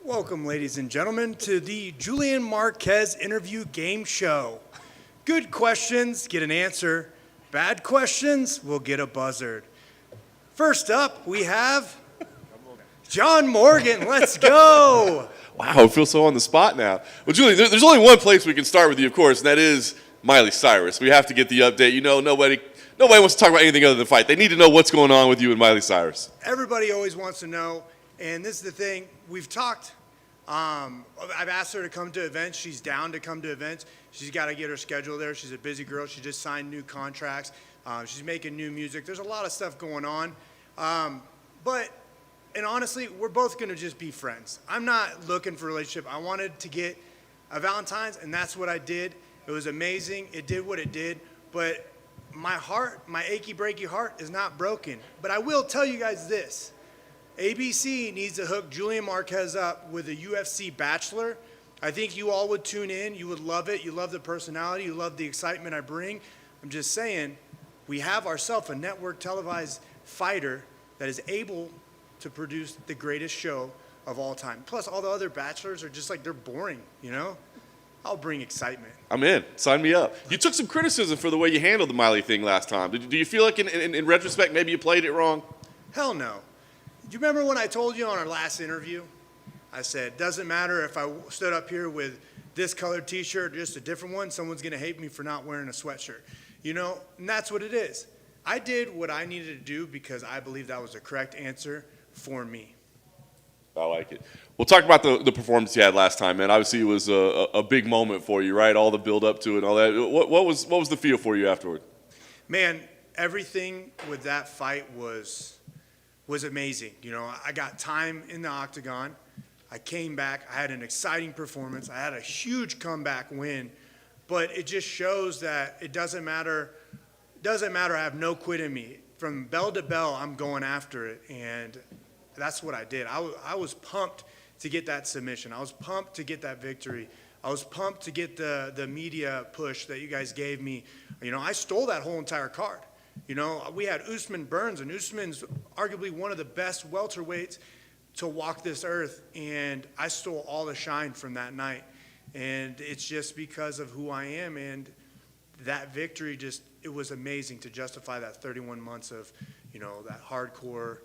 Welcome, ladies and gentlemen, to the Julian Marquez interview game show. Good questions, get an answer. Bad questions, we'll get a buzzard. First up, we have John Morgan. Let's go. Wow, I feel so on the spot now. Well, Julian, there's only one place we can start with you, of course, and that is Miley Cyrus. We have to get the update. You know, nobody wants to talk about anything other than fight. They need to know what's going on with you and Miley Cyrus. Everybody always wants to know, and this is the thing. We've talked. I've asked her to come to events. She's down to come to events. She's got to get her schedule there. She's a busy girl. She just signed new contracts. She's making new music. There's a lot of stuff going on. And honestly, we're both going to just be friends. I'm not looking for a relationship. I wanted to get a Valentine's, and that's what I did. It was amazing. It did what it did. But my heart, my achy, breaky heart is not broken. But I will tell you guys this. ABC needs to hook Julian Marquez up with a UFC Bachelor. I think you all would tune in. You would love it. You love the personality. You love the excitement I bring. I'm just saying, we have ourselves a network televised fighter that is able to produce the greatest show of all time. Plus, all the other bachelors are just like, they're boring, you know? I'll bring excitement. I'm in. Sign me up. You took some criticism for the way you handled the Miley thing last time. Do you feel like in retrospect maybe you played it wrong? Hell no. Do you remember when I told you on our last interview? I said, doesn't matter if I stood up here with this colored t-shirt or just a different one, someone's going to hate me for not wearing a sweatshirt. You know, and that's what it is. I did what I needed to do because I believe that was the correct answer for me. I like it. We'll talk about the performance you had last time, man. Obviously, it was a big moment for you, right? All the build up to it and all that. What was the feel for you afterward? Man, everything with that fight was amazing. You know, I got time in the octagon. I came back. I had an exciting performance. I had a huge comeback win. But it just shows that it doesn't matter. I have no quit in me. From bell to bell, I'm going after it. And that's what I did. I was pumped to get that submission. I was pumped to get that victory. I was pumped to get the media push that you guys gave me. You know, I stole that whole entire card. You know, we had Usman Burns, and Usman's arguably one of the best welterweights to walk this earth, and I stole all the shine from that night. And it's just because of who I am, and that victory it was amazing to justify that 31 months of, you know, that hardcore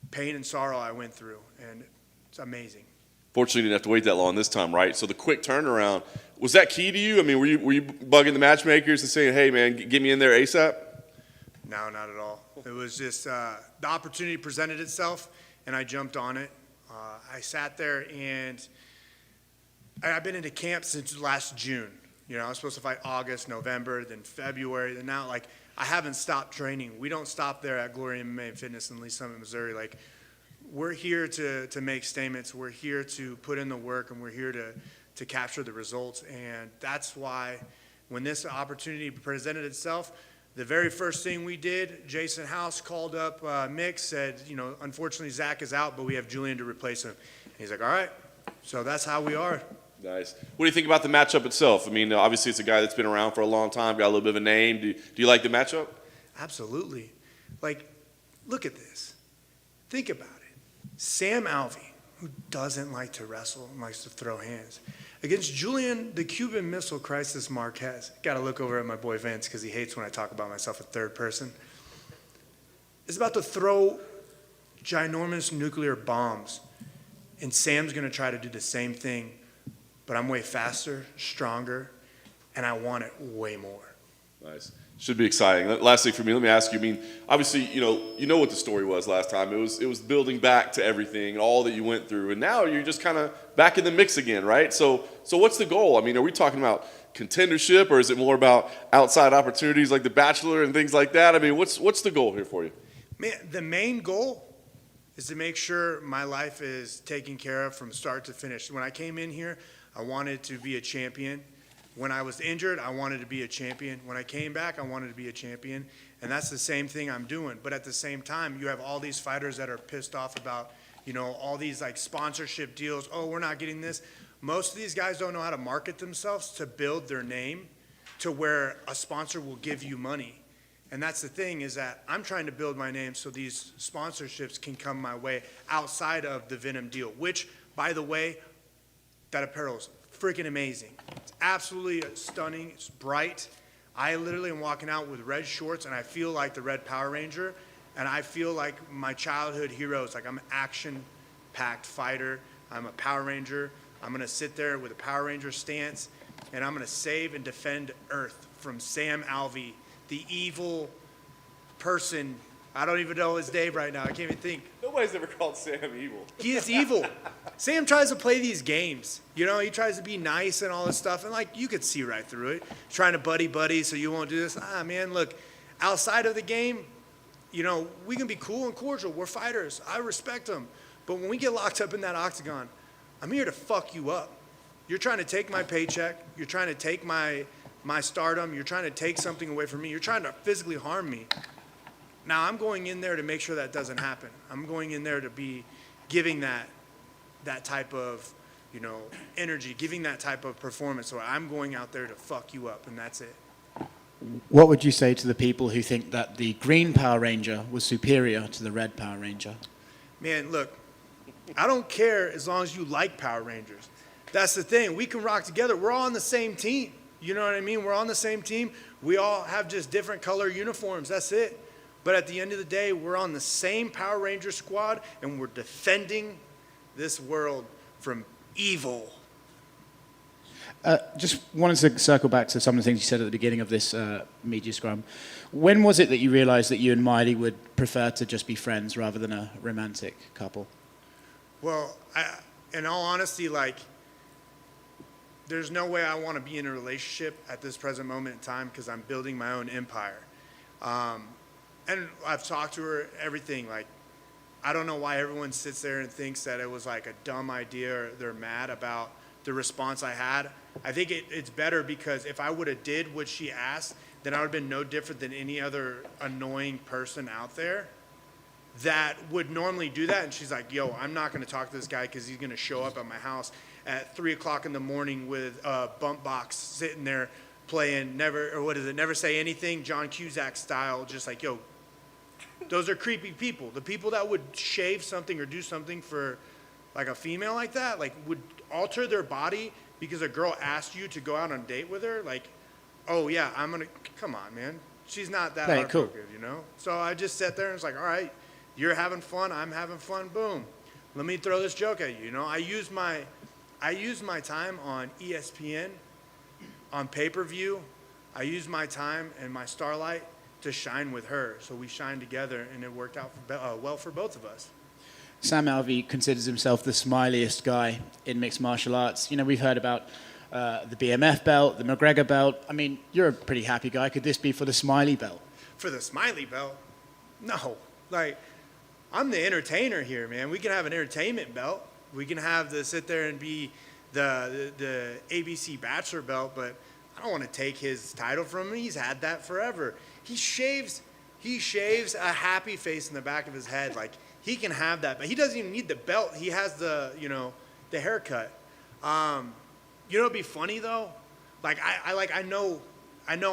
pain and sorrow I went through, and it's amazing. Fortunately, you didn't have to wait that long this time, right? So the quick turnaround, was that key to you? I mean, were you bugging the matchmakers and saying, hey, man, get me in there ASAP? No, not at all. It was just the opportunity presented itself, and I jumped on it. I sat there, and I've been into camp since last June. You know, I was supposed to fight August, November, then February, and now, like, I haven't stopped training. We don't stop there at Glory MMA and Fitness in Lee Summit, Missouri. Like, we're here to make statements. We're here to put in the work, and we're here to capture the results. And that's why when this opportunity presented itself, the very first thing we did, Jason House called up Mick, said, you know, unfortunately Zach is out, but we have Julian to replace him. And he's like, all right. So that's how we are. Nice. What do you think about the matchup itself? I mean, obviously it's a guy that's been around for a long time, got a little bit of a name. Do you like the matchup? Absolutely. Like, look at this. Think about it. Sam Alvey, who doesn't like to wrestle and likes to throw hands, against Julian, the Cuban Missile Crisis Marquez. Got to look over at my boy Vince because he hates when I talk about myself in third person. Is about to throw ginormous nuclear bombs, and Sam's going to try to do the same thing, but I'm way faster, stronger, and I want it way more. Nice. Should be exciting. Lastly for me, let me ask you, I mean, obviously, you know what the story was last time. It was building back to everything, all that you went through, and now you're just kind of back in the mix again, right? So what's the goal? I mean, are we talking about contendership, or is it more about outside opportunities like The Bachelor and things like that? I mean, what's the goal here for you? Man, the main goal is to make sure my life is taken care of from start to finish. When I came in here, I wanted to be a champion. When I was injured, I wanted to be a champion. When I came back, I wanted to be a champion. And that's the same thing I'm doing. But at the same time, you have all these fighters that are pissed off about, you know, all these like sponsorship deals. Oh, we're not getting this. Most of these guys don't know how to market themselves to build their name. to where a sponsor will give you money. And that's the thing, is that I'm trying to build my name so these sponsorships can come my way outside of the Venom deal, which, by the way, that apparel is freaking amazing. It's absolutely stunning. It's bright. I literally am walking out with red shorts, and I feel like the Red Power Ranger, and I feel like my childhood heroes. Like, I'm an action-packed fighter. I'm a Power Ranger. I'm going to sit there with a Power Ranger stance, and I'm going to save and defend Earth from Sam Alvey, the evil person. I don't even know his name right now. I can't even think. Nobody's ever called Sam evil. He is evil. Sam tries to play these games. You know, he tries to be nice and all this stuff. And, like, you could see right through it. Trying to buddy so you won't do this. Man, look, outside of the game, you know, we can be cool and cordial. We're fighters. I respect them. But when we get locked up in that octagon, I'm here to fuck you up. You're trying to take my paycheck. You're trying to take my stardom. You're trying to take something away from me. You're trying to physically harm me. Now, I'm going in there to make sure that doesn't happen. I'm going in there to be giving that type of, you know, energy, giving that type of performance. So I'm going out there to fuck you up, and that's it. What would you say to the people who think that the green Power Ranger was superior to the red Power Ranger? Man, look, I don't care as long as you like Power Rangers. That's the thing. We can rock together. We're all on the same team. You know what I mean? We're on the same team. We all have just different color uniforms. That's it. But at the end of the day, we're on the same Power Ranger squad, and we're defending this world from evil. Just wanted to circle back to some of the things you said at the beginning of this media scrum. When was it that you realized that you and Miley would prefer to just be friends rather than a romantic couple? Well, in all honesty, like, there's no way I want to be in a relationship at this present moment in time because I'm building my own empire. And I've talked to her, everything. Like, I don't know why everyone sits there and thinks that it was like a dumb idea or they're mad about the response I had. I think it's better because if I would have did what she asked, then I would have been no different than any other annoying person out there that would normally do that. And she's like, yo, I'm not going to talk to this guy because he's going to show up at my house at 3 o'clock in the morning with a bump box sitting there playing Never Say Anything, John Cusack style, just like, yo, those are creepy people. The people that would shave something or do something for like a female like that, like would alter their body because a girl asked you to go out on a date with her, like, oh yeah, come on, man. She's not that heartbroken, you know? So I just sat there and was like, all right, you're having fun, I'm having fun, boom. Let me throw this joke at you, you know? I use my time on ESPN, on pay-per-view. I use my time and my starlight to shine with her. So we shined together, and it worked out well for both of us. Sam Alvey considers himself the smiliest guy in mixed martial arts. You know, we've heard about the BMF belt, the McGregor belt. I mean, you're a pretty happy guy. Could this be for the Smiley belt? For the Smiley belt? No. Like, I'm the entertainer here, man. We can have an entertainment belt. We can have sit there and be the ABC Bachelor belt, but I don't want to take his title from him. He's had that forever. He shaves a happy face in the back of his head. Like, he can have that, but he doesn't even need the belt. He has the haircut. You know, it'd be funny though. Like, I know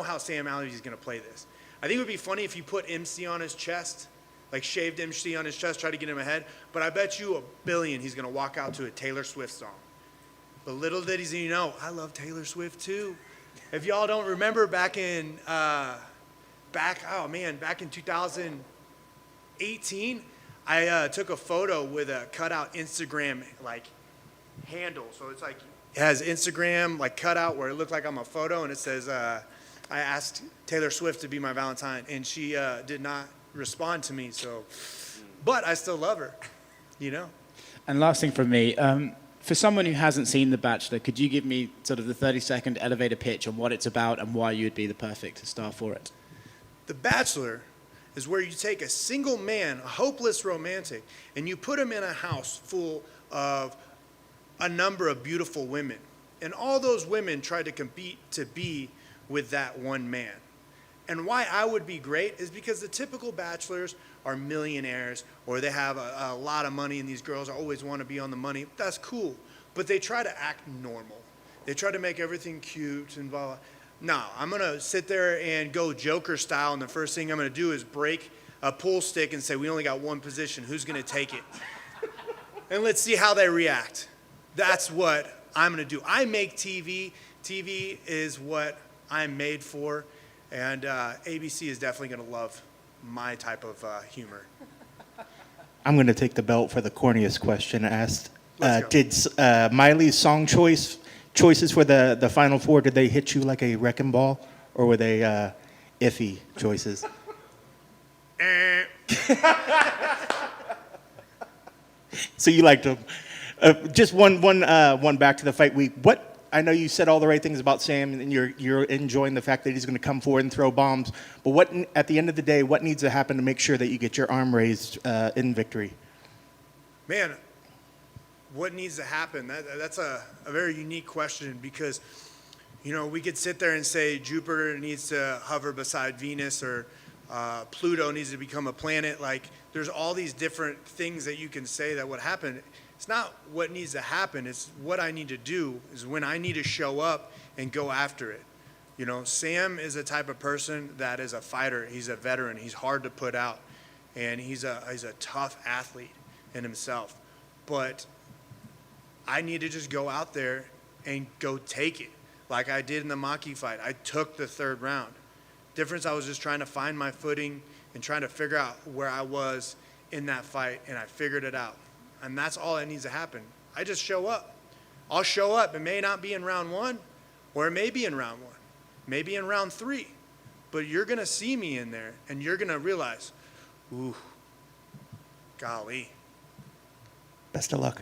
how Sam Alvey is gonna play this. I think it would be funny if you put MC on his chest, like shaved MC on his chest, try to get him ahead. But I bet you $1 billion he's gonna walk out to a Taylor Swift song. But little did he know, I love Taylor Swift too. If y'all don't remember back in 2018, I took a photo with a cutout Instagram like handle. So it's like it has Instagram like cutout where it looked like I'm a photo, and it says I asked Taylor Swift to be my Valentine, and she did not respond to me. So, but I still love her, you know. And last thing from me, for someone who hasn't seen The Bachelor, could you give me sort of the 30-second elevator pitch on what it's about and why you'd be the perfect star for it? The Bachelor is where you take a single man, a hopeless romantic, and you put him in a house full of a number of beautiful women. And all those women try to compete to be with that one man. And why I would be great is because the typical bachelors are millionaires or they have a lot of money and these girls always want to be on the money. That's cool. But they try to act normal. They try to make everything cute and blah, blah. No, I'm going to sit there and go Joker style, and the first thing I'm going to do is break a pool stick and say, we only got one position. Who's going to take it? And let's see how they react. That's what I'm going to do. I make TV. TV is what I'm made for, and ABC is definitely going to love my type of humor. I'm going to take the belt for the corniest question asked. Let's go. Did Miley's song choices for the Final Four, did they hit you like a wrecking ball, or were they iffy choices? So you liked them. Just one back to the fight week. I know you said all the right things about Sam, and you're enjoying the fact that he's going to come forward and throw bombs. But what, at the end of the day, what needs to happen to make sure that you get your arm raised in victory? Man, what needs to happen? That's a very unique question, because, we could sit there and say Jupiter needs to hover beside Venus, or Pluto needs to become a planet. Like, there's all these different things that you can say that would happen. It's not what needs to happen. It's what I need to do is when I need to show up and go after it. Sam is a type of person that is a fighter. He's a veteran. He's hard to put out, and he's a tough athlete in himself. But I need to just go out there and go take it, like I did in the Maki fight. I took the third round. Difference, I was just trying to find my footing and trying to figure out where I was in that fight, and I figured it out. And that's all that needs to happen. I just show up. I'll show up. It may not be in round 1, or it may be in round 1, maybe in round 3. But you're going to see me in there, and you're going to realize, ooh, golly. Best of luck.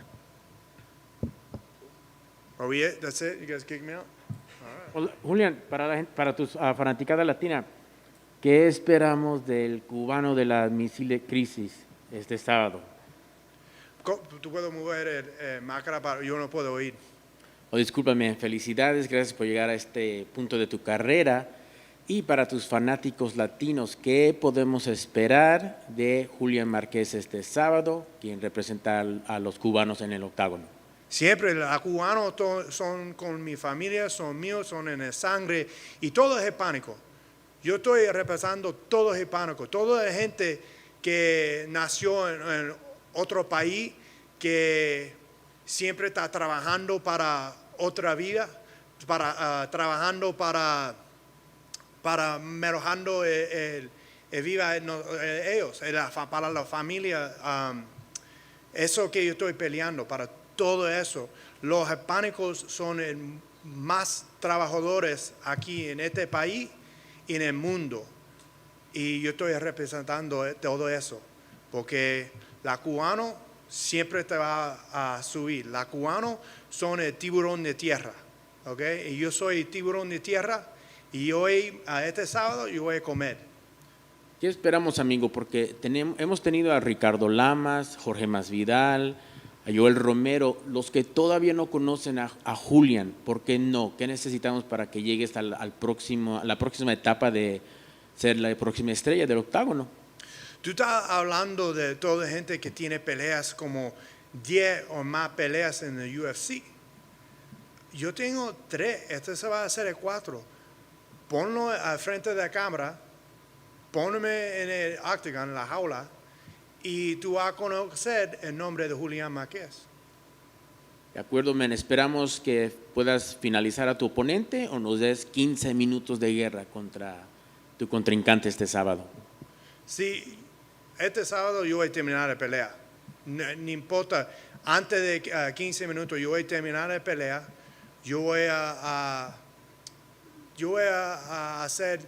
Are we it? That's it? You guys kick me out? Hola, Julian, para tus fanaticada latina, ¿qué esperamos del cubano de la misiles crisis este sábado? ¿Tú puedes mover el máscara? Yo no puedo oír. Discúlpame, felicidades, gracias por llegar a este punto de tu carrera. Y para tus fanáticos latinos, ¿qué podemos esperar de Julian Marquez este sábado, quien representa a los cubanos en el octágono? Siempre los cubanos son con mi familia, son míos, son en el sangre, y todo es hispánico. Yo estoy representando todo hispánico, toda la gente que nació en otro país, que siempre está trabajando para otra vida, trabajando para mejorando el vida ellos, para la familia. Eso que yo estoy peleando, para todo eso. Los hispánicos son más trabajadores aquí en este país y en el mundo. Y yo estoy representando todo eso, porque la cubano siempre te va a subir. La cubano son el tiburón de tierra, ¿ok? Y yo soy el tiburón de tierra, y hoy, este sábado, yo voy a comer. ¿Qué esperamos, amigo? Porque hemos tenido a Ricardo Lamas, Jorge Masvidal, a Joel Romero, los que todavía no conocen a Julian. ¿Por qué no? ¿Qué necesitamos para que llegues a la próxima etapa de ser la próxima estrella del octágono? Tú estás hablando de toda gente que tiene peleas como 10 o más peleas en el UFC. Yo tengo 3, este se va a hacer el 4. Ponlo al frente de la cámara, ponme en el octagon, en la jaula, y tú vas a conocer el nombre de Julian Marquez. De acuerdo, men. Esperamos que puedas finalizar a tu oponente o nos des 15 minutos de guerra contra tu contrincante este sábado. Sí, este sábado yo voy a terminar la pelea. No importa, antes de 15 minutos yo voy a terminar la pelea. Yo voy a hacer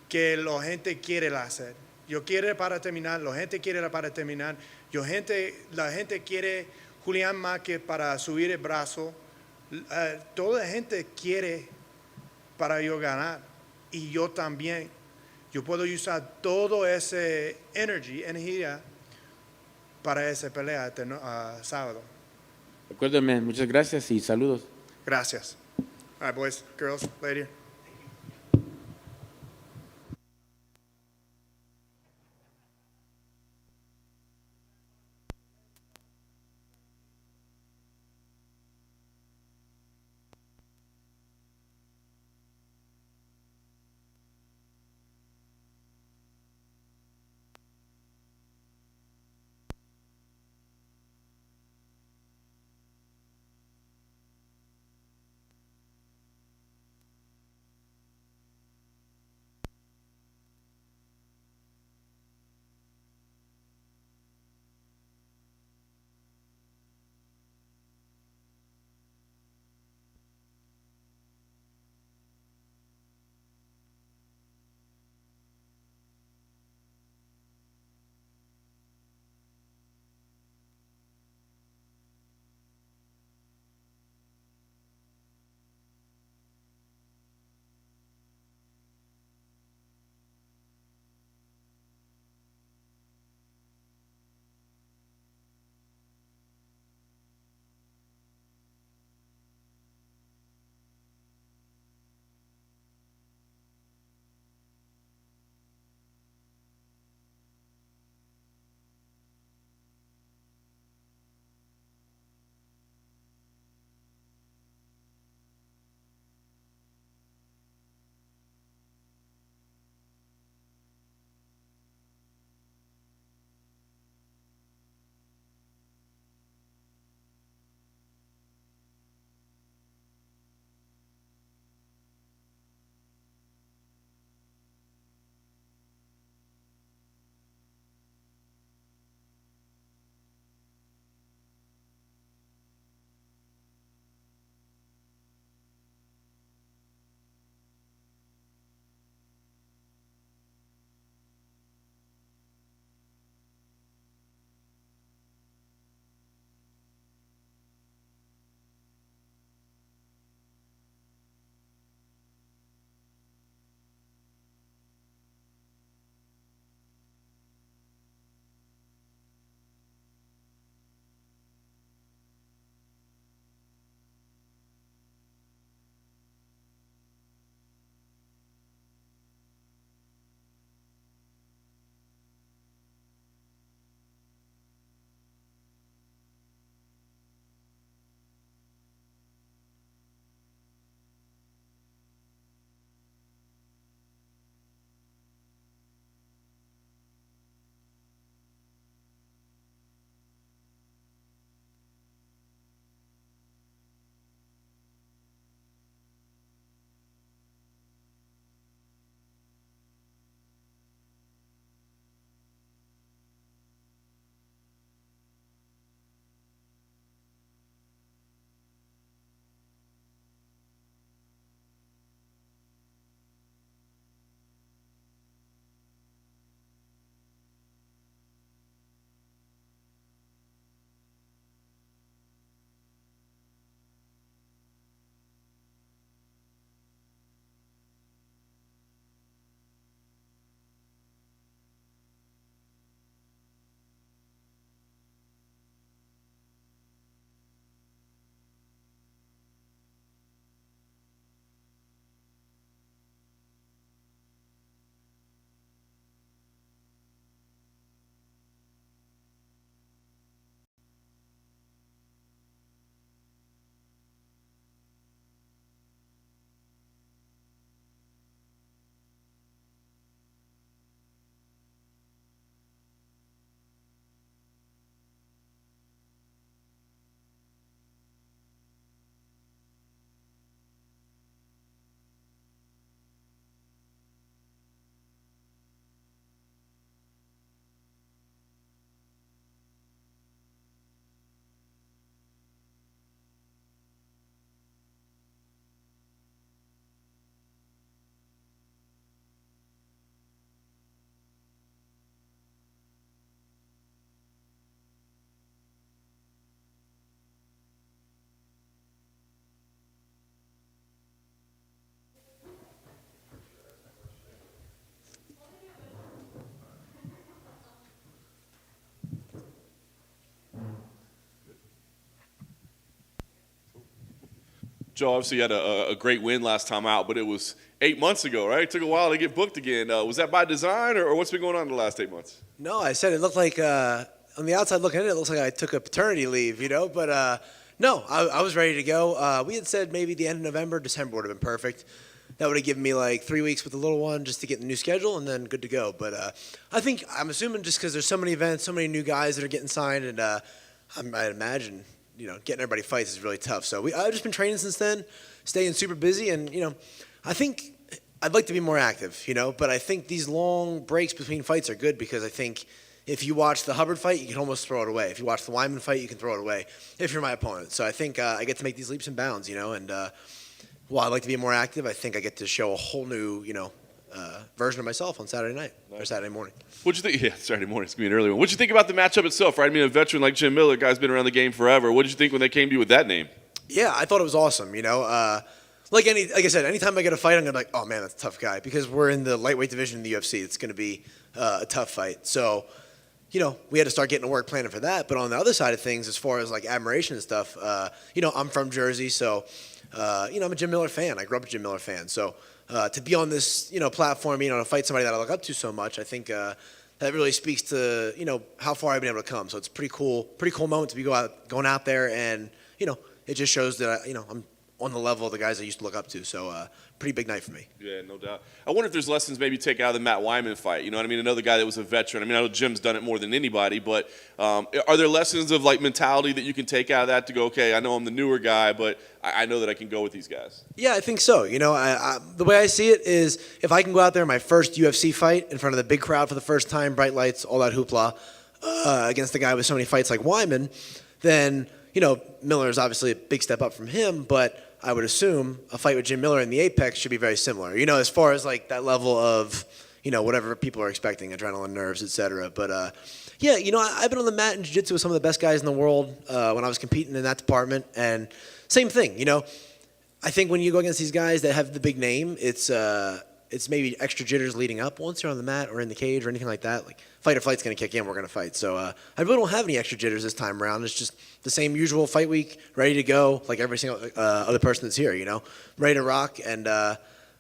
que la gente quiere hacer. Yo quiero para terminar, la gente quiere para terminar. La gente quiere Julian Marquez para subir el brazo. Toda la gente quiere para yo ganar. Y yo también. Yo puedo usar todo ese energía para esa pelea este sábado. De acuerdo, men. Muchas gracias y saludos. Gracias. All right, boys, girls, lady. Joe, obviously you had a great win last time out, but it was 8 months ago, right? It took a while to get booked again. Was that by design, or what's been going on in the last 8 months? No, I said it looked like, on the outside looking at it, it looks like I took a paternity leave, but no, I was ready to go. We had said maybe the end of November, December would have been perfect. That would have given me like 3 weeks with the little one just to get the new schedule and then good to go. But I'm assuming just because there's so many events, so many new guys that are getting signed, and I'd imagine, getting everybody fights is really tough. So I've just been training since then, staying super busy, and, I think I'd like to be more active, but I think these long breaks between fights are good because I think if you watch the Hubbard fight, you can almost throw it away. If you watch the Wyman fight, you can throw it away if you're my opponent. So I think I get to make these leaps and bounds, and while I'd like to be more active, I think I get to show a whole new, version of myself on Saturday night or Saturday morning. What'd you think? Yeah, Saturday morning. It's going to be an early one. What'd you think about the matchup itself, right? I mean, a veteran like Jim Miller, guy's been around the game forever. What did you think when they came to you with that name? Yeah, I thought it was awesome, Like I said, anytime I get a fight, I'm going to be like, oh, man, that's a tough guy. Because we're in the lightweight division in the UFC. It's going to be a tough fight. So, we had to start getting to work planning for that. But on the other side of things, as far as, like, admiration and stuff, I'm from Jersey. So, I'm a Jim Miller fan. I grew up a Jim Miller fan. So, to be on this, platform, to fight somebody that I look up to so much, I think that really speaks to, how far I've been able to come. So it's a pretty cool moment to be going out there. And, it just shows that, I'm on the level of the guys I used to look up to. So pretty big night for me. Yeah, no doubt. I wonder if there's lessons maybe you take out of the Matt Wyman fight. You know what I mean? Another guy that was a veteran. I mean, I know Jim's done it more than anybody, but are there lessons of like mentality that you can take out of that to go, okay, I know I'm the newer guy, but I know that I can go with these guys? Yeah, I think so. The way I see it is if I can go out there in my first UFC fight in front of the big crowd for the first time, bright lights, all that hoopla, against the guy with so many fights like Wyman, then, Miller is obviously a big step up from him, but I would assume a fight with Jim Miller in the Apex should be very similar, as far as like that level of, whatever people are expecting, adrenaline, nerves, etc. But yeah, I've been on the mat in jiu-jitsu with some of the best guys in the world when I was competing in that department, and same thing, I think when you go against these guys that have the big name, it's maybe extra jitters leading up once you're on the mat or in the cage or anything like that. Like fight or flight's going to kick in, we're going to fight. So I really don't have any extra jitters this time around. It's just the same usual fight week, ready to go, like every single other person that's here, ready to rock, and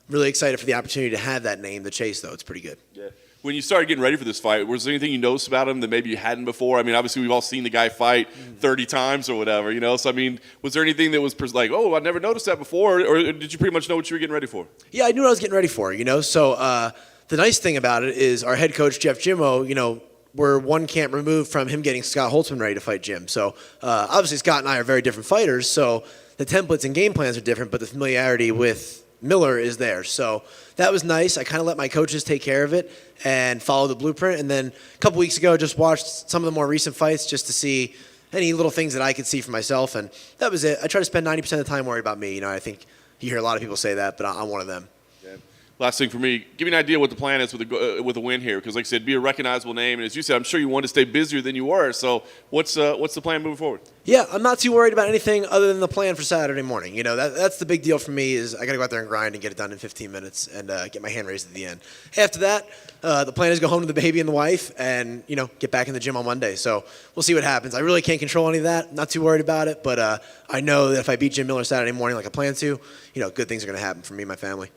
really excited for the opportunity to have that name, The Chase, though. It's pretty good. Yeah. When you started getting ready for this fight, was there anything you noticed about him that maybe you hadn't before? I mean, obviously we've all seen the guy fight 30 times or whatever, So, I mean, was there anything that was like, oh, I never noticed that before, or did you pretty much know what you were getting ready for? Yeah, I knew what I was getting ready for, So the nice thing about it is our head coach, Jeff Jimmo, we're one camp removed from him getting Scott Holtzman ready to fight Jim. So obviously Scott and I are very different fighters, so the templates and game plans are different, but the familiarity with Miller is there. So that was nice. I kind of let my coaches take care of it and follow the blueprint. And then a couple weeks ago, just watched some of the more recent fights just to see any little things that I could see for myself. And that was it. I try to spend 90% of the time worried about me. I think you hear a lot of people say that, but I'm one of them. Yeah. Last thing for me, give me an idea what the plan is with a win here. Because like I said, be a recognizable name. And as you said, I'm sure you want to stay busier than you were. So what's the plan moving forward? Yeah, I'm not too worried about anything other than the plan for Saturday morning. That's the big deal for me is I got to go out there and grind and get it done in 15 minutes and get my hand raised at the end. After that, the plan is go home to the baby and the wife and, get back in the gym on Monday. So we'll see what happens. I really can't control any of that. Not too worried about it. But I know that if I beat Jim Miller Saturday morning like I plan to, good things are going to happen for me and my family.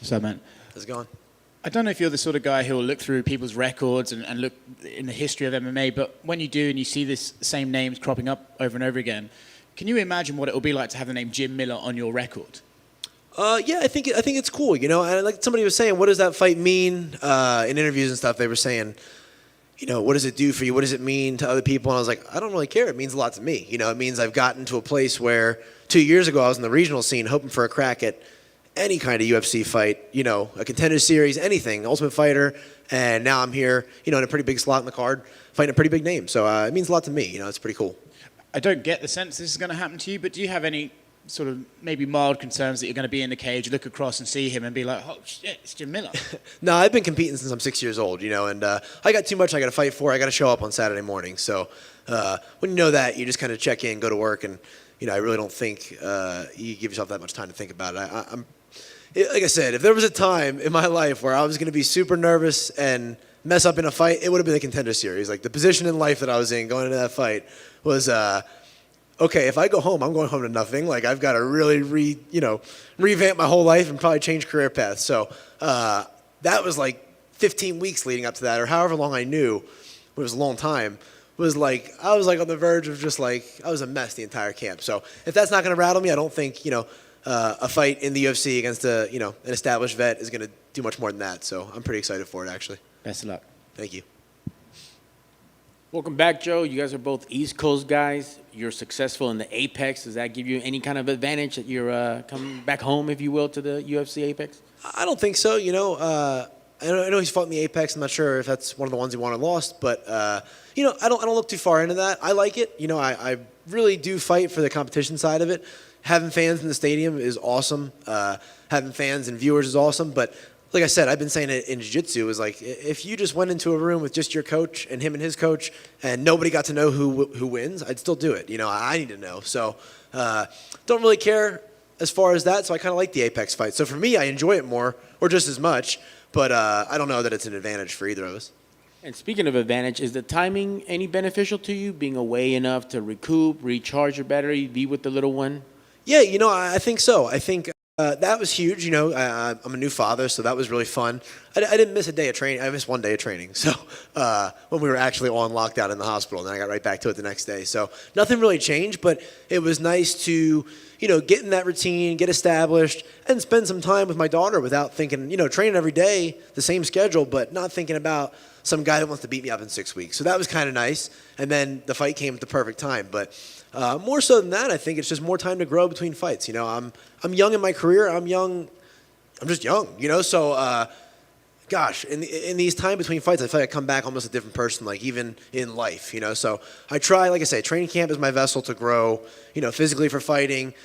So, man. How's it going? I don't know if you're the sort of guy who will look through people's records and look in the history of MMA, but when you do and you see this same names cropping up over and over again, can you imagine what it will be like to have the name Jim Miller on your record? Yeah, I think it's cool. And like somebody was saying, what does that fight mean? In interviews and stuff, they were saying, what does it do for you? What does it mean to other people? And I was like, I don't really care. It means a lot to me. It means I've gotten to a place where 2 years ago I was in the regional scene hoping for a crack at any kind of UFC fight, a contender series, anything, Ultimate Fighter, and now I'm here, in a pretty big slot in the card, fighting a pretty big name. So it means a lot to me. It's pretty cool. I don't get the sense this is going to happen to you, but do you have any sort of maybe mild concerns that you're going to be in the cage, look across and see him and be like, oh, shit, it's Jim Miller? No, I've been competing since I'm 6 years old, and I got too much I got to fight for. I got to show up on Saturday morning. So when you know that, you just kind of check in, go to work, and, I really don't think you give yourself that much time to think about it. Like I said, if there was a time in my life where I was going to be super nervous and mess up in a fight, it would have been the contender series. Like the position in life that I was in going into that fight was okay, if I go home, I'm going home to nothing. Like I've got to really revamp my whole life and probably change career paths. So that was like 15 weeks leading up to that, or however long I knew. It was a long time. Was like I was like on the verge of just like I was a mess the entire camp. So if that's not going to rattle me, I don't think a fight in the UFC against an established vet is going to do much more than that. So I'm pretty excited for it, actually. Best of luck. Thank you. Welcome back, Joe. You guys are both East Coast guys. You're successful in the Apex. Does that give you any kind of advantage that you're coming back home, if you will, to the UFC Apex? I don't think so. I know he's fought in the Apex. I'm not sure if that's one of the ones he won or lost, but I don't look too far into that. I like it. I really do fight for the competition side of it. Having fans in the stadium is awesome. Having fans and viewers is awesome. But like I said, I've been saying it in jiu-jitsu is like if you just went into a room with just your coach and him and his coach and nobody got to know who wins, I'd still do it. I need to know. So don't really care as far as that. So I kind of like the Apex fight. So for me, I enjoy it more or just as much. But I don't know that it's an advantage for either of us. And speaking of advantage, is the timing any beneficial to you, being away enough to recoup, recharge your battery, be with the little one? Yeah, I think so. I think that was huge. I'm a new father, so that was really fun. I didn't miss a day of training. I missed one day of training. So when we were actually on lockdown in the hospital, and then I got right back to it the next day. So nothing really changed, but it was nice to get in that routine, get established, and spend some time with my daughter without thinking, training every day, the same schedule, but not thinking about some guy that wants to beat me up in 6 weeks. So that was kind of nice. And then the fight came at the perfect time. But more so than that, I think it's just more time to grow between fights. I'm young in my career. I'm just young, So, gosh, in these time between fights, I feel like I come back almost a different person, like even in life, So I try, like I say, training camp is my vessel to grow, physically for fighting,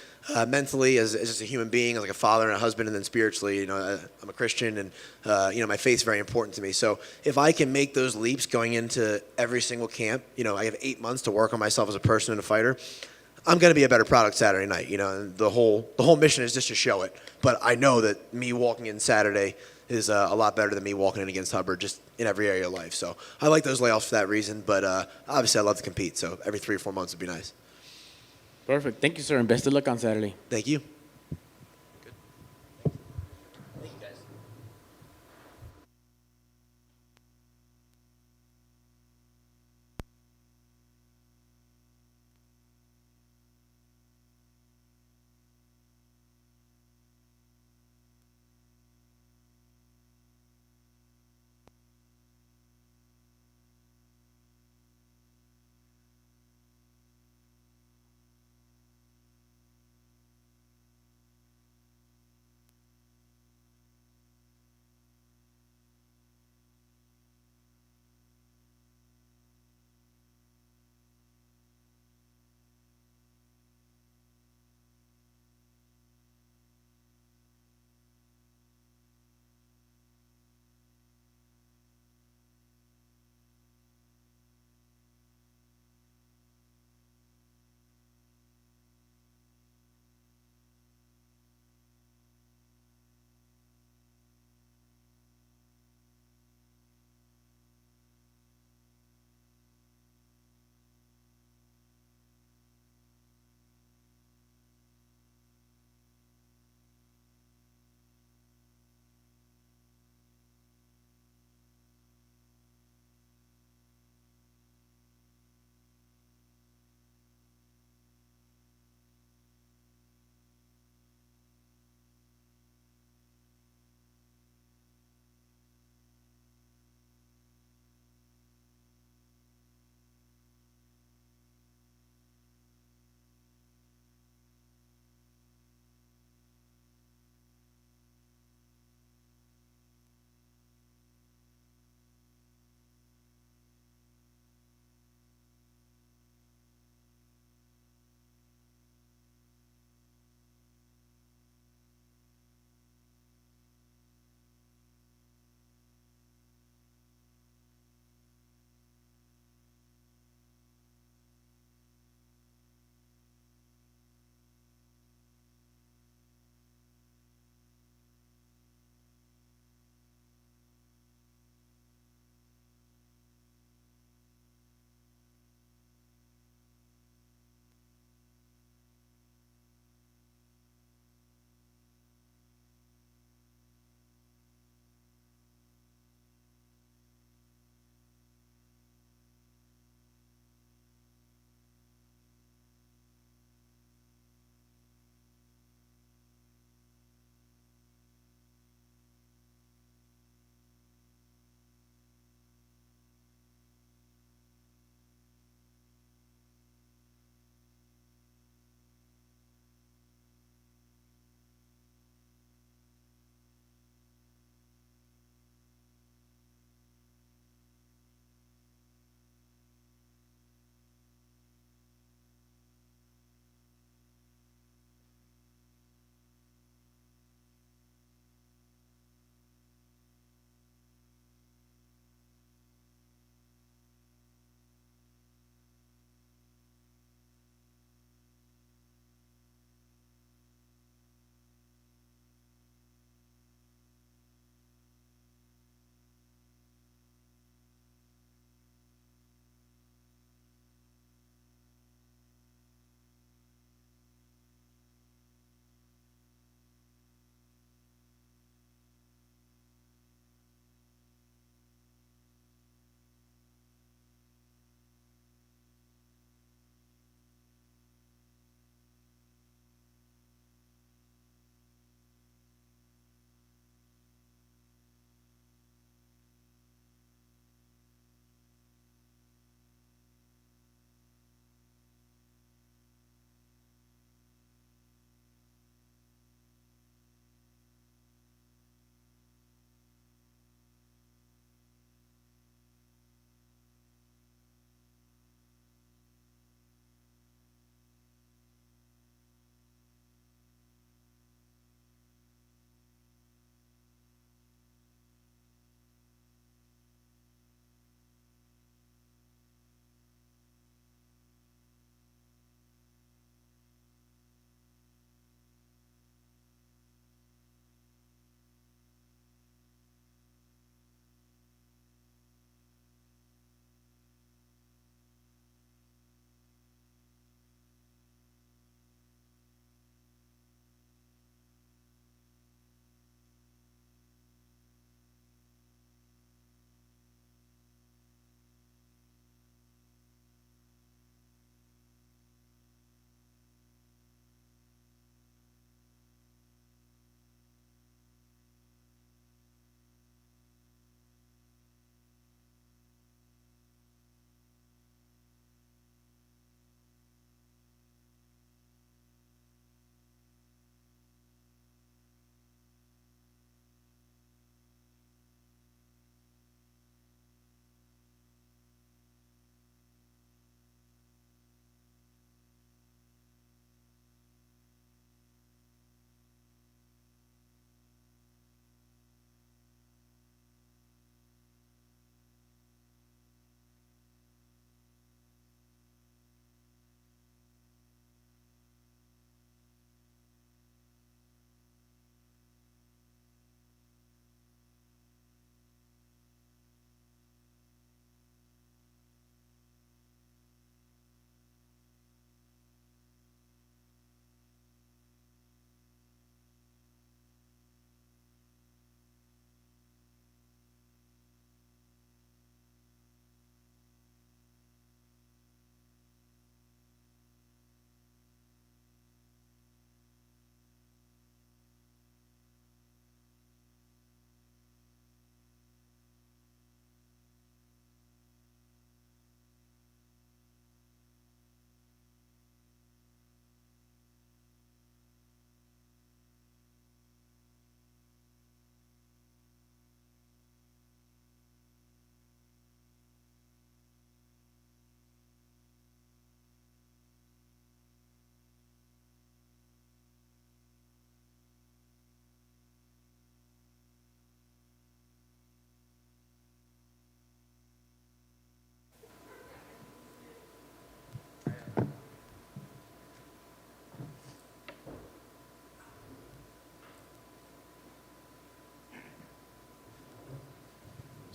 mentally as just a human being, as like a father and a husband, and then spiritually, I'm a Christian, and my faith's very important to me. So if I can make those leaps going into every single camp, I have 8 months to work on myself as a person and a fighter. I'm going to be a better product Saturday night. And the whole mission is just to show it. But I know that me walking in Saturday is a lot better than me walking in against Hubbard just in every area of life. So I like those layoffs for that reason. But obviously I love to compete. So every 3 or 4 months would be nice. Perfect. Thank you, sir, and best of luck on Saturday. Thank you.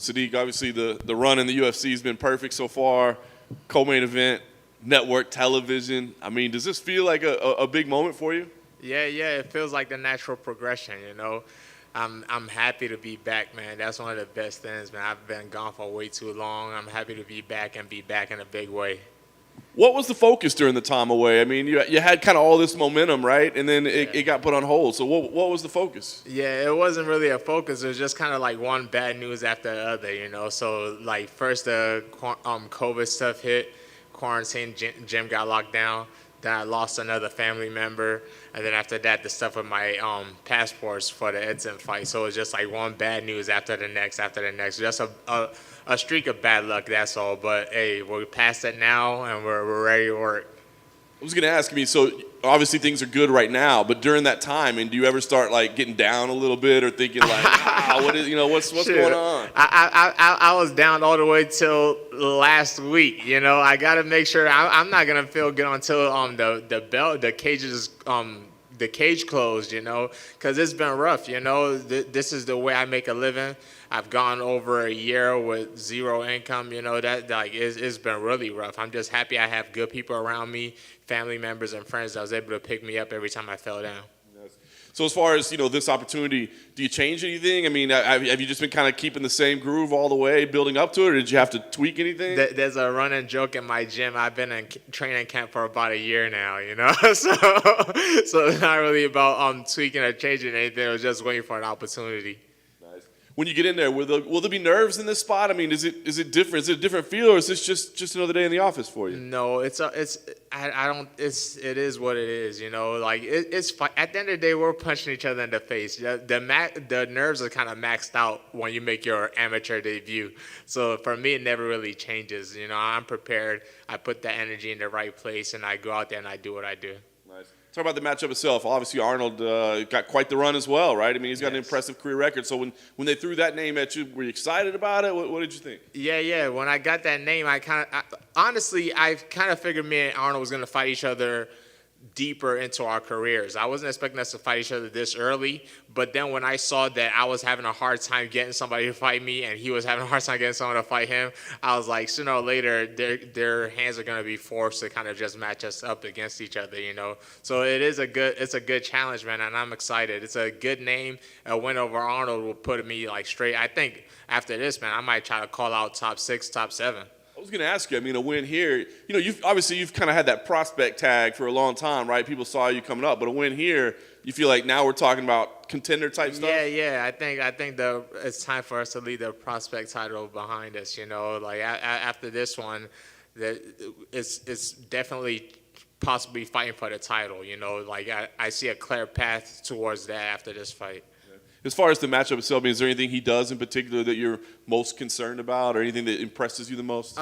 Sodiq, obviously the run in the UFC has been perfect so far. Co-main event, network television. I mean, does this feel like a big moment for you? Yeah, it feels like the natural progression, you know. I'm happy to be back, man. That's one of the best things, man. I've been gone for way too long. I'm happy to be back and be back in a big way. What was the focus during the time away? I mean, you had kind of all this momentum, right? And then it got put on hold. So what was the focus? Yeah, it wasn't really a focus. It was just kind of like one bad news after the other, you know. So, like, first the COVID stuff hit, quarantine, gym got locked down. Then I lost another family member. And then after that, the stuff with my passports for the Edson fight. So it was just like one bad news after the next, Just a streak of bad luck, that's all. But, hey, we're past it now, and we're ready to work. I was going to ask, I mean, so obviously things are good right now, but during that time, and do you ever start like getting down a little bit or thinking like, what's going on? I was down all the way till last week. You know, I got to make sure I'm not gonna feel good until the cage closed. You know, because it's been rough. You know, this is the way I make a living. I've gone over a year with zero income. You know, that like it's been really rough. I'm just happy I have good people around me, family members and friends that was able to pick me up every time I fell down. So as far as, this opportunity, do you change anything? I mean, have you just been kind of keeping the same groove all the way, building up to it, or did you have to tweak anything? There's a running joke in my gym. I've been in training camp for about a year now, you know? so it's not really about tweaking or changing anything. It was just waiting for an opportunity. When you get in there, will there be nerves in this spot? I mean, is it different? Is it a different feel, or is this just another day in the office for you? No, it is what it is, you know. Like it's fun. At the end of the day, we're punching each other in the face. The nerves are kind of maxed out when you make your amateur debut. So for me, it never really changes. You know, I'm prepared. I put that energy in the right place, and I go out there and I do what I do. Nice. Talk about the matchup itself. Obviously, Arnold got quite the run as well, right? I mean, he's got an impressive career record. So when they threw that name at you, were you excited about it? What did you think? Yeah. When I got that name, I kind of figured me and Arnold was going to fight each other deeper into our careers. I wasn't expecting us to fight each other this early, but then when I saw that I was having a hard time getting somebody to fight me and he was having a hard time getting someone to fight him, I was like, sooner or later, their hands are going to be forced to kind of just match us up against each other, you know. So it's a good challenge, man, and I'm excited. It's a good name. A win over Arnold will put me like straight. I think after this, man, I might try to call out top 6, top 7. I was going to ask you, I mean, a win here, you've kind of had that prospect tag for a long time, right? People saw you coming up, but a win here, you feel like now we're talking about contender type stuff? Yeah. I think it's time for us to leave the prospect title behind us, you know. Like after this one, it's definitely possibly fighting for the title, you know. Like I see a clear path towards that after this fight. As far as the matchup itself, is there anything he does in particular that you're most concerned about, or anything that impresses you the most?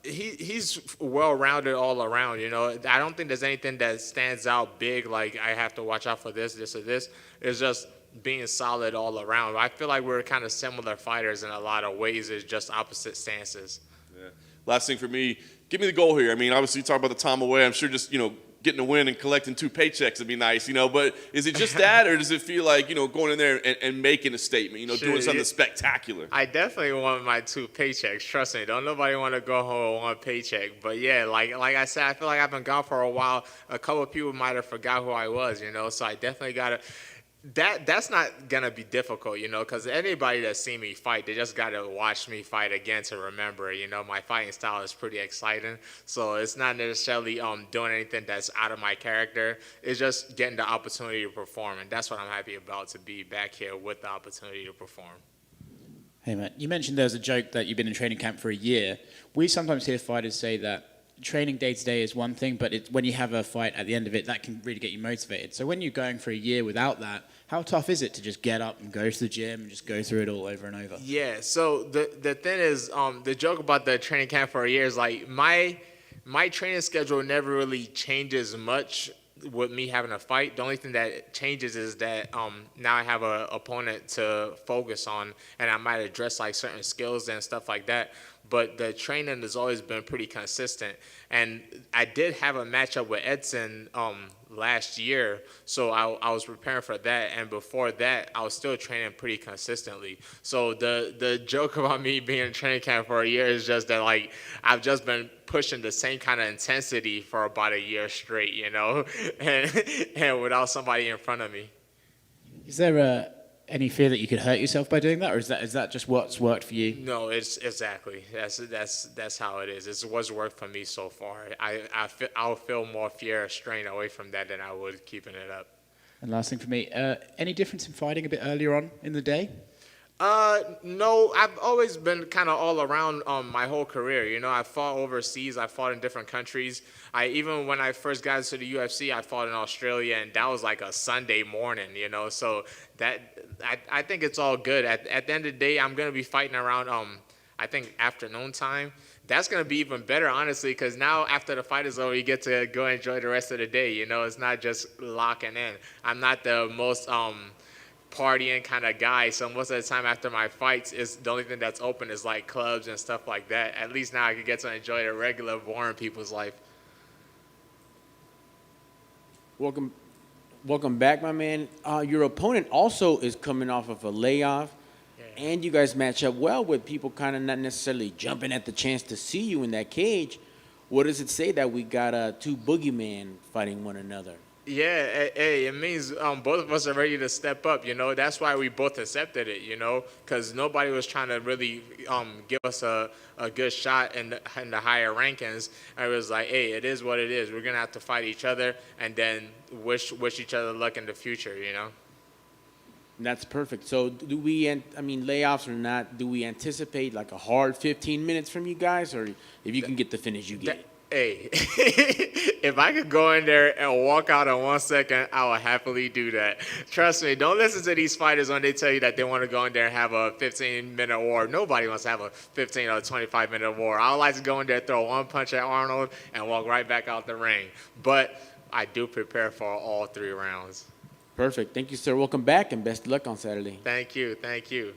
He's well-rounded all around, you know. I don't think there's anything that stands out big, like I have to watch out for this, or this. It's just being solid all around. I feel like we're kind of similar fighters in a lot of ways. It's just opposite stances. Yeah. Last thing for me, give me the goal here. I mean, obviously you talk about the time away. I'm sure just, getting a win and collecting 2 paychecks would be nice, but is it just that, or does it feel like, going in there and making a statement, doing something spectacular? I definitely want my 2 paychecks, trust me. Don't nobody want to go home with 1 paycheck. But yeah, like I said, I feel like I've been gone for a while. A couple of people might have forgot who I was, so I definitely got to. That's not going to be difficult, because anybody that's seen me fight, they just got to watch me fight again to remember. My fighting style is pretty exciting. So it's not necessarily doing anything that's out of my character. It's just getting the opportunity to perform. And that's what I'm happy about, to be back here with the opportunity to perform. Hey, Matt, you mentioned there was a joke that you've been in training camp for a year. We sometimes hear fighters say that training day to day is one thing, but when you have a fight at the end of it, that can really get you motivated. So when you're going for a year without that, how tough is it to just get up and go to the gym and just go through it all over and over? Yeah, so the thing is, the joke about the training camp for a year is like my training schedule never really changes much with me having a fight. The only thing that changes is that now I have an opponent to focus on, and I might address like certain skills and stuff like that. but the training has always been pretty consistent. And I did have a matchup with Edson last year, so I was preparing for that. And before that, I was still training pretty consistently. So the joke about me being in training camp for a year is just that, like, I've just been pushing the same kind of intensity for about a year straight, you know, and without somebody in front of me. Is there any fear that you could hurt yourself by doing that, or is that just what's worked for you? No, it's exactly that's how it is. It's what's worked for me so far. I'll feel more fear or strain away from that than I would keeping it up. And last thing for me, any difference in fighting a bit earlier on in the day? No, I've always been kind of all around my whole career. You know, I fought overseas. I fought in different countries. Even when I first got into the UFC, I fought in Australia, and that was like a Sunday morning, you know. So that I think it's all good. At the end of the day, I'm going to be fighting around, I think, afternoon time. That's going to be even better, honestly, because now after the fight is over, you get to go enjoy the rest of the day. You know, it's not just locking in. I'm not the most partying kind of guy, so most of the time after my fights, is the only thing that's open is like clubs and stuff like that. At least now I can get to enjoy the regular boring people's life. Welcome back, my man. Your opponent also is coming off of a layoff, and you guys match up well with people kind of not necessarily jumping at the chance to see you in that cage. What does it say that we got two boogeymen fighting one another? Yeah, hey, it means both of us are ready to step up, you know. That's why we both accepted it, you know, because nobody was trying to really give us a good shot in the higher rankings. I was like, hey, it is what it is. We're going to have to fight each other and then wish each other luck in the future, you know. That's perfect. So do we, I mean, layoffs or not, do we anticipate like a hard 15 minutes from you guys, or if you can get the finish, you get it? Hey, if I could go in there and walk out in 1 second, I would happily do that. Trust me, don't listen to these fighters when they tell you that they want to go in there and have a 15-minute war. Nobody wants to have a 15 or 25-minute war. I would like to go in there, throw one punch at Arnold, and walk right back out the ring. But I do prepare for all 3 rounds. Perfect. Thank you, sir. Welcome back, and best of luck on Saturday. Thank you. Thank you.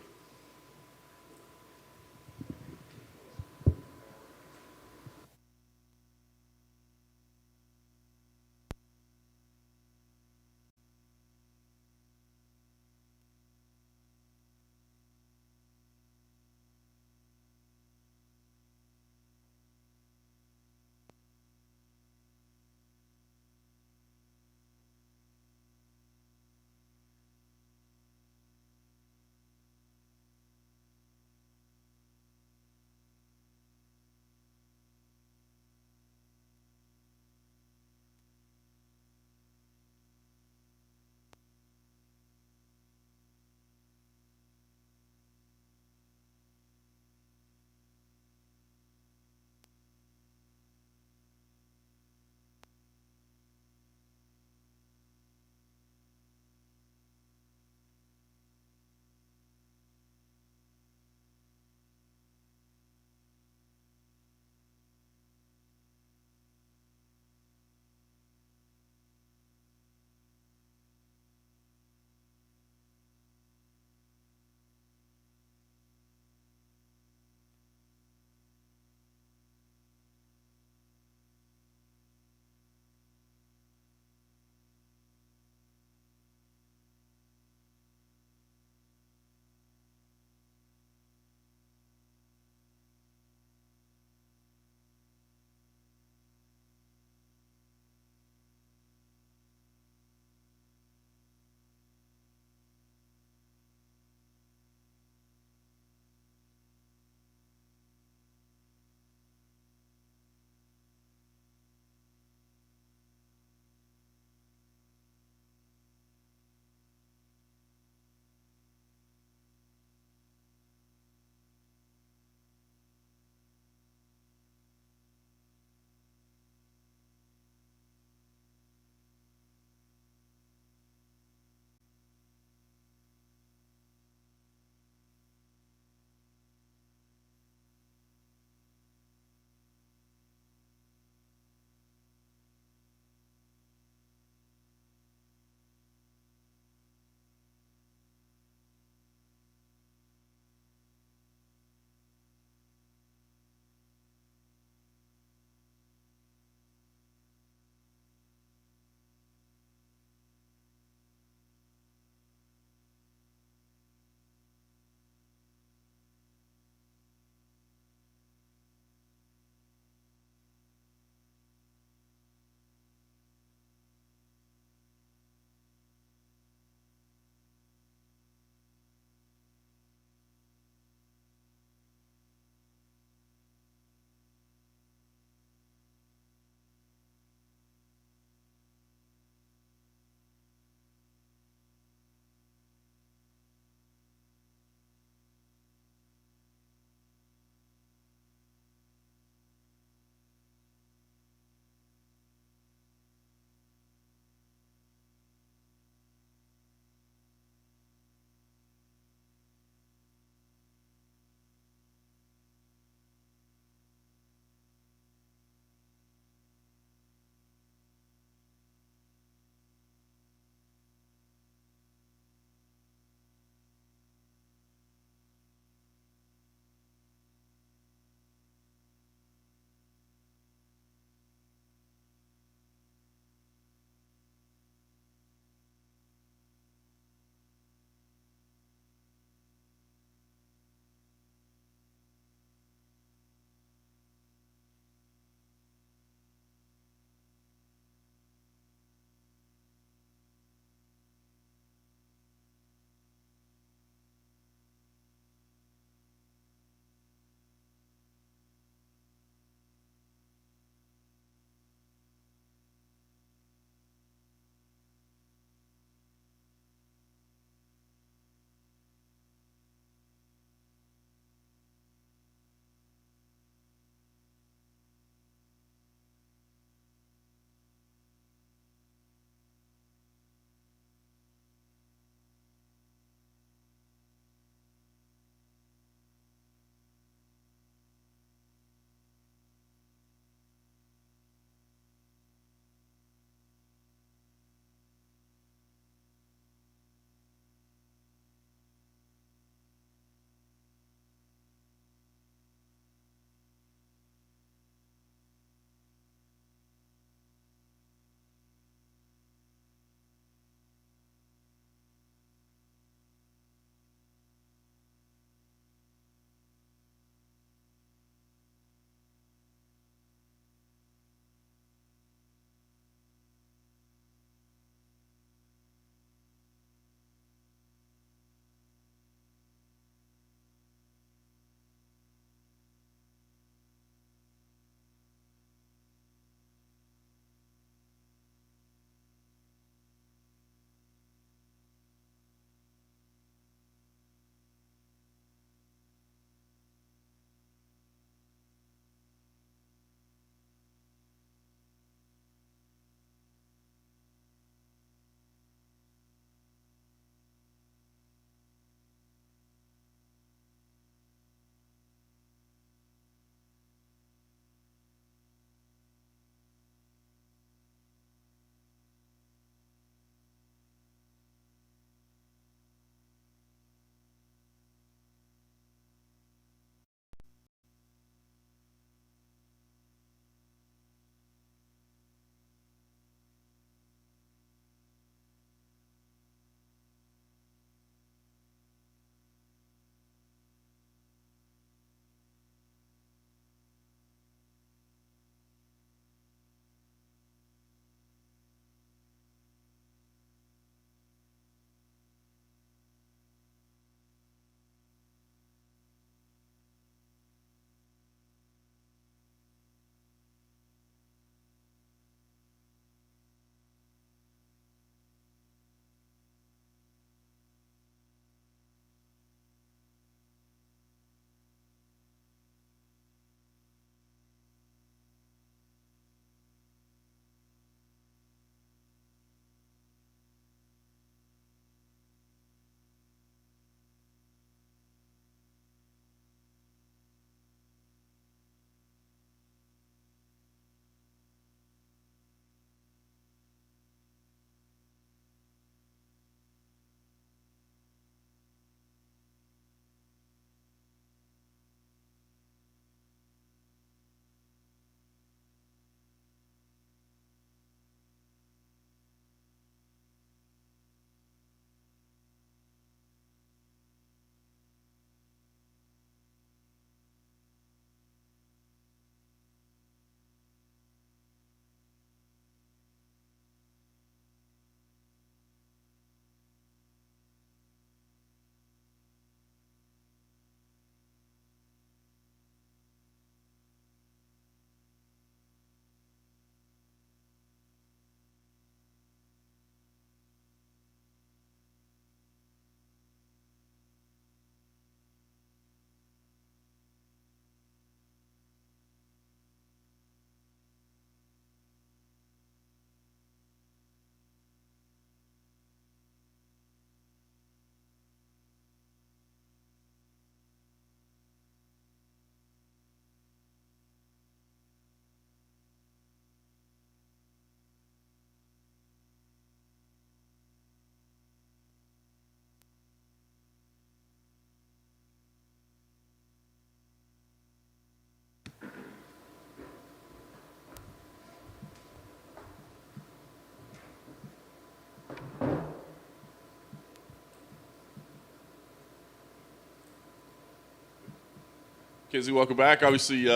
Mackenzie, welcome back. Obviously,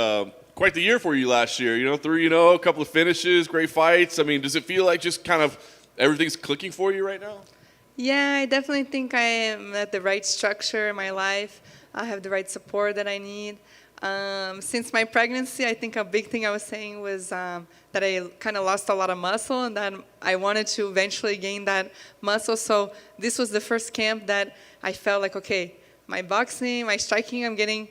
quite the year for you last year. 3-0, a couple of finishes, great fights. I mean, does it feel like just kind of everything's clicking for you right now? Yeah, I definitely think I am at the right structure in my life. I have the right support that I need. Since my pregnancy, I think a big thing I was saying was that I kind of lost a lot of muscle and that I wanted to eventually gain that muscle. So this was the first camp that I felt like, okay, my boxing, my striking, I'm getting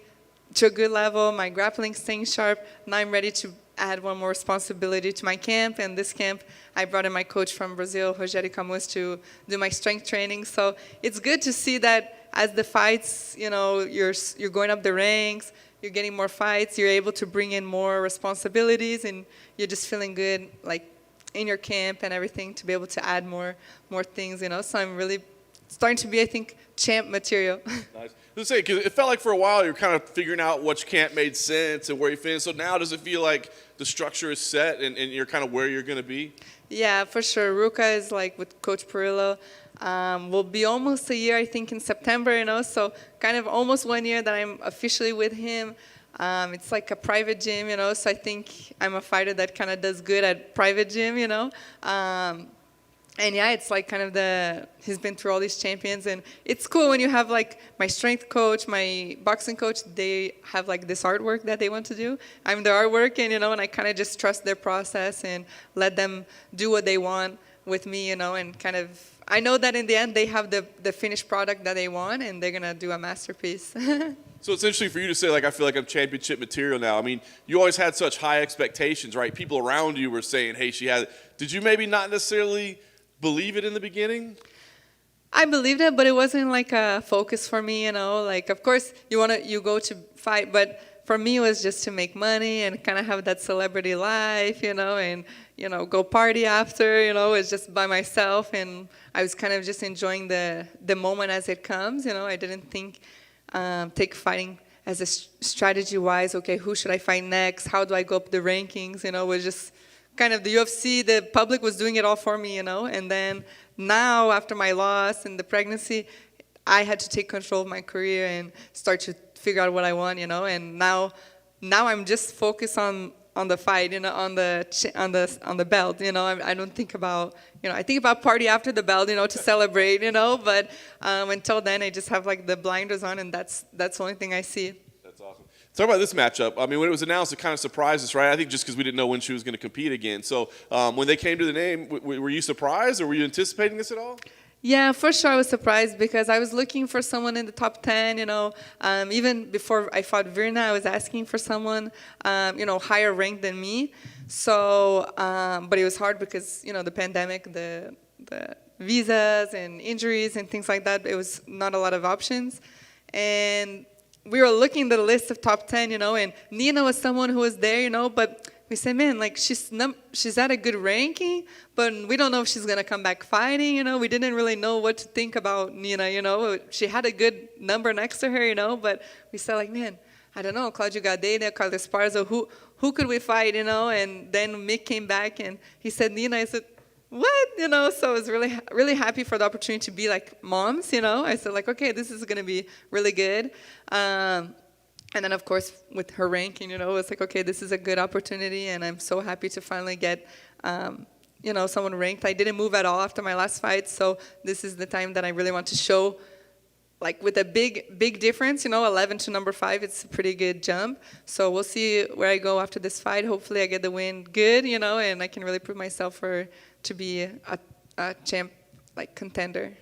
to a good level, my grappling staying sharp. Now I'm ready to add one more responsibility to my camp. And this camp, I brought in my coach from Brazil, Rogério Camus, to do my strength training. So it's good to see that as the fights, you're going up the ranks, you're getting more fights, you're able to bring in more responsibilities, and you're just feeling good, like in your camp and everything, to be able to add more things, So I'm really starting to be, I think, champ material. Nice. I was saying, because it felt like for a while you're kind of figuring out which camp made sense and where you fit. So now does it feel like the structure is set and you're kind of where you're going to be? Yeah, for sure. Ruka is like with Coach Perillo. Will be almost a year, I think, in September, So kind of almost 1 year that I'm officially with him. It's like a private gym, So I think I'm a fighter that kind of does good at private gym, And yeah, it's like kind of he's been through all these champions, and it's cool when you have like my strength coach, my boxing coach, they have like this artwork that they want to do. I'm the artwork, and and I kind of just trust their process and let them do what they want with me, and kind of, I know that in the end they have the finished product that they want, and they're gonna do a masterpiece. So it's interesting for you to say, like, I feel like I'm championship material now. I mean, you always had such high expectations, right? People around you were saying, hey, she had it. Did you maybe not necessarily believe it in the beginning? I believed it, but it wasn't like a focus for me, Like, of course, you go to fight, but for me, it was just to make money and kind of have that celebrity life, and go party after, It's just by myself, and I was kind of just enjoying the moment as it comes, I didn't take fighting as a strategy-wise. Okay, who should I fight next? How do I go up the rankings? It was just kind of the UFC, the public was doing it all for me, And then now, after my loss and the pregnancy, I had to take control of my career and start to figure out what I want, And now I'm just focused on the fight, on the belt, I don't think about, I think about party after the belt, to celebrate, But until then, I just have like the blinders on, and that's the only thing I see. That's awesome. Talk about this matchup. I mean, when it was announced, it kind of surprised us, right? I think just because we didn't know when she was going to compete again. So when they came to the name, were you surprised, or were you anticipating this at all? Yeah, for sure I was surprised because I was looking for someone in the top 10, Even before I fought Virna, I was asking for someone, higher ranked than me. So, but it was hard because, the pandemic, the visas and injuries and things like that, it was not a lot of options. And we were looking at the list of top 10, and Nina was someone who was there, but we said, man, like she's at a good ranking, but we don't know if she's gonna come back fighting. We didn't really know what to think about Nina. She had a good number next to her, but we said, like, man, I don't know, Claudio Gadelha, Carlos Esparza, who could we fight, And then Mick came back and he said Nina. I said, what, So I was really, really happy for the opportunity to be like moms, I said, like, okay, this is gonna be really good. And then, of course, with her ranking, it's like, okay, this is a good opportunity, and I'm so happy to finally get, someone ranked. I didn't move at all after my last fight, so this is the time that I really want to show, like, with a big difference, 11 to number 5, it's a pretty good jump. So we'll see where I go after this fight. Hopefully I get the win good, and I can really prove myself to be a champ, like, contender.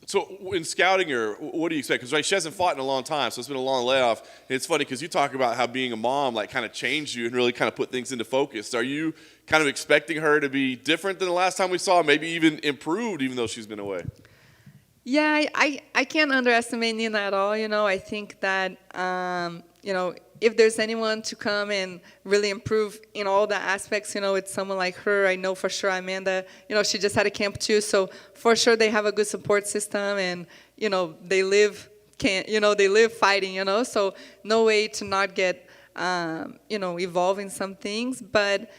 So in scouting her, what do you expect? Because she hasn't fought in a long time, so it's been a long layoff. And it's funny because you talk about how being a mom like kind of changed you and really kind of put things into focus. Are you kind of expecting her to be different than the last time we saw, maybe even improved, even though she's been away? Yeah, I can't underestimate Nina at all. I think that if there's anyone to come and really improve in all the aspects, it's someone like her. I know for sure Amanda, she just had a camp too, so for sure they have a good support system, and they live fighting, so no way to not get evolve in some things. But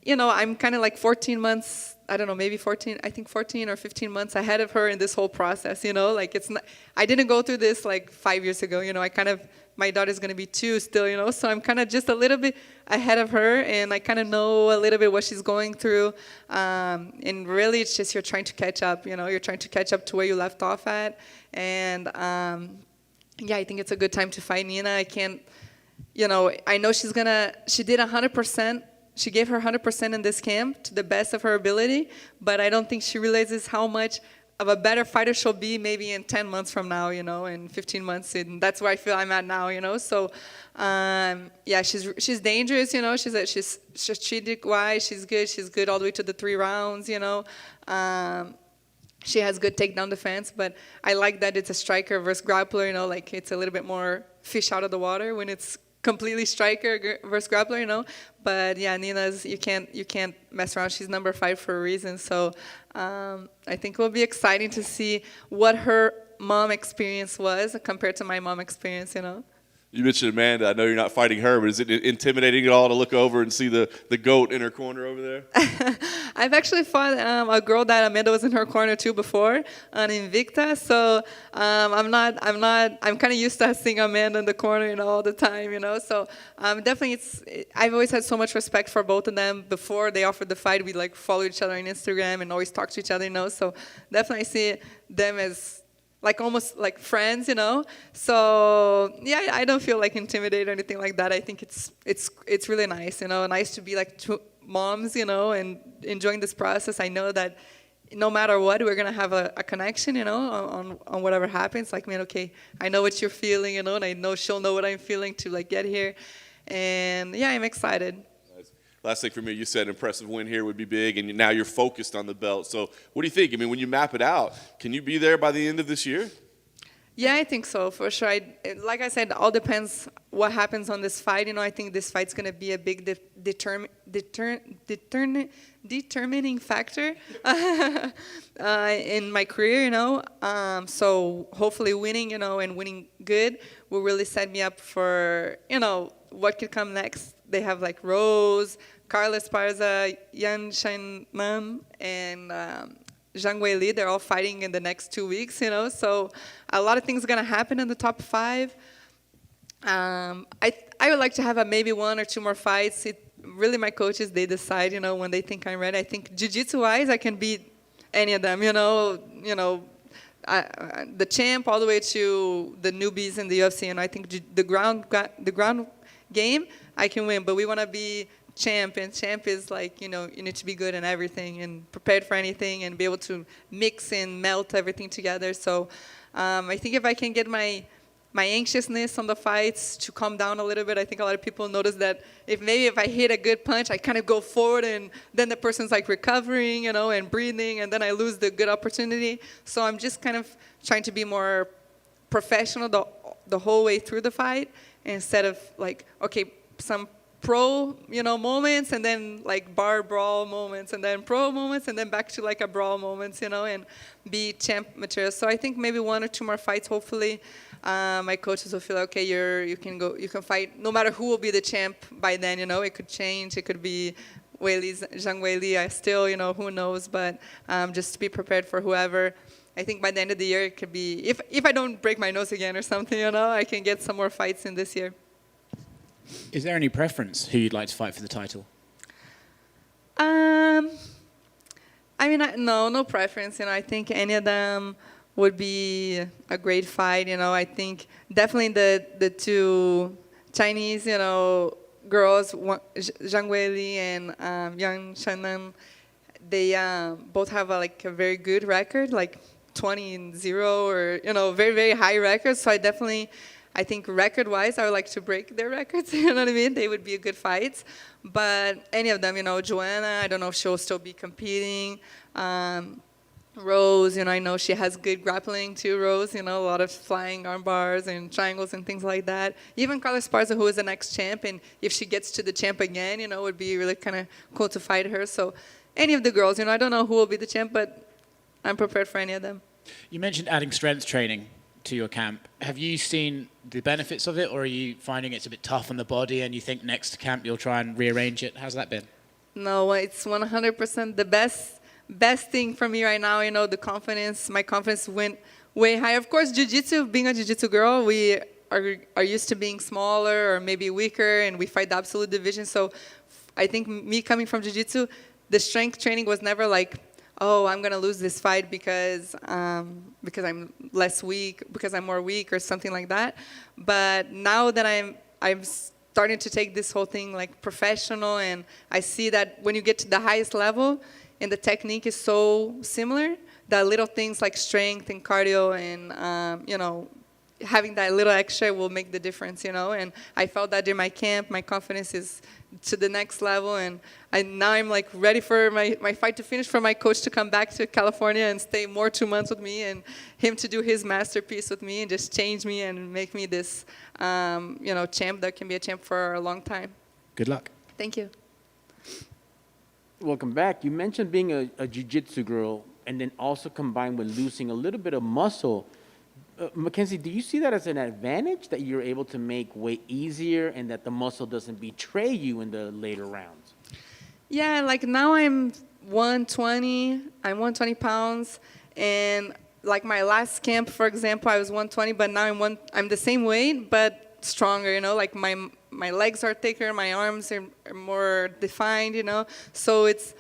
I'm kind of like 14 months, I don't know, maybe 14, I think 14 or 15 months ahead of her in this whole process, like it's not, I didn't go through this like 5 years ago, my daughter's going to be 2 still, so I'm kind of just a little bit ahead of her, and I kind of know a little bit what she's going through, and really it's just you're trying to catch up, you're trying to catch up to where you left off at, and I think it's a good time to fight Nina. I can't, I know she did 100%. She gave her 100% in this camp to the best of her ability, but I don't think she realizes how much of a better fighter she'll be maybe in 10 months from now, in 15 months. And that's where I feel I'm at now, So, she's dangerous, she's strategic-wise, she's good. She's good all the way to the 3 rounds, She has good takedown defense, but I like that it's a striker versus grappler, like it's a little bit more fish out of the water when it's completely striker versus grappler, But yeah, Nina's you can't mess around. She's number 5 for a reason. So I think it will be exciting to see what her mom experience was compared to my mom experience. You mentioned Amanda. I know you're not fighting her, but is it intimidating at all to look over and see the GOAT in her corner over there? I've actually fought a girl that Amanda was in her corner too before, on Invicta. So I'm kind of used to seeing Amanda in the corner, all the time, So definitely, I've always had so much respect for both of them. Before they offered the fight, we like follow each other on Instagram and always talk to each other, So definitely I see them as like almost like friends, So yeah, I don't feel like intimidated or anything like that. I think it's really nice, nice to be like 2 moms, and enjoying this process. I know that no matter what, we're gonna have a connection, on whatever happens. Like, man, okay, I know what you're feeling, and I know she'll know what I'm feeling to like get here, and yeah, I'm excited. Last thing for me, you said impressive win here would be big, and now you're focused on the belt. So what do you think? I mean, when you map it out, can you be there by the end of this year? Yeah, I think so, for sure. Like I said, all depends what happens on this fight. I think this fight's going to be a big determining factor in my career, So hopefully winning, and winning good will really set me up for, what could come next. They have like Rose, Carlos Parza, Yan Shannan, and Zhang Weili. They're all fighting in the next 2 weeks, So a lot of things are going to happen in the top 5. I would like to have maybe 1 or 2 more fights. Really, my coaches, they decide, when they think I'm ready. I think jiu-jitsu-wise, I can beat any of them, the champ all the way to the newbies in the UFC. And I think the ground game, I can win. But we want to be champ, and champ is like, you need to be good in everything and prepared for anything and be able to mix and melt everything together. So I think if I can get my anxiousness on the fights to calm down a little bit, I think a lot of people notice that if I hit a good punch, I kind of go forward, and then the person's like recovering, and breathing, and then I lose the good opportunity. So I'm just kind of trying to be more professional the whole way through the fight, instead of like, okay, some pro, moments, and then like bar brawl moments, and then pro moments, and then back to like a brawl moments, and be champ material. So I think maybe 1 or 2 more fights, hopefully. My coaches will feel like, okay, you can fight no matter who will be the champ by then. It could change. It could be Zhang Weili. I still, who knows? But just to be prepared for whoever. I think by the end of the year, it could be, if I don't break my nose again or something, I can get some more fights in this year. Is there any preference who you'd like to fight for the title? No preference. I think any of them would be a great fight. I think definitely the 2 Chinese, girls, Zhang Weili and Yan Shannan, they both have a very good record, like 20-0 or, very, very high records. So I think record-wise, I would like to break their records. You know what I mean? They would be a good fights. But any of them, Joanna, I don't know if she'll still be competing. Rose, I know she has good grappling too, Rose, a lot of flying arm bars and triangles and things like that. Even Carlos Parza, who is the next champ, and if she gets to the champ again, it would be really kind of cool to fight her. So any of the girls, I don't know who will be the champ, but I'm prepared for any of them. You mentioned adding strength training to your camp. Have you seen the benefits of it, or are you finding it's a bit tough on the body and you think next camp you'll try and rearrange it? How's that been? No, it's 100% the best thing for me right now. You know, the confidence. My confidence went way higher. Of course, jiu-jitsu. Being a jiu-jitsu girl, we are used to being smaller or maybe weaker, and we fight the absolute division. So, I think me coming from jiu-jitsu, the strength training was never like, oh, I'm gonna lose this fight because I'm less weak, because I'm more weak or something like that. But now that I'm starting to take this whole thing like professional, and I see that when you get to the highest level and the technique is so similar, that little things like strength and cardio and you know, having that little extra will make the difference, you know. And I felt that in my camp, my confidence is to the next level, and now I'm like ready for my fight to finish, for my coach to come back to California and stay more 2 months with me, and him to do his masterpiece with me and just change me and make me this you know, champ that can be a champ for a long time. Good luck. Thank you. Welcome back. You mentioned being a jiu-jitsu girl and then also combined with losing a little bit of muscle. Mackenzie, do you see that as an advantage, that you're able to make weight easier and that the muscle doesn't betray you in the later rounds? Yeah, like now I'm 120. I'm 120 pounds, and like my last camp, for example, I was 120, but now I'm the same weight but stronger. You know, like my legs are thicker, my arms are more defined. You know, so it's.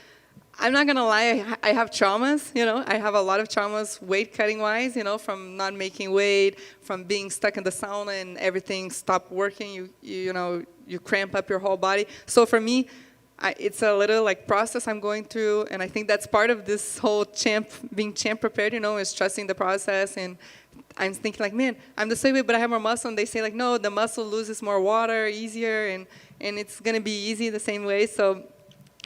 I'm not gonna lie, I have traumas, you know. I have a lot of traumas weight cutting wise, you know, from not making weight, from being stuck in the sauna and everything stopped working. You know, you cramp up your whole body. So for me, it's a little like process I'm going through, and I think that's part of this whole being champ prepared, you know, is trusting the process. And I'm thinking like, man, I'm the same way, but I have more muscle. And they say like, no, the muscle loses more water easier, and it's gonna be easy the same way. So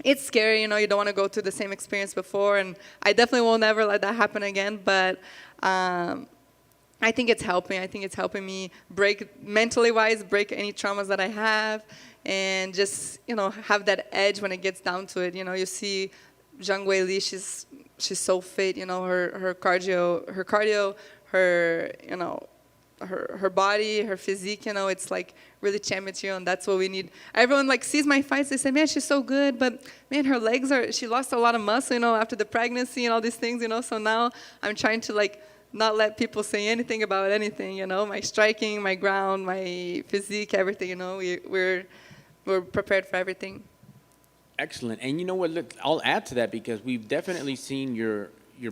it's scary, you know, you don't want to go through the same experience before, and I definitely will never let that happen again, but I think it's helping. I think it's helping me mentally wise, break any traumas that I have, and just, you know, have that edge when it gets down to it. You know, you see Zhang Weili, she's so fit, you know, her cardio, you know, her body, her physique, you know, it's like really champ material, and that's what we need. Everyone like sees my fights, they say, man, she's so good, but man, her legs she lost a lot of muscle, you know, after the pregnancy and all these things, you know. So now I'm trying to like not let people say anything about anything, you know, my striking, my ground, my physique, everything, you know, we're prepared for everything. Excellent. And you know what, look, I'll add to that, because we've definitely seen your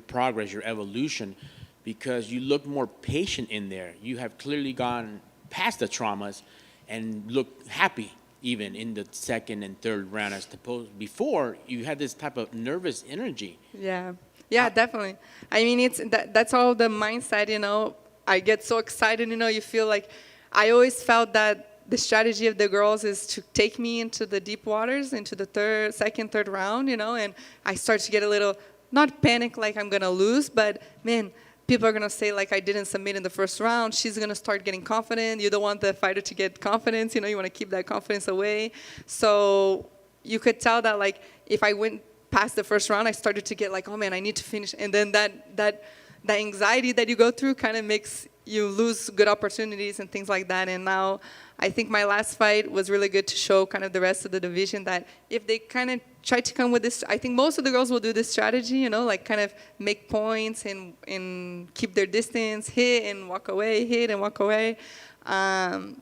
progress, your evolution, because you look more patient in there. You have clearly gone past the traumas and look happy even in the second and third round, as opposed before you had this type of nervous energy. Yeah, definitely. I mean, that's all the mindset, you know. I get so excited, you know, you feel like, I always felt that the strategy of the girls is to take me into the deep waters, into the second, third round, you know, and I start to get a little, not panic like I'm gonna lose, but man, people are going to say, like, I didn't submit in the first round. She's going to start getting confident. You don't want the fighter to get confidence. You know, you want to keep that confidence away. So you could tell that, like, if I went past the first round, I started to get like, oh, man, I need to finish. And then that anxiety that you go through kind of makes you lose good opportunities and things like that. And now I think my last fight was really good to show kind of the rest of the division that if they kind of try to come with this, I think most of the girls will do this strategy, you know, like kind of make points and keep their distance, hit and walk away, hit and walk away. And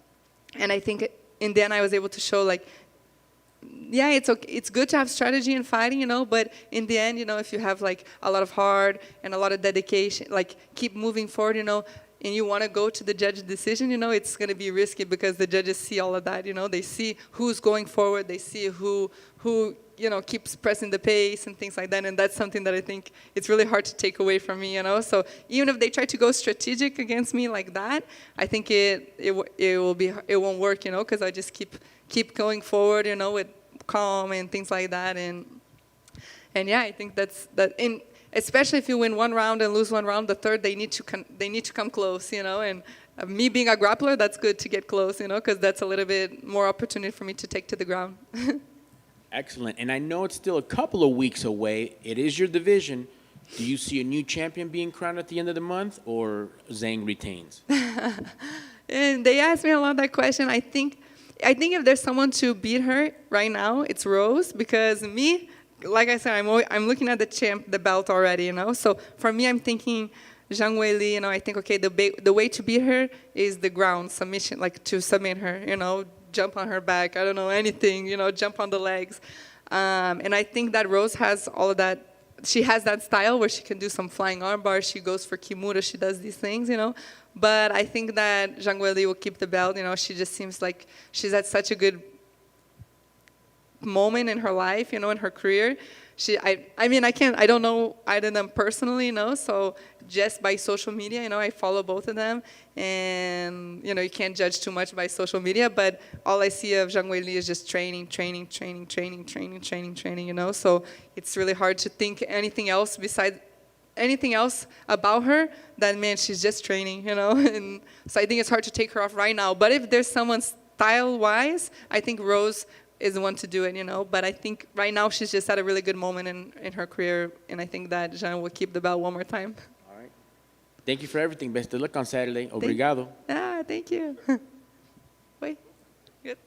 I think in the end I was able to show, like, yeah, it's okay. It's good to have strategy in fighting, you know, but in the end, you know, if you have like a lot of heart and a lot of dedication, like keep moving forward, you know, and you want to go to the judge's decision, you know, it's going to be risky because the judges see all of that, you know. They see who's going forward. They see who you know, keeps pressing the pace and things like that. And that's something that I think it's really hard to take away from me, you know. So even if they try to go strategic against me like that, I think it won't work, you know, because I just keep going forward, you know, with calm and things like that. And yeah, I think that's that. Especially if you win one round and lose one round, the third they need to come close, you know. And me being a grappler, that's good to get close, you know, because that's a little bit more opportunity for me to take to the ground. Excellent. And I know it's still a couple of weeks away. It is your division. Do you see a new champion being crowned at the end of the month, or Zhang retains? And they asked me a lot that question. I think I think if there's someone to beat her right now, it's Rose, because me, like I said, I'm looking at the belt already, you know. So for me, I'm thinking Zhang Weili, you know. I think okay, the way to beat her is the ground submission, like to submit her, you know, jump on her back. I don't know anything, you know, jump on the legs, and I think that Rose has all of that. She has that style where she can do some flying armbar. She goes for kimura. She does these things, you know. But I think that Zhang Weili will keep the belt. You know, she just seems like she's at such a good moment in her life, you know, in her career. I don't know either of them personally, you know, so just by social media, you know, I follow both of them, and, you know, you can't judge too much by social media, but all I see of Zhang Weili is just training, you know, so it's really hard to think anything else about her than, man, she's just training, you know, and so I think it's hard to take her off right now, but if there's someone style-wise, I think Rose is the one to do it, you know. But I think right now she's just at a really good moment in her career, and I think that Jean will keep the belt one more time. All right. Thank you for everything. Best of luck on Saturday. Obrigado. Thank you. Wait. Good.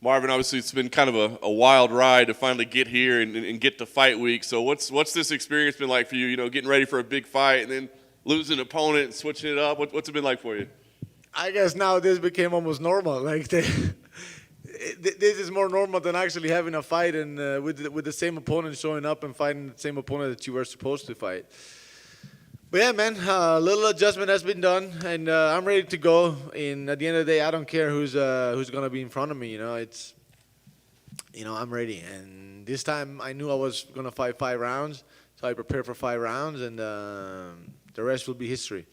Marvin, obviously it's been kind of a wild ride to finally get here and get to fight week. So what's this experience been like for you? You know, getting ready for a big fight and then losing an opponent and switching it up. What's it been like for you? I guess now this became almost normal. Like this is more normal than actually having a fight and with the same opponent showing up and fighting the same opponent that you were supposed to fight. But yeah, man, a little adjustment has been done, and I'm ready to go. And at the end of the day, I don't care who's gonna be in front of me. I'm ready. And this time, I knew I was gonna fight 5 rounds, so I prepared for 5 rounds, and the rest will be history.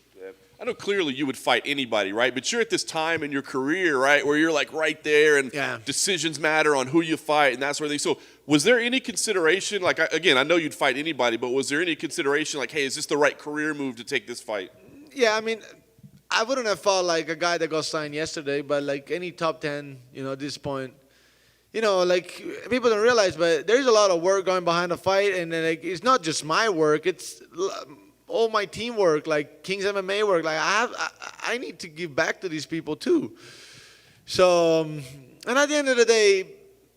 I know clearly you would fight anybody, right? But you're at this time in your career, right, where you're like right there and decisions matter on who you fight and that sort of thing. So was there any consideration, like, again, I know you'd fight anybody, but was there any consideration like, hey, is this the right career move to take this fight? Yeah, I mean, I wouldn't have fought like a guy that got signed yesterday, but like any top 10, at this point, like people don't realize, but there's a lot of work going behind the fight, and like it's not just my work, it's all my teamwork, like King's MMA work. Like I need to give back to these people too. So, and at the end of the day,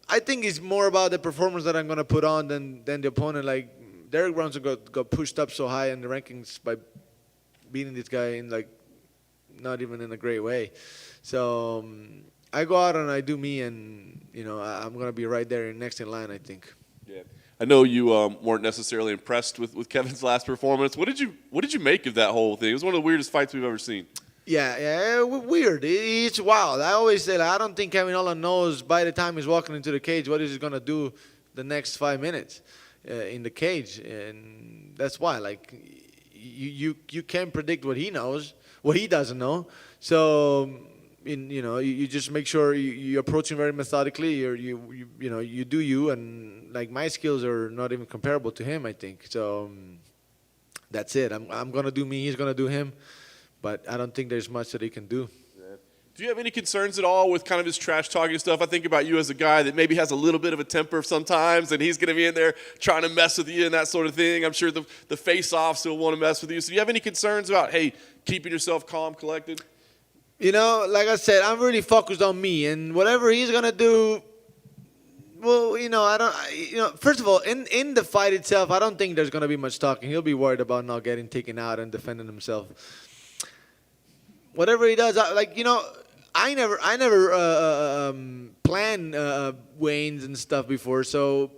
I think it's more about the performance that I'm gonna put on than the opponent. Like Derek Brunson got pushed up so high in the rankings by beating this guy in like not even in a great way. So I go out and I do me, and I'm gonna be right there next in line, I think. Yeah. I know you weren't necessarily impressed with Kevin's last performance. What did you make of that whole thing? It was one of the weirdest fights we've ever seen. Yeah, weird. It's wild. I always say, I don't think Kevin Holland knows by the time he's walking into the cage what he's going to do the next 5 minutes in the cage. And that's why, like, you can't predict what he knows, what he doesn't know. So, you just make sure you approach him very methodically. You do you, and like my skills are not even comparable to him, I think. So that's it. I'm gonna do me. He's gonna do him. But I don't think there's much that he can do. Yeah. Do you have any concerns at all with kind of his trash talking stuff? I think about you as a guy that maybe has a little bit of a temper sometimes, and he's going to be in there trying to mess with you and that sort of thing. I'm sure the face-offs will want to mess with you. So do you have any concerns about, hey, keeping yourself calm, collected? Like I said, I'm really focused on me, and whatever he's gonna do. Well, I don't. First of all, in the fight itself, I don't think there's gonna be much talking. He'll be worried about not getting taken out and defending himself. Whatever he does, I never plan weigh-ins and stuff before. So,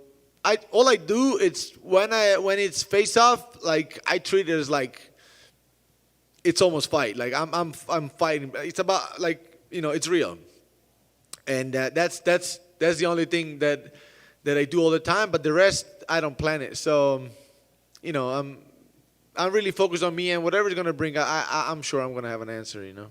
all I do is when it's face off, like I treat it as like it's almost fight. Like I'm fighting. It's about like it's real, and that's the only thing that I do all the time. But the rest I don't plan it. So, I'm really focused on me, and whatever's gonna bring, I'm sure I'm gonna have an answer. Yeah.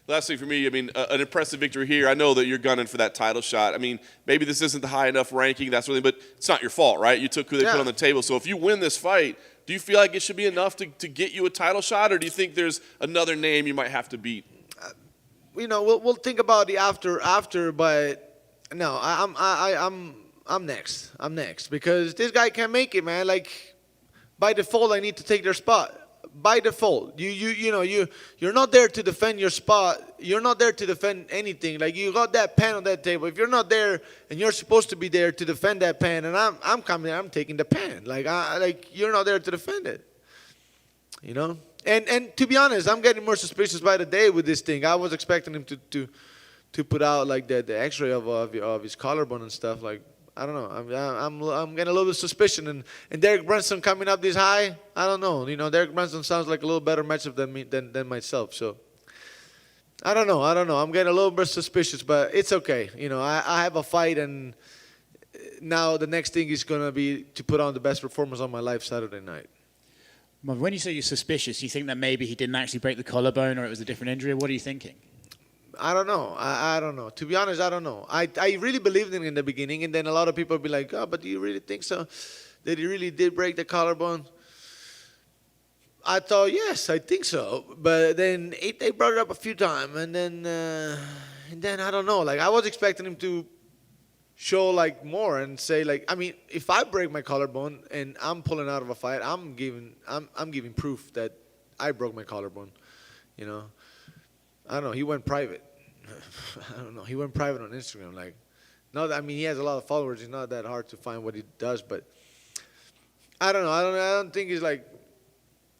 Last thing for me, I mean, an impressive victory here. I know that you're gunning for that title shot. I mean, maybe this isn't the high enough ranking, that sort of thing, but it's not your fault, right? You took who they put on the table. So if you win this fight, do you feel like it should be enough to get you a title shot, or do you think there's another name you might have to beat? We'll think about the after, but no, I'm next. I'm next because this guy can't make it, man. Like by default, I need to take their spot. By default, you're not there to defend your spot. You're not there to defend anything. Like you got that pen on that table. If you're not there and you're supposed to be there to defend that pen, and I'm coming, I'm taking the pen. Like you're not there to defend it. And to be honest, I'm getting more suspicious by the day with this thing. I was expecting him to put out like the X-ray of his collarbone and stuff. Like I don't know. I'm getting a little bit suspicion. And Derek Brunson coming up this high, I don't know. Derek Brunson sounds like a little better matchup than myself. So I don't know. I'm getting a little bit suspicious, but it's okay. I have a fight, and now the next thing is gonna be to put on the best performance of my life Saturday night. When you say you're suspicious, you think that maybe he didn't actually break the collarbone, or it was a different injury? What are you thinking? I don't know. I don't know. To be honest, I don't know. I really believed in the beginning, and then a lot of people would be like, oh, but do you really think so? That he really did break the collarbone? I thought, yes, I think so. But then they brought it up a few times, and then I don't know. Like I was expecting him to show like more and say like, I mean, if I break my collarbone and I'm pulling out of a fight, I'm giving proof that I broke my collarbone. I don't know. He went private. I don't know. He went private on Instagram. Like, No, I mean he has a lot of followers. It's not that hard to find what he does, but I don't know. I don't think he's like.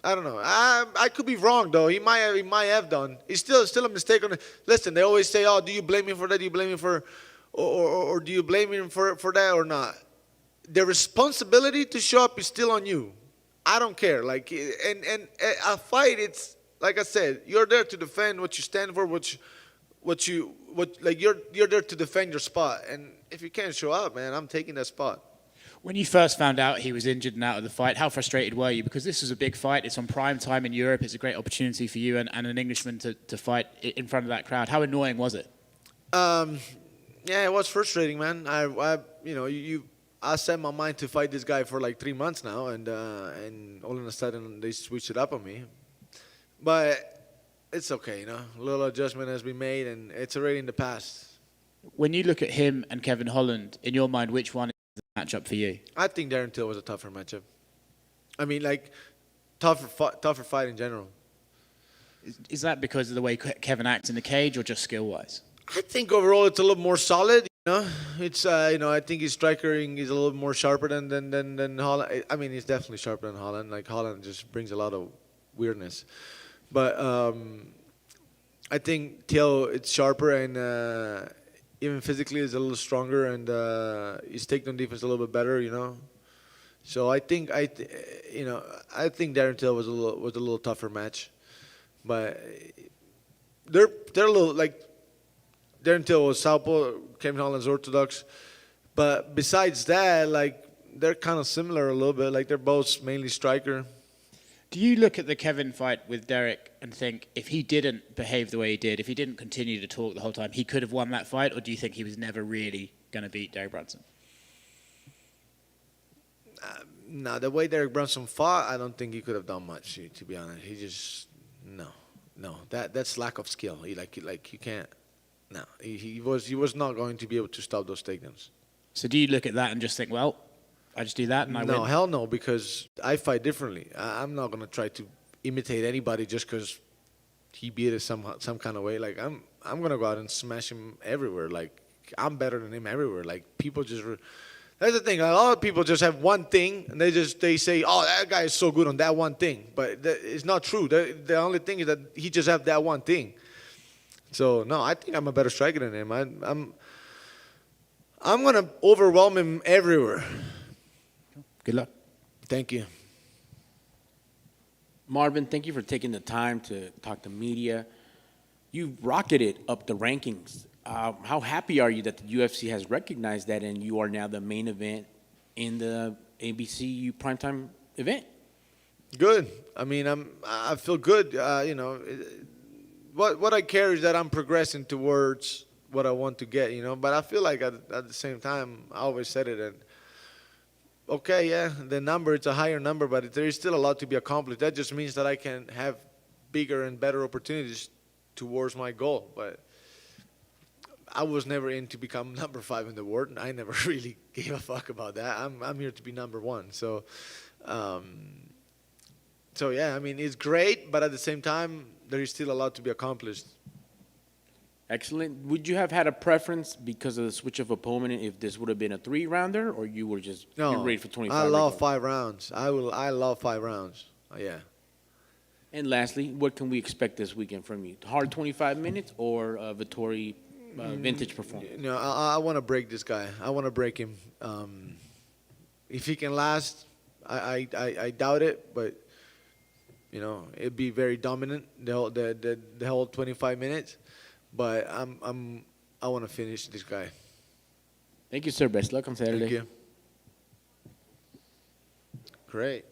I don't know. I could be wrong though. He might have done. It's still a mistake on. Listen, they always say, "Oh, do you blame him for that? Do you blame him for, or do you blame him for that or not?" The responsibility to show up is still on you. I don't care. Like, and a fight, it's like I said, you're there to defend what you stand for, what like you're there to defend your spot. And if you can't show up, man, I'm taking that spot. When you first found out he was injured and out of the fight, how frustrated were you? Because this was a big fight. It's on prime time in Europe. It's a great opportunity for you and an Englishman to fight in front of that crowd. How annoying was it? Yeah, it was frustrating, man. I set my mind to fight this guy for like 3 months now, and all of a sudden they switched it up on me. But it's okay, A little adjustment has been made, and it's already in the past. When you look at him and Kevin Holland, in your mind, which one is the matchup for you? I think Darren Till was a tougher matchup. I mean, like, tougher fight in general. Is that because of the way Kevin acts in the cage or just skill-wise? I think overall it's a little more solid. It's I think his strikering is a little more sharper than Holland. I mean, he's definitely sharper than Holland. Like Holland just brings a lot of weirdness, but I think Till it's sharper and even physically is a little stronger and his takedown defense a little bit better. So I think I think Darren Till was a little tougher match, but they're a little like. Darren Till was southpaw, Kevin Holland's orthodox, but besides that, like they're kind of similar a little bit. Like they're both mainly striker. Do you look at the Kevin fight with Derek and think if he didn't behave the way he did, if he didn't continue to talk the whole time, he could have won that fight, or do you think he was never really going to beat Derek Brunson? No, the way Derek Brunson fought, I don't think he could have done much. To be honest, he just no. That's lack of skill. He you can't. No, he was not going to be able to stop those takedowns. So do you look at that and just think, well, I just do that and I win? No, hell no, because I fight differently. I'm not going to try to imitate anybody just because he beat it some kind of way. Like I'm going to go out and smash him everywhere. Like I'm better than him everywhere. Like people just that's the thing. A lot of people just have one thing and they say, oh, that guy is so good on that one thing, but it's not true. The only thing is that he just have that one thing. So no, I think I'm a better striker than him. I'm gonna overwhelm him everywhere. Good luck. Thank you. Marvin, thank you for taking the time to talk to media. You've rocketed up the rankings. How happy are you that the UFC has recognized that and you are now the main event in the ABC primetime event? Good. I mean, I feel good. What I care is that I'm progressing towards what I want to get, But I feel like at the same time, I always said it. And okay, yeah, the number, it's a higher number, but there is still a lot to be accomplished. That just means that I can have bigger and better opportunities towards my goal. But I was never in to become number 5 in the world. And I never really gave a fuck about that. I'm here to be number 1. So, yeah, I mean, it's great, but at the same time, there is still a lot to be accomplished. Excellent. Would you have had a preference because of the switch of opponent if this would have been a 3-rounder, or you were just you're ready for 25? I love 5 rounds. I love 5 rounds. Yeah. And lastly, what can we expect this weekend from you? Hard 25 minutes or Vettori vintage performance? I want to break this guy. I want to break him. If he can last, I doubt it, but it'd be very dominant the whole 25 minutes. But I want to finish this guy. Thank you, sir. Best luck on Saturday. Thank you. Great.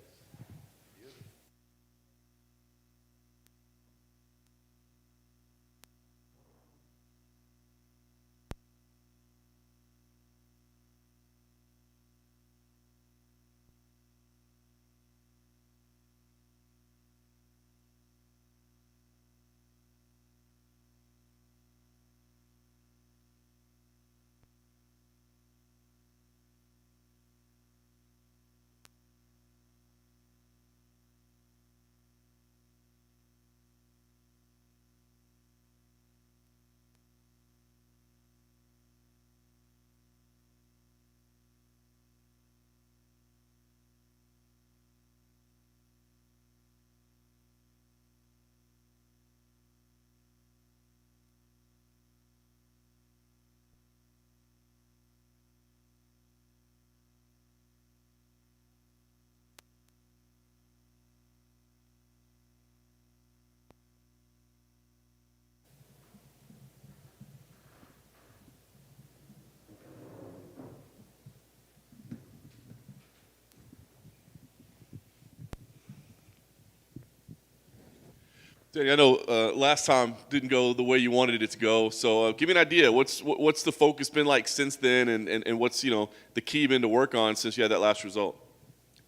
Danny, I know last time didn't go the way you wanted it to go. So give me an idea. What's the focus been like since then, and what's the key been to work on since you had that last result?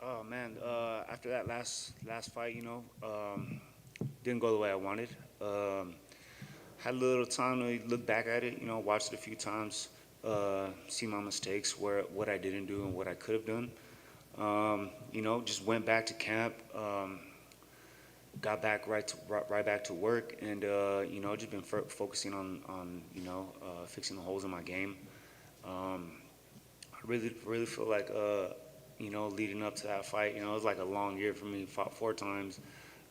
Oh man, after that last fight, didn't go the way I wanted. Had a little time to look back at it, watched it a few times, see my mistakes, what I didn't do and what I could have done. Just went back to camp, got back right back to work, and just been focusing on fixing the holes in my game. I really feel like leading up to that fight, it was like a long year for me. Fought 4 times,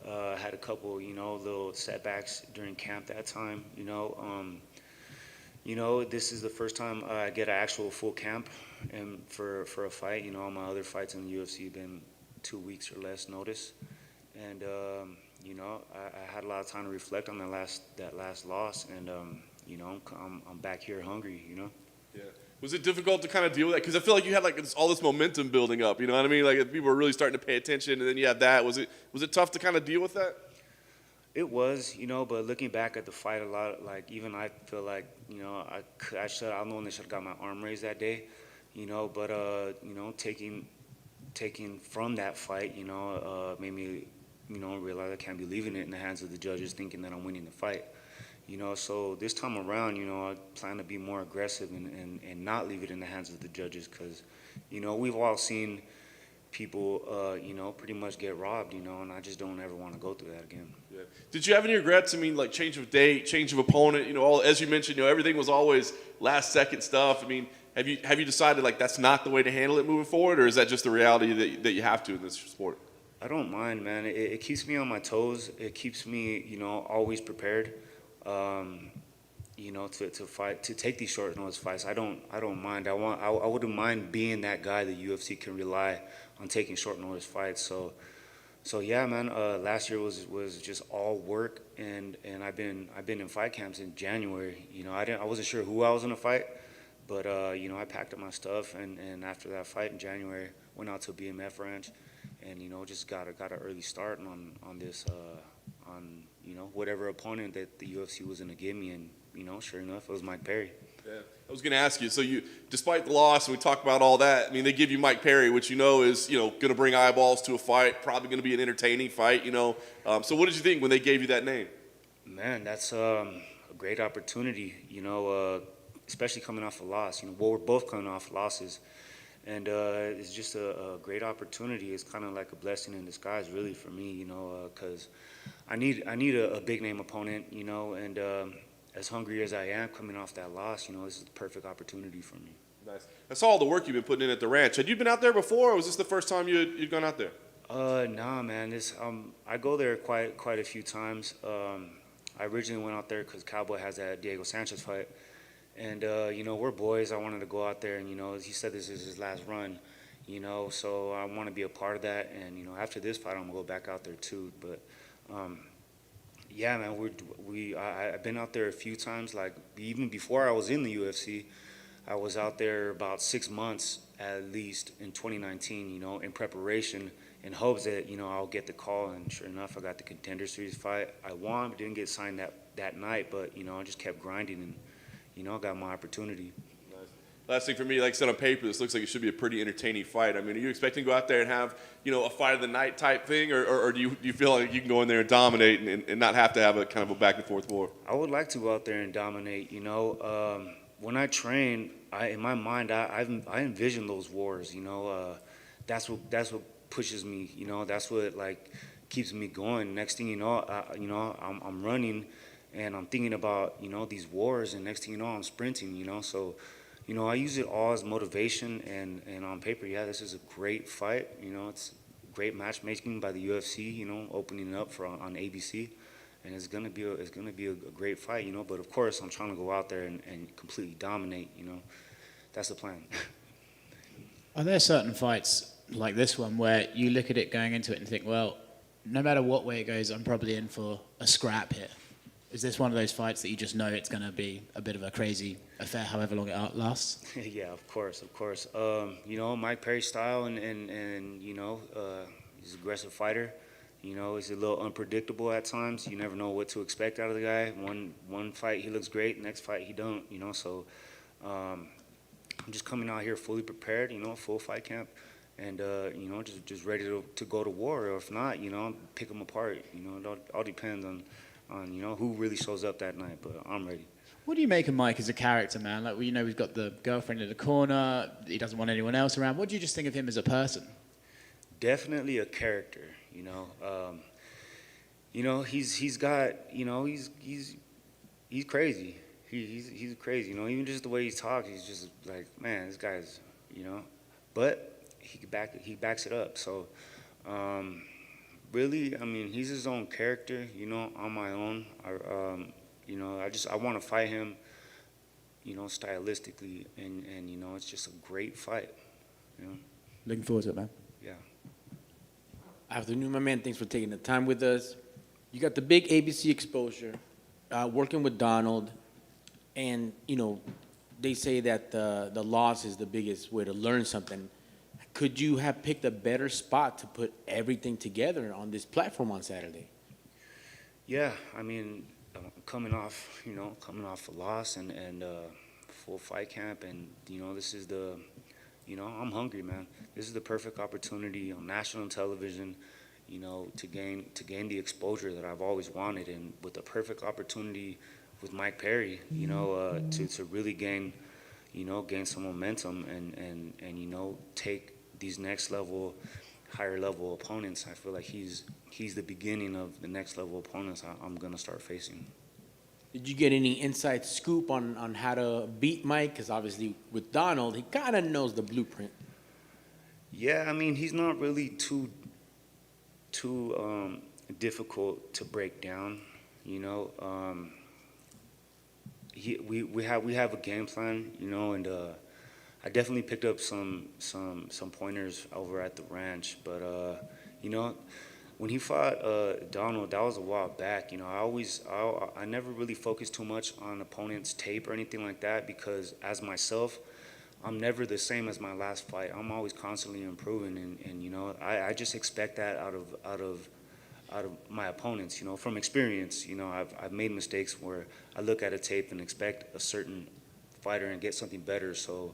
had a couple little setbacks during camp that time. This is the first time I get an actual full camp and for a fight. All my other fights in the UFC have been 2 weeks or less notice. And I had a lot of time to reflect on that last loss, and I'm back here hungry. Yeah. Was it difficult to kind of deal with that? Because I feel like you had like all this momentum building up. You know what I mean? Like people were really starting to pay attention, and then you had that. Was it tough to kind of deal with that? It was, but looking back at the fight, a lot like even I feel like I'm the one that should have got my arm raised that day. But taking from that fight, made me realize I can't be leaving it in the hands of the judges thinking that I'm winning the fight. So this time around, I plan to be more aggressive and not leave it in the hands of the judges because, we've all seen people, pretty much get robbed, and I just don't ever want to go through that again. Yeah. Did you have any regrets? I mean, like change of date, change of opponent, all, as you mentioned, everything was always last second stuff. I mean, have you decided like that's not the way to handle it moving forward, or is that just the reality that you have to in this sport? I don't mind, man. It keeps me on my toes. It keeps me, always prepared. To fight, to take these short notice fights. I don't mind. I wouldn't mind being that guy the UFC can rely on taking short notice fights. So yeah, man. Last year was just all work, and I've been in fight camps in January. I wasn't sure who I was gonna fight, but I packed up my stuff, and after that fight in January, went out to a BMF ranch, and just got an early start on this whatever opponent that the UFC was gonna give me, and sure enough, it was Mike Perry. Yeah, I was gonna ask you. So despite the loss, and we talked about all that. I mean, they give you Mike Perry, which is gonna bring eyeballs to a fight, probably gonna be an entertaining fight. So what did you think when they gave you that name? Man, that's a great opportunity. Especially coming off a loss. We're both coming off losses. And it's just a great opportunity. It's kind of like a blessing in disguise, really, for me, because I need a big name opponent, and as hungry as I am coming off that loss, this is the perfect opportunity for me. Nice. I saw all the work you've been putting in at the ranch. Had you been out there before, or was this the first time you'd gone out there? Nah, man. I go there quite a few times. I originally went out there because Cowboy has that Diego Sanchez fight. And, we're boys. I wanted to go out there, and, he said this is his last run, so I want to be a part of that. And, after this fight, I'm going to go back out there too. But, yeah, man, I've been out there a few times. Like, even before I was in the UFC, I was out there about 6 months at least in 2019, in preparation, in hopes that, I'll get the call. And sure enough, I got the Contender Series fight. I won, didn't get signed that night, but, I just kept grinding and, I got my opportunity. Nice. Last thing for me, like I said on paper, this looks like it should be a pretty entertaining fight. I mean, are you expecting to go out there and have, a fight of the night type thing, or do you feel like you can go in there and dominate and not have to have a kind of a back and forth war? I would like to go out there and dominate. When I train, in my mind, I envision those wars. That's what pushes me. That's what like keeps me going. Next thing you know, I'm running. And I'm thinking about, these wars, and next thing you know, I'm sprinting, So, I use it all as motivation, and on paper, yeah, this is a great fight. It's great matchmaking by the UFC, opening it up on ABC, and it's gonna be a great fight, But of course, I'm trying to go out there and completely dominate, That's the plan. Are there certain fights like this one where you look at it going into it and think, well, no matter what way it goes, I'm probably in for a scrap here? Is this one of those fights that you just know it's going to be a bit of a crazy affair, however long it lasts? Yeah, of course. Mike Perry style, and he's an aggressive fighter. You know, it's a little unpredictable at times. You never know what to expect out of the guy. One fight he looks great, next fight he don't. You know, so I'm just coming out here fully prepared. You know, full fight camp, and you know, just ready to go to war. Or if not, you know, pick them apart. You know, it all depends on you know who really shows up that night. But I'm ready. What do you make of Mike as a character, man? Like, you know, we've got the girlfriend in the corner. He doesn't want anyone else around. What do you just think of him as a person? Definitely a character. You know, he's got, you know, he's crazy. He's crazy. You know, even just the way he talks, he's just like, man, this guy's, you know, but he backs it up. So, really, I mean, he's his own character. You know, on my own. You know, I want to fight him. You know, stylistically, and you know, it's just a great fight. You know. Looking forward to it, man. Yeah. Afternoon, my man. Thanks for taking the time with us. You got the big ABC exposure, working with Donald, and you know, they say that the loss is the biggest way to learn something. Could you have picked a better spot to put everything together on this platform on Saturday? Yeah, I mean, coming off a loss and full fight camp, and you know, this is you know, I'm hungry, man. This is the perfect opportunity on national television, you know, to gain the exposure that I've always wanted, and with the perfect opportunity with Mike Perry, you know, to really gain some momentum and you know, take these higher level opponents. I feel like he's the beginning of the next level opponents I'm gonna start facing. Did you get any inside scoop on how to beat Mike? Because obviously with Donald, he kind of knows the blueprint. Yeah, I mean, he's not really too difficult to break down. You know, we have a game plan. You know, and I definitely picked up some pointers over at the ranch. But you know, when he fought Donald, that was a while back. You know, I never really focused too much on opponent's tape or anything like that, because as myself, I'm never the same as my last fight. I'm always constantly improving, and you know, I just expect that out of my opponents. You know, from experience. You know, I've made mistakes where I look at a tape and expect a certain fighter and get something better. So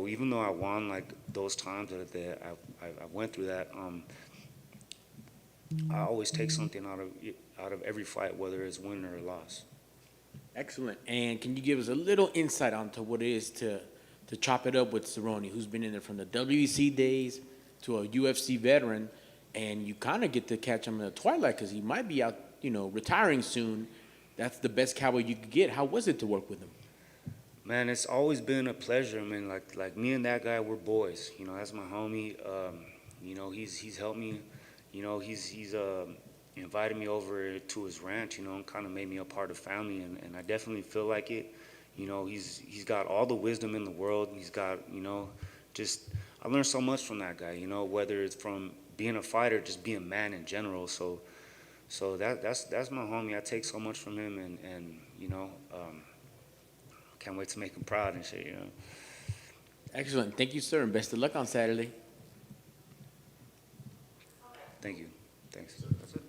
even though I won like those times that I went through that, I always take something out of every fight, whether it's win or a loss. Excellent. And can you give us a little insight onto what it is to chop it up with Cerrone, who's been in there from the WEC days to a UFC veteran, and you kind of get to catch him in the twilight because he might be out, you know, retiring soon. That's the best cowboy you could get. How was it to work with him? Man, it's always been a pleasure. I mean, like me and that guy, we're boys. You know, that's my homie. You know, he's helped me. You know, he's invited me over to his ranch. You know, and kind of made me a part of family, and I definitely feel like it. You know, he's got all the wisdom in the world. He's got, you know, just I learned so much from that guy. You know, whether it's from being a fighter, just being a man in general. So that's my homie. I take so much from him, and you know, can't wait to make him proud and shit. You know. Excellent. Thank you, sir, and best of luck on Saturday. Thank you. Thanks. That's it.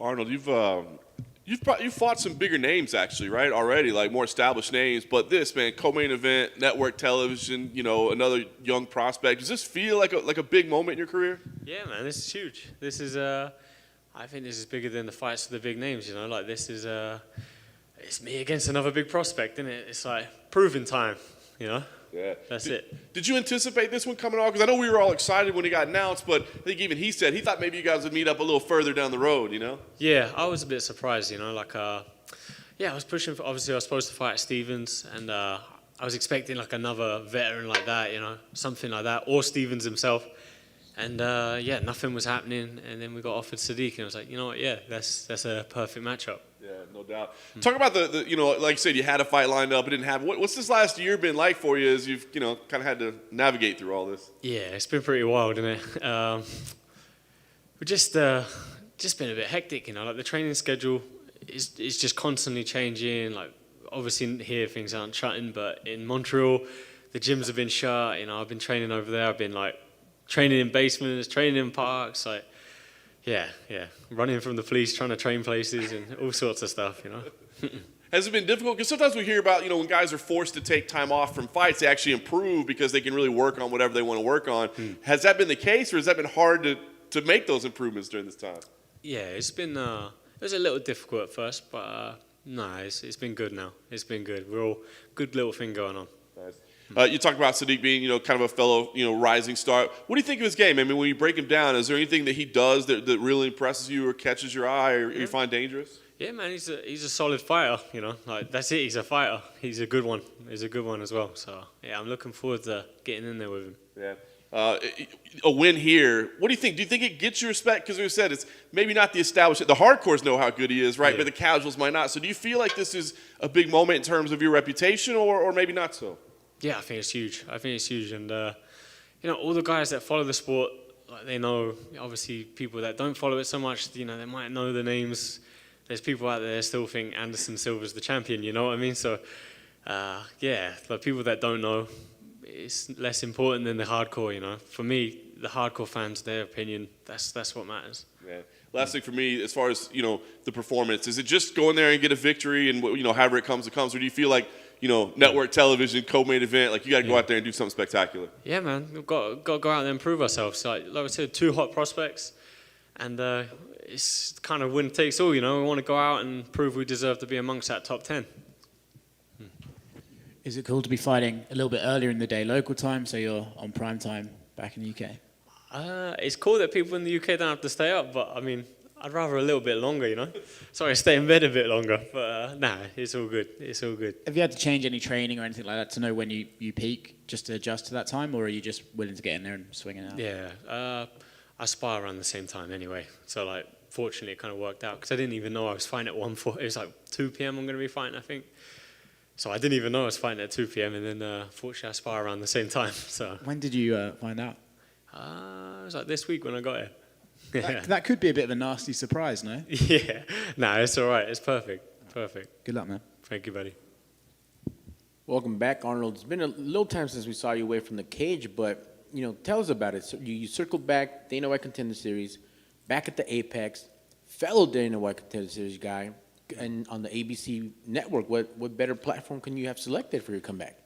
Arnold, you've fought some bigger names actually, right? Already, like more established names. But this, man, co-main event, network television, another young prospect. Does this feel like a big moment in your career? Yeah, man, this is huge. This is, I think this is bigger than the fights for the big names. Like this is, it's me against another big prospect, isn't it? It's like proving time. Yeah. That's it. Did you anticipate this one coming off? Because I know we were all excited when it got announced, but I think even he said he thought maybe you guys would meet up a little further down the road, Yeah, I was a bit surprised, I was pushing for, obviously I was supposed to fight Stevens, and I was expecting like another veteran like that, something like that, or Stevens himself. And nothing was happening, and then we got offered Sodiq, and I was like, you know what, yeah, that's a perfect matchup. Yeah, no doubt. Talk about the like you said, you had a fight lined up, it didn't happen. What's this last year been like for you as you've, kind of had to navigate through all this? Yeah, it's been pretty wild, isn't it? We've just been a bit hectic, like the training schedule is just constantly changing. Like obviously here things aren't shutting, but in Montreal, the gyms have been shut. I've been training over there. I've been like training in basements, training in parks, like. Yeah, running from the police, trying to train places and all sorts of stuff, Has it been difficult? Because sometimes we hear about, when guys are forced to take time off from fights, they actually improve because they can really work on whatever they want to work on. Has that been the case, or has that been hard to make those improvements during this time? Yeah, it's been, it was a little difficult at first, but no, it's been good now. It's been good. We're all good little thing going on. Nice. You talked about Sodiq being, kind of a fellow, rising star. What do you think of his game? I mean, when you break him down, is there anything that he does that really impresses you or catches your eye or you find dangerous? Yeah, man, he's a solid fighter, Like, that's it, he's a fighter. He's a good one. He's a good one as well. So, yeah, I'm looking forward to getting in there with him. Yeah. A win here, what do you think? Do you think it gets you respect? Because we said it's maybe not the established, the hardcores know how good he is, right? Yeah. But the casuals might not. So do you feel like this is a big moment in terms of your reputation or maybe not so? Yeah, I think it's huge. And all the guys that follow the sport, like they know. Obviously, people that don't follow it so much, they might know the names. There's people out there that still think Anderson Silva's the champion. You know what I mean? So, but people that don't know, it's less important than the hardcore. For me, the hardcore fans, their opinion, that's what matters. Yeah. Last thing for me, as far as the performance, is it just go in there and get a victory and however it comes, or do you feel like network television, co-main event, like you got to go out there and do something spectacular? Yeah, man, we've got to go out there and prove ourselves. Like I said, 2 hot prospects, and it's kind of winner takes all. We want to go out and prove we deserve to be amongst that top 10. Is it cool to be fighting a little bit earlier in the day, local time, so you're on prime time back in the UK? It's cool that people in the UK don't have to stay up, but I mean, I'd rather a little bit longer, Sorry, stay in bed a bit longer, but it's all good. It's all good. Have you had to change any training or anything like that to know when you peak, just to adjust to that time, or are you just willing to get in there and swing it out? Yeah, I spar around the same time anyway, so like fortunately it kind of worked out because I didn't even know I was fighting at 1:40. It was like 2 p.m. I'm going to be fighting, I think. So I didn't even know I was fighting at 2 p.m. and then fortunately I spar around the same time. So when did you find out? It was like this week when I got here. That could be a bit of a nasty surprise, no? Yeah. No, it's all right. It's perfect. Perfect. Good luck, man. Thank you, buddy. Welcome back, Arnold. It's been a little time since we saw you away from the cage, but, tell us about it. So you circled back, Dana White Contender Series, back at the Apex, fellow Dana White Contender Series guy, and on the ABC network. What better platform can you have selected for your comeback?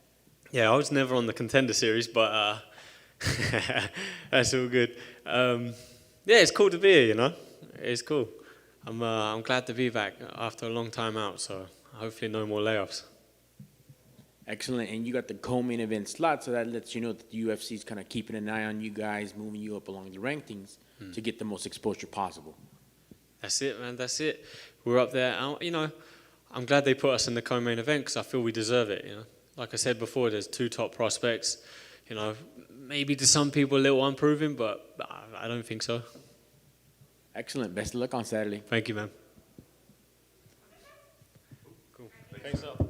Yeah, I was never on the Contender Series, but that's all good. Yeah, it's cool to be here, It's cool. I'm glad to be back after a long time out, so hopefully no more layoffs. Excellent, and you got the co-main event slot, so that lets you know that the UFC is kind of keeping an eye on you guys, moving you up along the rankings to get the most exposure possible. That's it, man, that's it. We're up there. I'm glad they put us in the co-main event because I feel we deserve it, Like I said before, there's 2 top prospects, maybe to some people a little unproven, but I don't think so. Excellent. Best of luck on Saturday. Thank you, man. Cool. Thanks, up.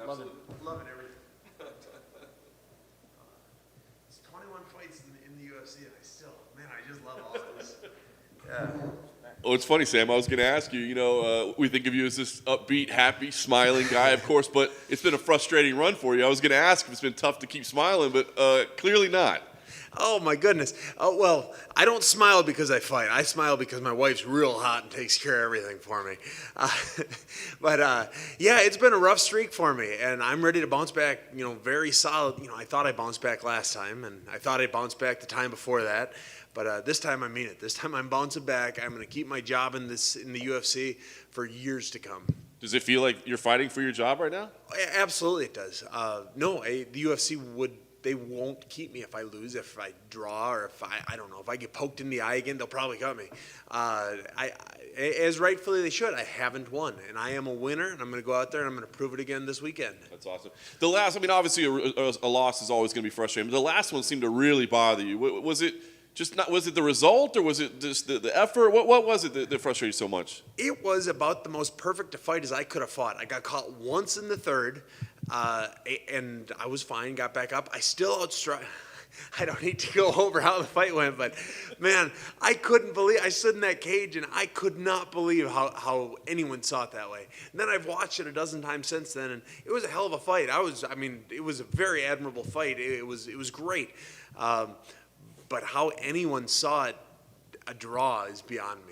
Loving everything. It's 21 fights in the UFC, and I just love all this. Yeah. Oh, it's funny, Sam. I was going to ask you, we think of you as this upbeat, happy, smiling guy, of course, but it's been a frustrating run for you. I was going to ask if it's been tough to keep smiling, but clearly not. Oh, my goodness. Oh, well, I don't smile because I fight. I smile because my wife's real hot and takes care of everything for me. Yeah, it's been a rough streak for me, and I'm ready to bounce back, very solid. I thought I bounced back last time, and I thought I bounced back the time before that. But this time I mean it. This time I'm bouncing back. I'm going to keep my job in the UFC for years to come. Does it feel like you're fighting for your job right now? Absolutely, it does. No, the UFC they won't keep me if I lose, if I draw, or if I don't know, if I get poked in the eye again, they'll probably cut me. As rightfully they should. I haven't won, and I am a winner, and I'm going to go out there and I'm going to prove it again this weekend. That's awesome. The last, obviously a loss is always going to be frustrating, but the last one seemed to really bother you. Was it the result, or was it just the effort? What was it that frustrated you so much? It was about the most perfect a fight as I could have fought. I got caught once in the third, and I was fine, got back up. I still outstruck. I don't need to go over how the fight went, but man, I couldn't believe, I stood in that cage and I could not believe how anyone saw it that way. And then I've watched it a dozen times since then, and it was a hell of a fight. It was a very admirable fight. It was great. But how anyone saw it a draw is beyond me.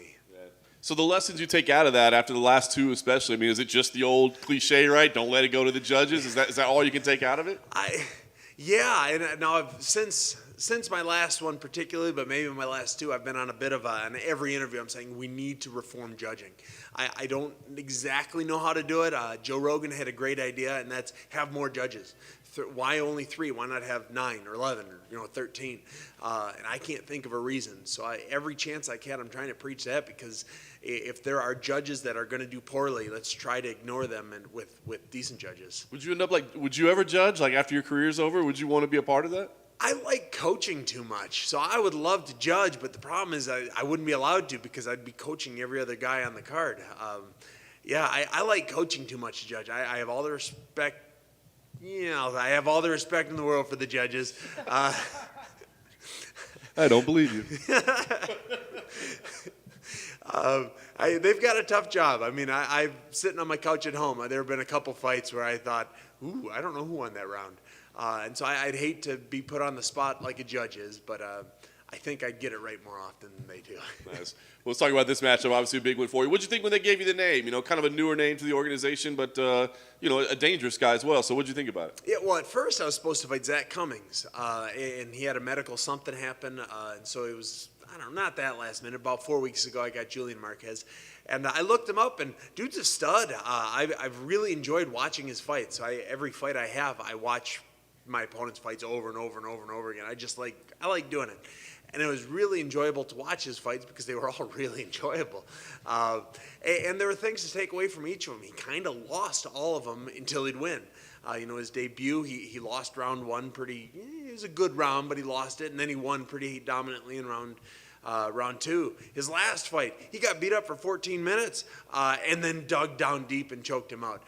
So the lessons you take out of that after the last two especially, is it just the old cliche, right? Don't let it go to the judges? Is that all you can take out of it? Yeah, and now since my last one particularly, but maybe my last two, I've been on a bit of in every interview I'm saying we need to reform judging. I don't exactly know how to do it. Joe Rogan had a great idea, and that's have more judges. Why only 3? Why not have 9 or 11 or 13? And I can't think of a reason. So every chance I can, I'm trying to preach that, because if there are judges that are going to do poorly, let's try to ignore them and with decent judges. Would you ever judge after your career's over? Would you want to be a part of that? I like coaching too much, so I would love to judge, but the problem is I wouldn't be allowed to because I'd be coaching every other guy on the card. I like coaching too much to judge. I have all the respect. I have all the respect in the world for the judges. I don't believe you. They've got a tough job. I'm sitting on my couch at home. There have been a couple fights where I thought, I don't know who won that round. And so I'd hate to be put on the spot like a judge is, but I think I'd get it right more often than they do. Nice. Well, let's talk about this matchup. Obviously a big one for you. What did you think when they gave you the name? Kind of a newer name to the organization, but a dangerous guy as well. So what did you think about it? Yeah, well, at first I was supposed to fight Zach Cummings, and he had a medical something happen, and so it was, not that last minute. About 4 weeks ago, I got Julian Marquez, and I looked him up, and dude's a stud. I've really enjoyed watching his fights. Every fight I have, I watch my opponent's fights over and over and over and over again. I like doing it. And it was really enjoyable to watch his fights because they were all really enjoyable. And there were things to take away from each of them. He kind of lost all of them until he'd win. His debut, he lost round 1 it was a good round, but he lost it. And then he won pretty dominantly in round 2. His last fight, he got beat up for 14 minutes and then dug down deep and choked him out.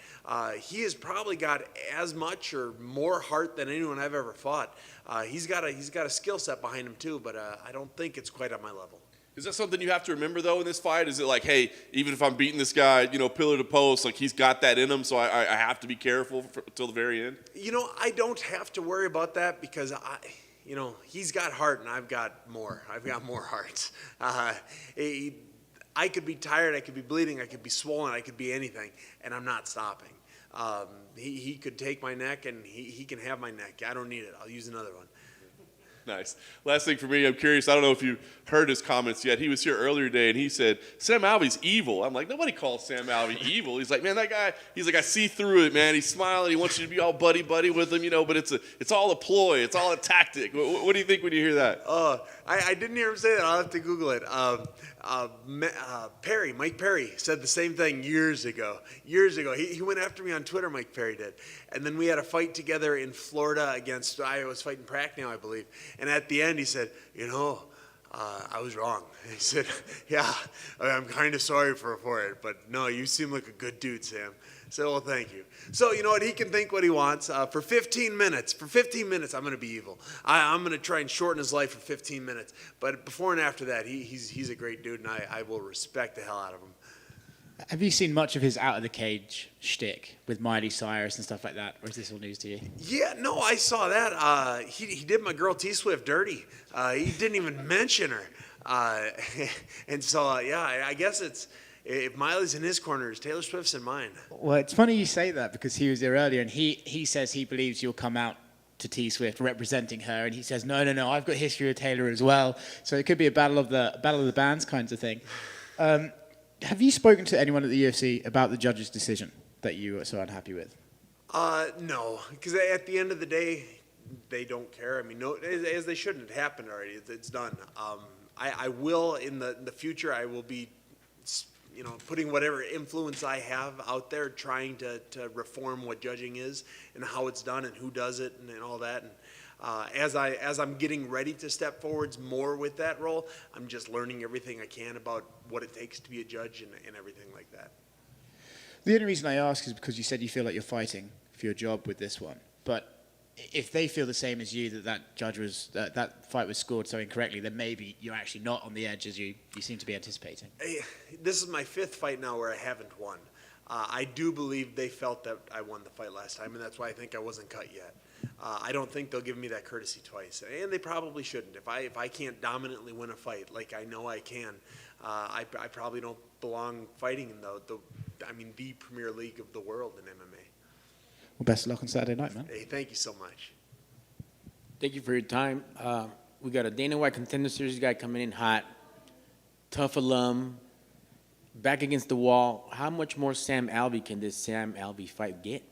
He has probably got as much or more heart than anyone I've ever fought. He's got a skill set behind him too, but I don't think it's quite at my level. Is that something you have to remember though in this fight? Is it like, hey, even if I'm beating this guy, pillar to post, he's got that in him, so I have to be careful until the very end? I don't have to worry about that because he's got heart and I've got more. I've got more heart. I could be tired, I could be bleeding, I could be swollen, I could be anything, and I'm not stopping. He could take my neck and he can have my neck. I don't need it. I'll use another one. Nice. Last thing for me, I'm curious. I don't know if you heard his comments yet. He was here earlier today, and he said, Sam Alvey's evil. I'm like, nobody calls Sam Alvey evil. He's like, man, that guy, he's like, I see through it, man. He's smiling. He wants you to be all buddy-buddy with him, but it's all a ploy. It's all a tactic. What do you think when you hear that? I didn't hear him say that. I'll have to Google it. Mike Perry said the same thing years ago. He went after me on Twitter, Mike Perry did. And then we had a fight together in Florida against, I was fighting Pracknell, I believe. And at the end he said, I was wrong. He said, yeah, I'm kind of sorry for it, but no, you seem like a good dude, Sam. I said, well, thank you. So you know what? He can think what he wants. For 15 minutes, I'm going to be evil. I'm going to try and shorten his life for 15 minutes. But before and after that, he's a great dude, and I will respect the hell out of him. Have you seen much of his out of the cage shtick with Miley Cyrus and stuff like that, or is this all news to you? Yeah, no, I saw that. He did my girl T Swift dirty. He didn't even mention her. And so, yeah, I guess it's, if Miley's in his corner, Taylor Swift's in mine. Well, it's funny you say that because he was there earlier and he says he believes you'll come out to T Swift representing her, and he says, no, I've got history with Taylor as well. So it could be a battle of the bands kinds of thing. Have you spoken to anyone at the UFC about the judge's decision that you were so unhappy with? No, because at the end of the day, they don't care. I mean, no, as they shouldn't. It happened already. It's done. I will in the future. I will be, putting whatever influence I have out there, trying to reform what judging is and how it's done and who does it and all that. And as I'm getting ready to step forwards more with that role, I'm just learning everything I can about what it takes to be a judge and everything like that. The only reason I ask is because you said you feel like you're fighting for your job with this one. But if they feel the same as you, that fight was scored so incorrectly, then maybe you're actually not on the edge as you seem to be anticipating. Hey, this is my 5th fight now where I haven't won. I do believe they felt that I won the fight last time, and that's why I think I wasn't cut yet. I don't think they'll give me that courtesy twice, and they probably shouldn't. If I can't dominantly win a fight like I know I can, I probably don't belong fighting in the Premier League of the world in MMA. Well, best of luck on Saturday night, man. Hey, thank you so much. Thank you for your time. We got a Dana White Contender Series guy coming in hot, tough alum, back against the wall. How much more Sam Alvey can this Sam Alvey fight get?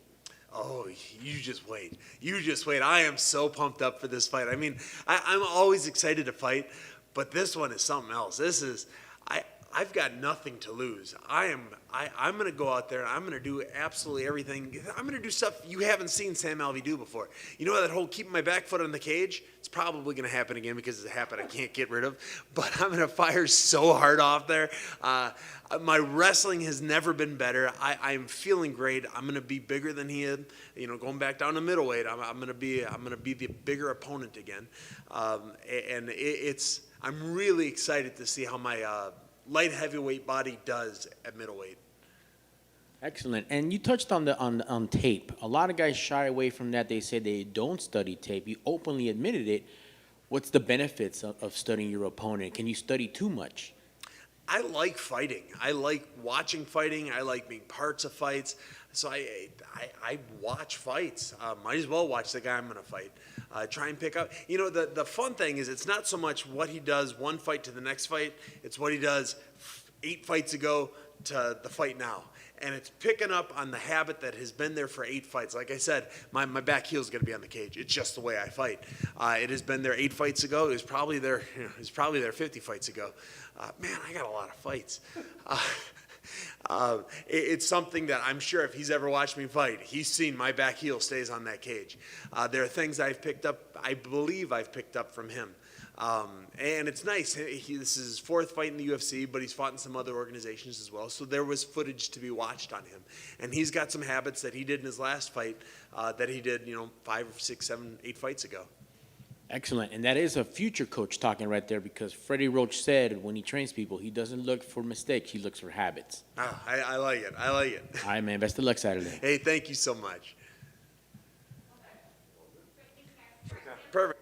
Oh, you just wait. You just wait. I am so pumped up for this fight. I mean, I'm always excited to fight, but this one is something else. I've got nothing to lose. I'm going to go out there and I'm going to do absolutely everything. I'm going to do stuff you haven't seen Sam Alvey do before. You know that whole keeping my back foot on the cage? It's probably going to happen again because it's a habit I can't get rid of. But I'm going to fire so hard off there. My wrestling has never been better. I'm feeling great. I'm going to be bigger than he is. Going back down to middleweight, I'm going to be the bigger opponent again. I'm really excited to see how my light heavyweight body does at middleweight. Excellent. And you touched on tape. A lot of guys shy away from that. They say they don't study tape. You openly admitted it. What's the benefits of studying your opponent? Can you study too much? I like fighting. I like watching fighting. I like being parts of fights. So I watch fights. Might as well watch the guy I'm going to fight. Try and pick up. The fun thing is it's not so much what he does one fight to the next fight. It's what he does 8 fights ago to the fight now. And it's picking up on the habit that has been there for 8 fights. Like I said, my back heel is going to be on the cage. It's just the way I fight. It has been there 8 fights ago. It was probably there 50 fights ago. Man, I got a lot of fights. It's something that I'm sure if he's ever watched me fight, he's seen my back heel stays on that cage. There are things I've picked up, I believe I've picked up from him. And it's nice. This is his 4th fight in the UFC, but he's fought in some other organizations as well. So there was footage to be watched on him. And he's got some habits that he did in his last fight that he did, 5, 6, 7, 8 fights ago. Excellent. And that is a future coach talking right there because Freddie Roach said when he trains people, he doesn't look for mistakes. He looks for habits. I like it. I like it. All right, man. Best of luck Saturday. Hey, thank you so much. Perfect.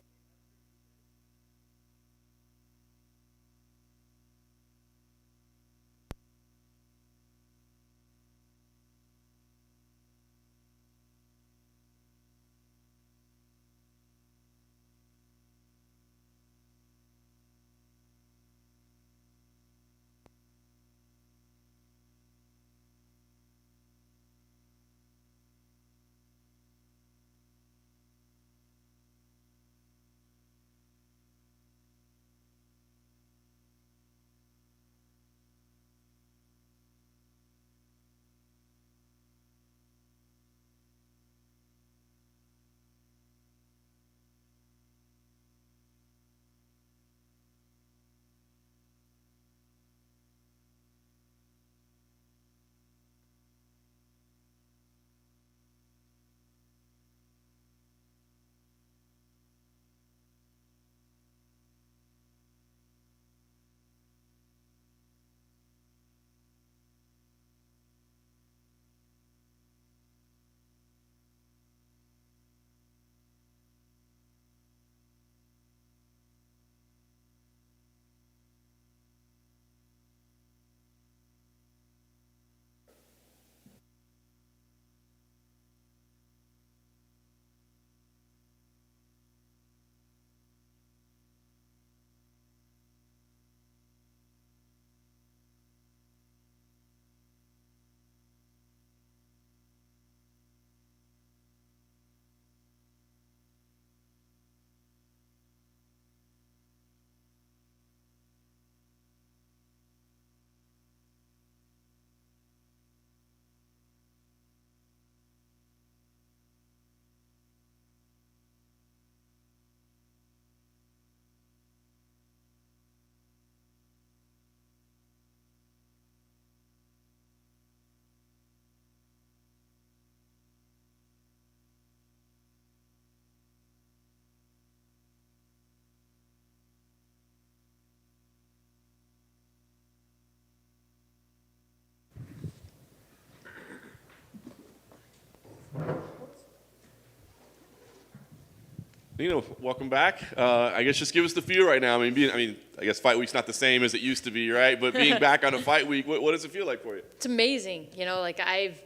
welcome back. I guess just give us the feel right now. I mean, I guess fight week's not the same as it used to be, right? But being back on a fight week, what does it feel like for you? It's amazing. Like I've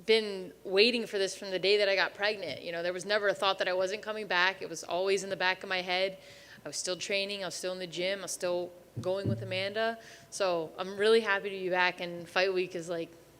been waiting for this from the day that I got pregnant. There was never a thought that I wasn't coming back. It was always in the back of my head. I was still training. I was still in the gym. I was still going with Amanda. So I'm really happy to be back. And fight week is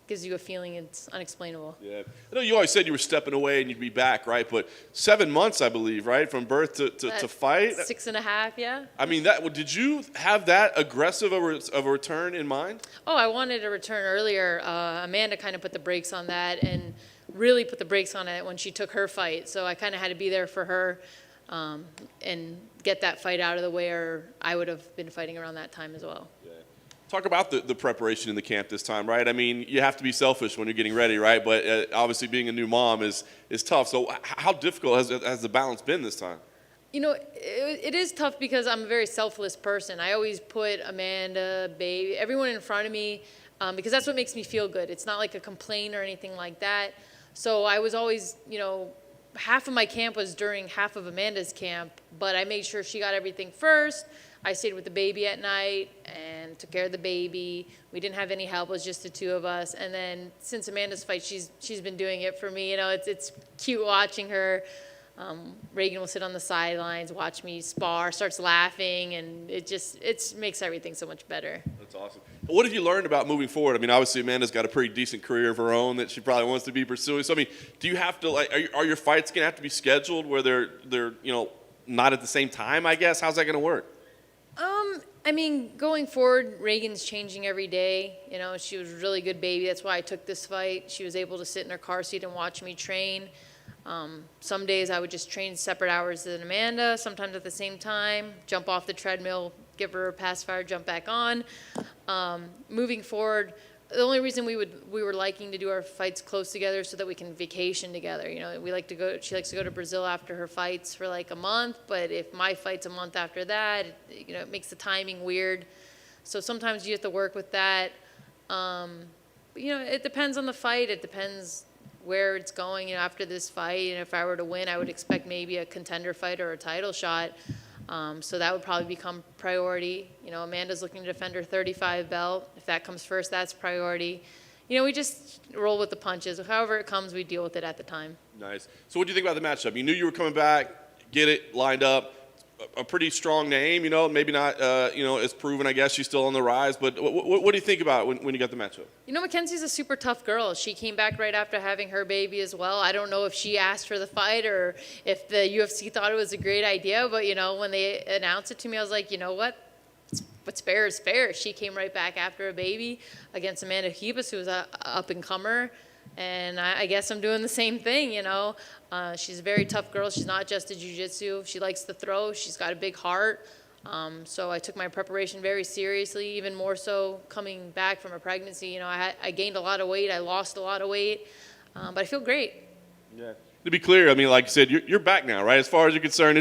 gives you a feeling it's unexplainable. Yeah. I know you always said you were stepping away and you'd be back, right? But 7 months, I believe, right? From birth to fight? 6.5, yeah. I mean, did you have that aggressive of a return in mind? Oh, I wanted to return earlier. Amanda kind of put the brakes on that and really put the brakes on it when she took her fight. So I kind of had to be there for her and get that fight out of the way, or I would have been fighting around that time as well. Talk about the preparation in the camp this time, right? I mean, you have to be selfish when you're getting ready, right? But obviously being a new mom is tough. So how difficult has the balance been this time? It is tough because I'm a very selfless person. I always put Amanda, baby, everyone in front of me because that's what makes me feel good. It's not like a complaint or anything like that. So I was always, half of my camp was during half of Amanda's camp, but I made sure she got everything first. I stayed with the baby at night and took care of the baby. We didn't have any help. It was just the two of us. And then since Amanda's fight, she's been doing it for me. It's cute watching her. Reagan will sit on the sidelines, watch me spar, starts laughing, and it makes everything so much better. That's awesome. What have you learned about moving forward? I mean, obviously Amanda's got a pretty decent career of her own that she probably wants to be pursuing. So, I mean, do you have to are your fights going to have to be scheduled where they're not at the same time, I guess? How's that going to work? Going forward, Reagan's changing every day. She was a really good baby. That's why I took this fight. She was able to sit in her car seat and watch me train. Some days I would just train separate hours than Amanda, sometimes at the same time, jump off the treadmill, give her a pacifier, jump back on. Moving forward, the only reason we were liking to do our fights close together is so that we can vacation together. She likes to go to Brazil after her fights for like a month, but if my fight's a month after that, it makes the timing weird. So sometimes you have to work with that. It depends on the fight. It depends where it's going. After this fight, and if I were to win, I would expect maybe a contender fight or a title shot. So that would probably become priority. Amanda's looking to defend her 35 belt. If that comes first, that's priority. We just roll with the punches. However it comes, we deal with it at the time. Nice. So what do you think about the matchup? You knew you were coming back, get it lined up. A pretty strong name, maybe not, as proven, I guess. She's still on the rise. But what do you think about when you got the matchup? Mackenzie's a super tough girl. She came back right after having her baby as well. I don't know if she asked for the fight or if the UFC thought it was a great idea. But, when they announced it to me, I was like, you know what? What's fair is fair. She came right back after a baby against Amanda Hibas, who was an up-and-comer. And I guess I'm doing the same thing, She's a very tough girl. She's not just a jiu-jitsu. She likes to throw. She's got a big heart. So I took my preparation very seriously, even more so coming back from a pregnancy. I gained a lot of weight. I lost a lot of weight. But I feel great. Yeah. To be clear, like you said, you're back now, right? As far as you're concerned,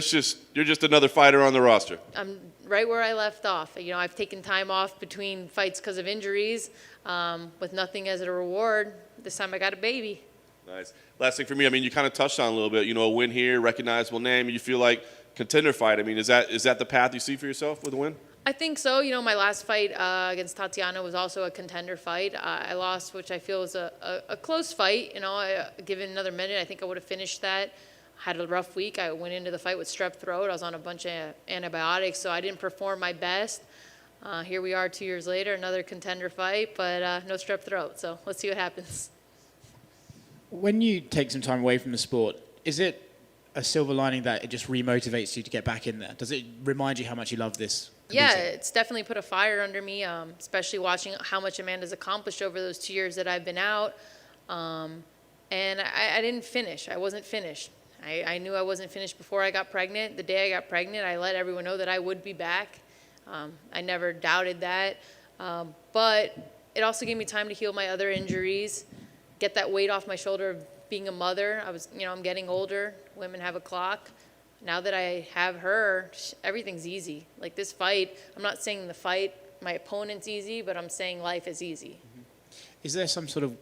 you're just another fighter on the roster. I'm right where I left off. I've taken time off between fights because of injuries with nothing as a reward. This time I got a baby. Nice. Last thing for me, you kind of touched on a little bit, a win here, recognizable name. You feel like contender fight. Is that the path you see for yourself with a win? I think so. My last fight against Tatiana was also a contender fight. I lost, which I feel was a close fight. Given another minute, I think I would have finished that. Had a rough week. I went into the fight with strep throat. I was on a bunch of antibiotics, so I didn't perform my best. Here we are 2 years later, another contender fight, but no strep throat. So let's see what happens. When you take some time away from the sport, is it a silver lining that it just remotivates you to get back in there? Does it remind you how much you love this? Yeah, it's definitely put a fire under me, especially watching how much Amanda's accomplished over those 2 years that I've been out. And I didn't finish. I wasn't finished. I knew I wasn't finished before I got pregnant. The day I got pregnant, I let everyone know that I would be back. I never doubted that. But it also gave me time to heal my other injuries, get that weight off my shoulder of being a mother. I'm getting older. Women have a clock. Now that I have her, everything's easy. Like this fight, I'm not saying the fight, my opponent's easy, but I'm saying life is easy. Is there some sort of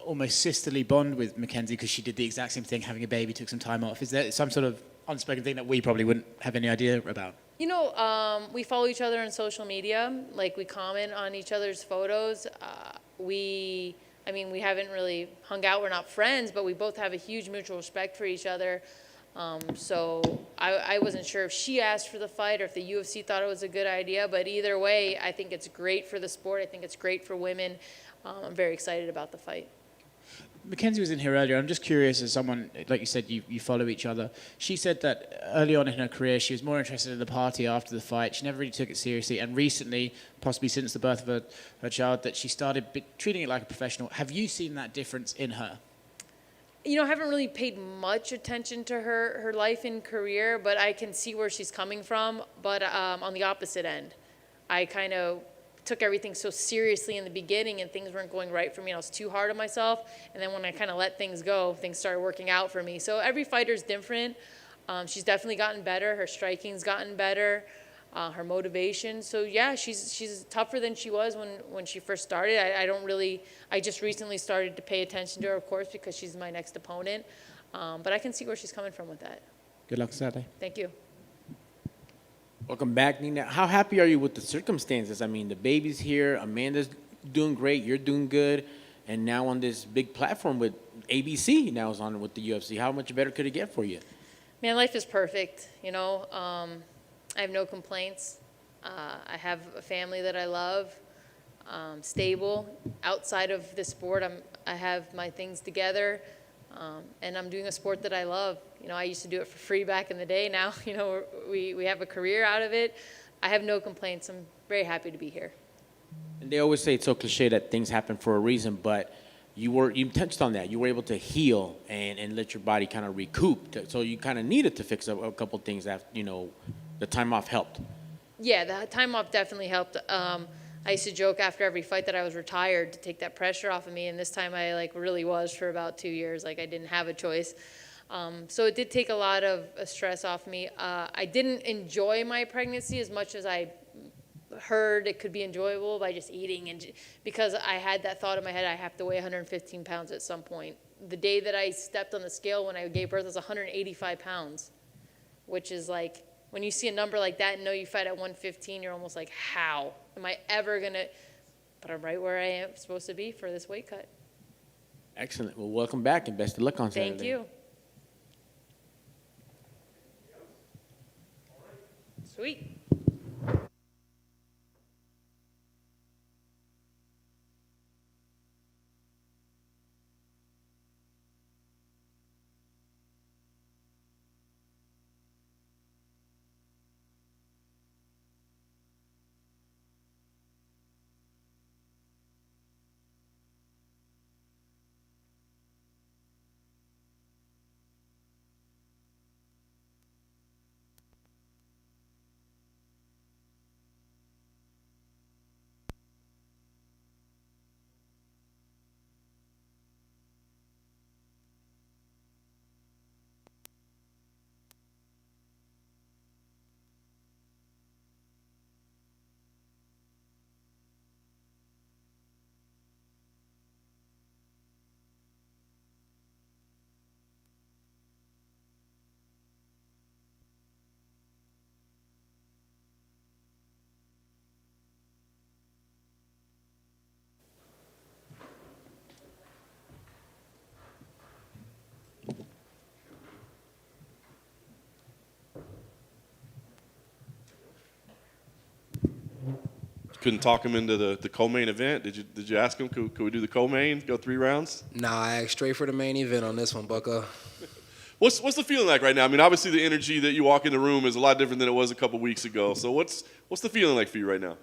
almost sisterly bond with Mackenzie because she did the exact same thing, having a baby, took some time off? Is there some sort of unspoken thing that we probably wouldn't have any idea about? You know, we follow each other on social media. Like, we comment on each other's photos. We haven't really hung out. We're not friends, but we both have a huge mutual respect for each other. So I wasn't sure if she asked for the fight or if the UFC thought it was a good idea. But either way, I think it's great for the sport. I think it's great for women. I'm very excited about the fight. Mackenzie was in here earlier. I'm just curious, as someone, like you said, you follow each other. She said that early on in her career, she was more interested in the party after the fight. She never really took it seriously. And recently, possibly since the birth of her child, that she started treating it like a professional. Have you seen that difference in her? You know, I haven't really paid much attention to her life and career, but I can see where she's coming from. But on the opposite end, I kind of took everything so seriously in the beginning and things weren't going right for me and I was too hard on myself. And then when I kind of let things go, things started working out for me. So every fighter's different. She's definitely gotten better. Her striking's gotten better. Her motivation. So yeah, she's tougher than she was when she first started. I just recently started to pay attention to her, of course, because she's my next opponent. But I can see where she's coming from with that. Good luck Saturday. Thank you. Welcome back, Nina. How happy are you with the circumstances? I mean, the baby's here, Amanda's doing great, you're doing good, and now on this big platform with ABC now is on with the UFC. How much better could it get for you? Man, life is perfect, you know. I have no complaints. I have a family that I love, stable. Outside of this sport, I have my things together, and I'm doing a sport that I love. You know, I used to do it for free back in the day. Now, you know, we have a career out of it. I have no complaints. I'm very happy to be here. And they always say it's so cliche that things happen for a reason, but you touched on that. You were able to heal and let your body kind of recoup. So you kind of needed to fix a couple things after, you know, the time off helped. Yeah, the time off definitely helped. I used to joke after every fight that I was retired to take that pressure off of me, and this time I really was for about 2 years. Like, I didn't have a choice. So it did take a lot of stress off me. I didn't enjoy my pregnancy as much as I heard it could be enjoyable by just eating, and because I had that thought in my head, I have to weigh 115 pounds at some point. The day that I stepped on the scale when I gave birth was 185 pounds, which is like, when you see a number like that and know you fight at 115, you're almost like, how am I ever gonna? But I'm right where I am supposed to be for this weight cut. Excellent. Well, welcome back and best of luck on Saturday. Thank you. Sweet. Couldn't talk him into the co-main event. Did you ask him, could we do the co-main, go 3 rounds? Nah, I asked straight for the main event on this one, Bucko. What's the feeling like right now? I mean, obviously the energy that you walk in the room is a lot different than it was a couple weeks ago. So what's the feeling like for you right now?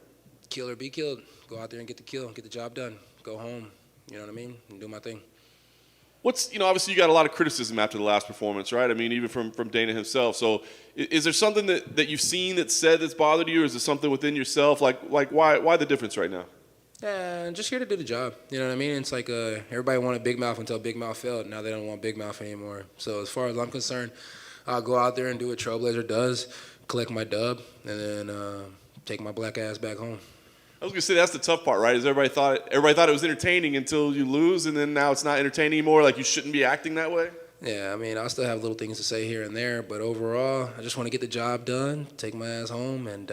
Kill or be killed. Go out there and get the kill, get the job done. Go home, you know what I mean, and do my thing. Obviously you got a lot of criticism after the last performance, right? I mean, even from Dana himself. So is there something that you've seen that's said that's bothered you, or is there something within yourself? Like why the difference right now? Yeah, just here to do the job. You know what I mean? It's like everybody wanted Big Mouth until Big Mouth failed. Now they don't want Big Mouth anymore. So as far as I'm concerned, I'll go out there and do what Trailblazer does, collect my dub, and then take my black ass back home. I was gonna say that's the tough part, right? Is everybody thought it was entertaining until you lose, and then now it's not entertaining anymore. Like, you shouldn't be acting that way. Yeah, I mean, I'll still have little things to say here and there, but overall, I just want to get the job done, take my ass home, and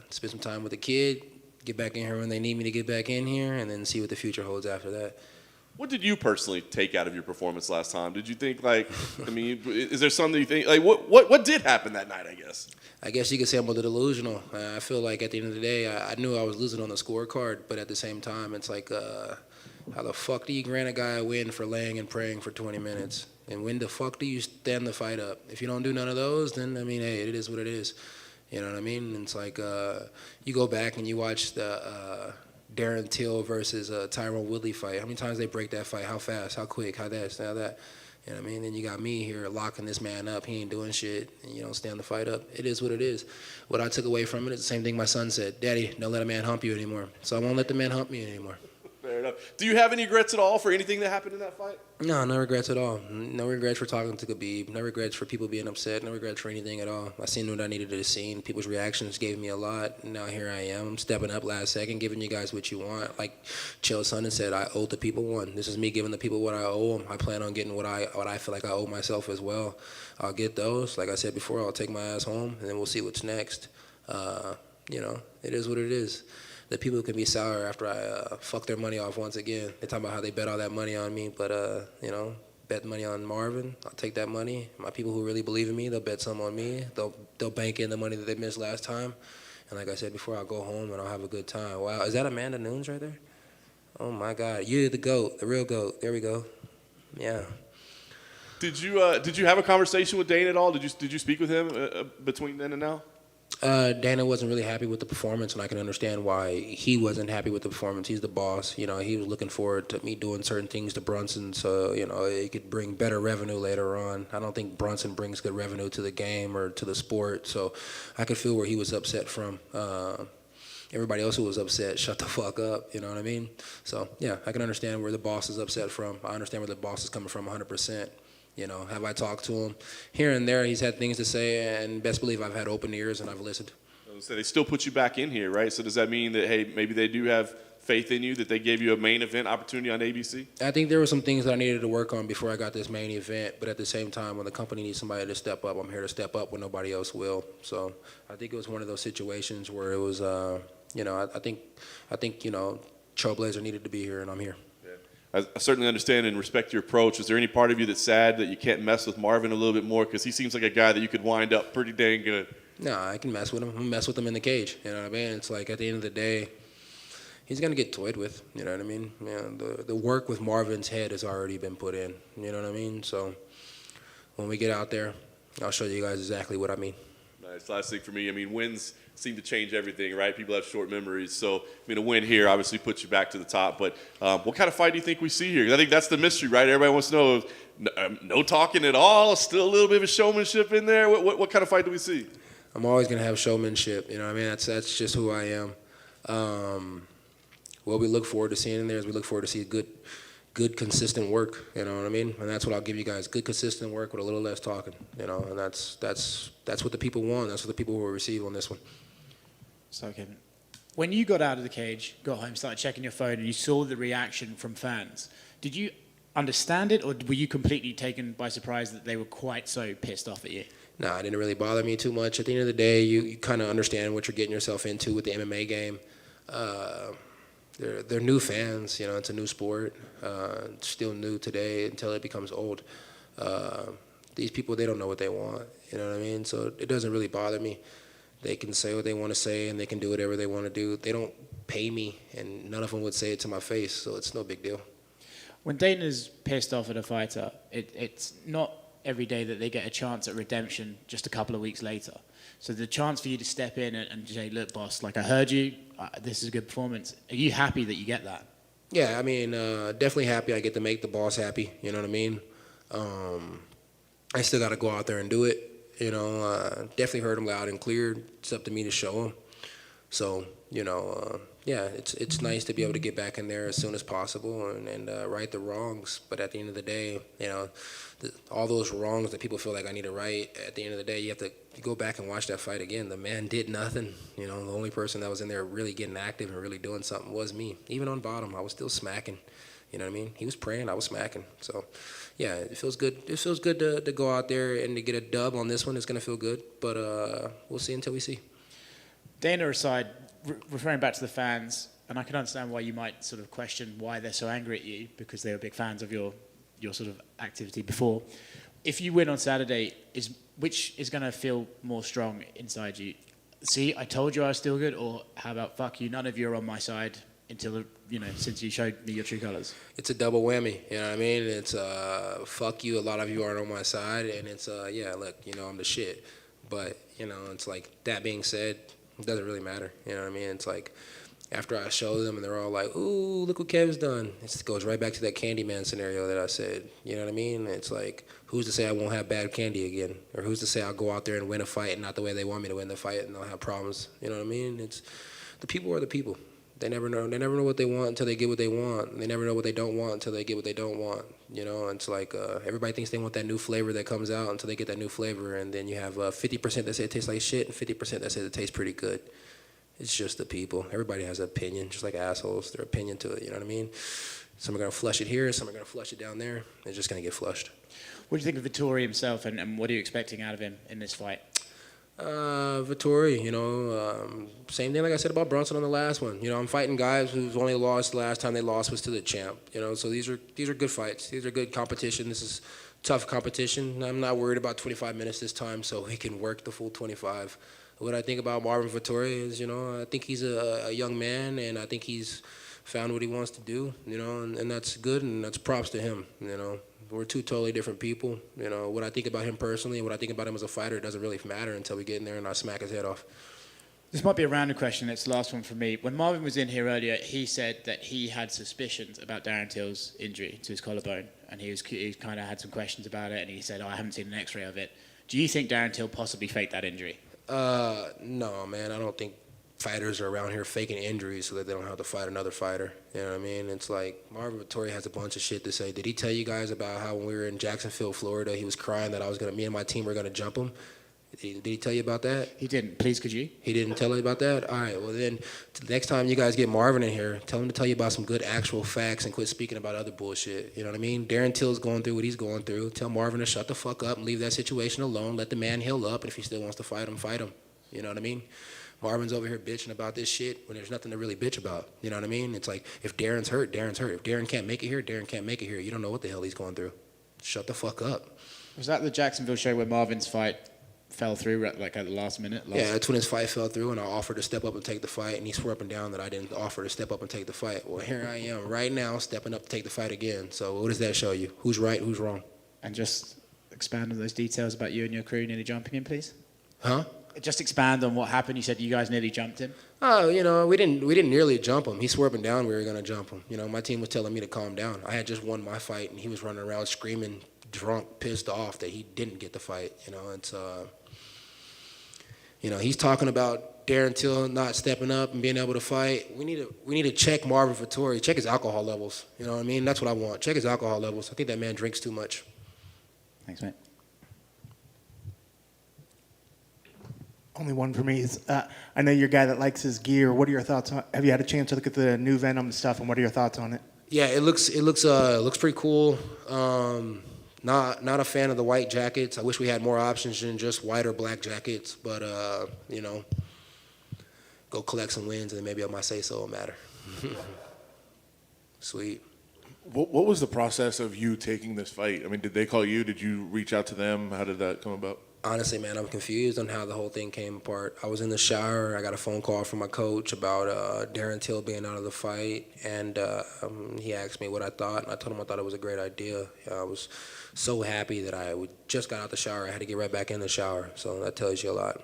spend some time with the kid, get back in here when they need me to get back in here, and then see what the future holds after that. What did you personally take out of your performance last time? Did you think, like, I mean, is there something you think, like, what did happen that night, I guess? I guess you could say I'm a little delusional. I feel like at the end of the day, I knew I was losing on the scorecard, but at the same time, it's like, how the fuck do you grant a guy a win for laying and praying for 20 minutes? And when the fuck do you stand the fight up? If you don't do none of those, then, I mean, hey, it is what it is. You know what I mean? And it's like you go back and you watch the Darren Till versus Tyrone Woodley fight. How many times they break that fight? How fast? How quick? How this? How that? You know what I mean? Then you got me here locking this man up. He ain't doing shit, and you don't stand the fight up. It is what it is. What I took away from it is the same thing my son said. Daddy, don't let a man hump you anymore. So I won't let the man hump me anymore. Fair enough. Do you have any regrets at all for anything that happened in that fight? No, no regrets at all. No regrets for talking to Khabib. No regrets for people being upset. No regrets for anything at all. I seen what I needed to see. People's reactions gave me a lot. Now here I am. I'm stepping up last second, giving you guys what you want. Like Chael Sonnen said, I owe the people one. This is me giving the people what I owe them. I plan on getting what I feel like I owe myself as well. I'll get those. Like I said before, I'll take my ass home, and then we'll see what's next. You know, it is what it is. The people can be sour after I fuck their money off once again. They talk about how they bet all that money on me, but you know, bet money on Marvin. I'll take that money. My people who really believe in me, they'll bet some on me. They'll bank in the money that they missed last time. And like I said before, I'll go home and I'll have a good time. Wow, is that Amanda Nunes right there? Oh my God, you're the GOAT, the real GOAT. There we go. Yeah. Did you have a conversation with Dana at all? Did you speak with him between then and now? Dana wasn't really happy with the performance, and I can understand why he wasn't happy with the performance. He's the boss. You know, he was looking forward to me doing certain things to Brunson so, you know, it could bring better revenue later on. I don't think Brunson brings good revenue to the game or to the sport, so I could feel where he was upset from. Everybody else who was upset, shut the fuck up, you know what I mean? So, yeah, I can understand where the boss is upset from. I understand where the boss is coming from 100%. You know, have I talked to him? Here and there, he's had things to say, and best believe I've had open ears and I've listened. So they still put you back in here, right? So does that mean that, hey, maybe they do have faith in you, that they gave you a main event opportunity on ABC? I think there were some things that I needed to work on before I got this main event, but at the same time, when the company needs somebody to step up, I'm here to step up when nobody else will. So I think it was one of those situations where it was, you know, I think, you know, Trailblazer needed to be here, and I'm here. I certainly understand and respect your approach. Is there any part of you that's sad that you can't mess with Marvin a little bit more? Because he seems like a guy that you could wind up pretty dang good. No, I can mess with him. I'm mess with him in the cage. You know what I mean? It's like at the end of the day, he's going to get toyed with. You know what I mean? You know, the work with Marvin's head has already been put in. You know what I mean? So when we get out there, I'll show you guys exactly what I mean. Nice. Last thing for me, I mean, wins seem to change everything, right? People have short memories. So, I mean, a win here obviously puts you back to the top. But what kind of fight do you think we see here? 'Cause I think that's the mystery, right? Everybody wants to know, no talking at all, still a little bit of a showmanship in there. What kind of fight do we see? I'm always going to have showmanship. You know what I mean? That's just who I am. What we look forward to seeing in there is we look forward to see good, consistent work. You know what I mean? And that's what I'll give you guys: good, consistent work with a little less talking. You know, and that's what the people want. That's what the people will receive on this one. So, Kevin, when you got out of the cage, got home, started checking your phone, and you saw the reaction from fans, did you understand it, or were you completely taken by surprise that they were quite so pissed off at you? No, it didn't really bother me too much. At the end of the day, you kind of understand what you're getting yourself into with the MMA game. They're new fans. You know, it's a new sport. It's still new today until it becomes old. These people, they don't know what they want. You know what I mean? So it doesn't really bother me. They can say what they want to say, and they can do whatever they want to do. They don't pay me, and none of them would say it to my face, so it's no big deal. When Dana's pissed off at a fighter, it's not every day that they get a chance at redemption just a couple of weeks later. So the chance for you to step in and say, look, boss, like I heard you, this is a good performance. Are you happy that you get that? Yeah, I mean, definitely happy I get to make the boss happy, you know what I mean? I still got to go out there and do it. You know, definitely heard him loud and clear. It's up to me to show him. So, you know, yeah, it's nice to be able to get back in there as soon as possible and right the wrongs. But at the end of the day, you know, all those wrongs that people feel like I need to right, at the end of the day, you have to go back and watch that fight again. The man did nothing. You know, the only person that was in there really getting active and really doing something was me. Even on bottom, I was still smacking. You know what I mean? He was praying, I was smacking. So, yeah, it feels good. It feels good to go out there and to get a dub on this one. It's going to feel good. But we'll see until we see. Dana aside, referring back to the fans, and I can understand why you might sort of question why they're so angry at you, because they were big fans of your sort of activity before. If you win on Saturday, which is going to feel more strong inside you? See, I told you I was still good, or how about fuck you, none of you are on my side until, since you showed me your true colors? It's a double whammy, you know what I mean? It's fuck you, a lot of you aren't on my side, and it's yeah, look, I'm the shit. But, it's like, that being said, it doesn't really matter, you know what I mean? It's like, after I show them and they're all like, ooh, look what Kev's done. It goes right back to that Candyman scenario that I said, you know what I mean? It's like, who's to say I won't have bad candy again? Or who's to say I'll go out there and win a fight and not the way they want me to win the fight and I'll have problems, you know what I mean? It's, the people are the people. They never know what they want until they get what they want. They never know what they don't want until they get what they don't want. It's like everybody thinks they want that new flavor that comes out until they get that new flavor, and then you have 50% that say it tastes like shit and 50% that say it tastes pretty good. It's just the people. Everybody has an opinion, just like assholes. Their opinion to it, you know what I mean? Some are going to flush it here, some are going to flush it down there. They're just going to get flushed. What do you think of Vettori himself, and what are you expecting out of him in this fight? Vettori, same thing like I said about Brunson on the last one. I'm fighting guys who's only lost the last time they lost was to the champ. So these are good fights. These are good competition. This is tough competition. I'm not worried about 25 minutes this time, so he can work the full 25. What I think about Marvin Vettori is, I think he's a young man, and I think he's found what he wants to do, and that's good, and that's props to him, We're two totally different people. What I think about him personally and what I think about him as a fighter, it doesn't really matter until we get in there and I smack his head off. This might be a random question. It's the last one from me. When Marvin was in here earlier, he said that he had suspicions about Darren Till's injury to his collarbone, and he kind of had some questions about it, and he said, I haven't seen an X-ray of it. Do you think Darren Till possibly faked that injury? No, man. I don't think fighters are around here faking injuries so that they don't have to fight another fighter. You know what I mean? It's like Marvin Vettori has a bunch of shit to say. Did he tell you guys about how when we were in Jacksonville, Florida, he was crying that me and my team were gonna jump him? Did he tell you about that? He didn't. Please, could you? He didn't tell you about that? All right. Well, then the next time you guys get Marvin in here, tell him to tell you about some good actual facts and quit speaking about other bullshit. You know what I mean? Darren Till's going through what he's going through. Tell Marvin to shut the fuck up and leave that situation alone. Let the man heal up, and if he still wants to fight him, fight him. You know what I mean? Marvin's over here bitching about this shit when there's nothing to really bitch about. You know what I mean? It's like, if Darren's hurt, Darren's hurt. If Darren can't make it here, Darren can't make it here. You don't know what the hell he's going through. Shut the fuck up. Was that the Jacksonville show where Marvin's fight fell through like at the last minute? Yeah, that's when his fight fell through, and I offered to step up and take the fight, and he swore up and down that I didn't offer to step up and take the fight. Well, here I am right now stepping up to take the fight again. So what does that show you? Who's right, who's wrong? And just expand on those details about you and your crew nearly jumping him, please. Huh? Just expand on what happened. You said you guys nearly jumped him. Oh, we didn't nearly jump him. He swore up and down we were gonna jump him. My team was telling me to calm down. I had just won my fight, and he was running around screaming, drunk, pissed off that he didn't get the fight. It's he's talking about Darren Till not stepping up and being able to fight. We need to check Marvin Vettori, check his alcohol levels. You know what I mean? That's what I want. Check his alcohol levels. I think that man drinks too much. Thanks, mate. Only one for me is, I know you're a guy that likes his gear. What are your thoughts on? Have you had a chance to look at the new Venom stuff, and what are your thoughts on it? Yeah, it looks pretty cool. Not a fan of the white jackets. I wish we had more options than just white or black jackets. But go collect some wins, and then maybe I might say so will matter. Sweet. What was the process of you taking this fight? I mean, did they call you? Did you reach out to them? How did that come about? Honestly, man, I'm confused on how the whole thing came apart. I was in the shower. I got a phone call from my coach about Darren Till being out of the fight, and he asked me what I thought, and I told him I thought it was a great idea. I was so happy that I just got out the shower. I had to get right back in the shower, so that tells you a lot.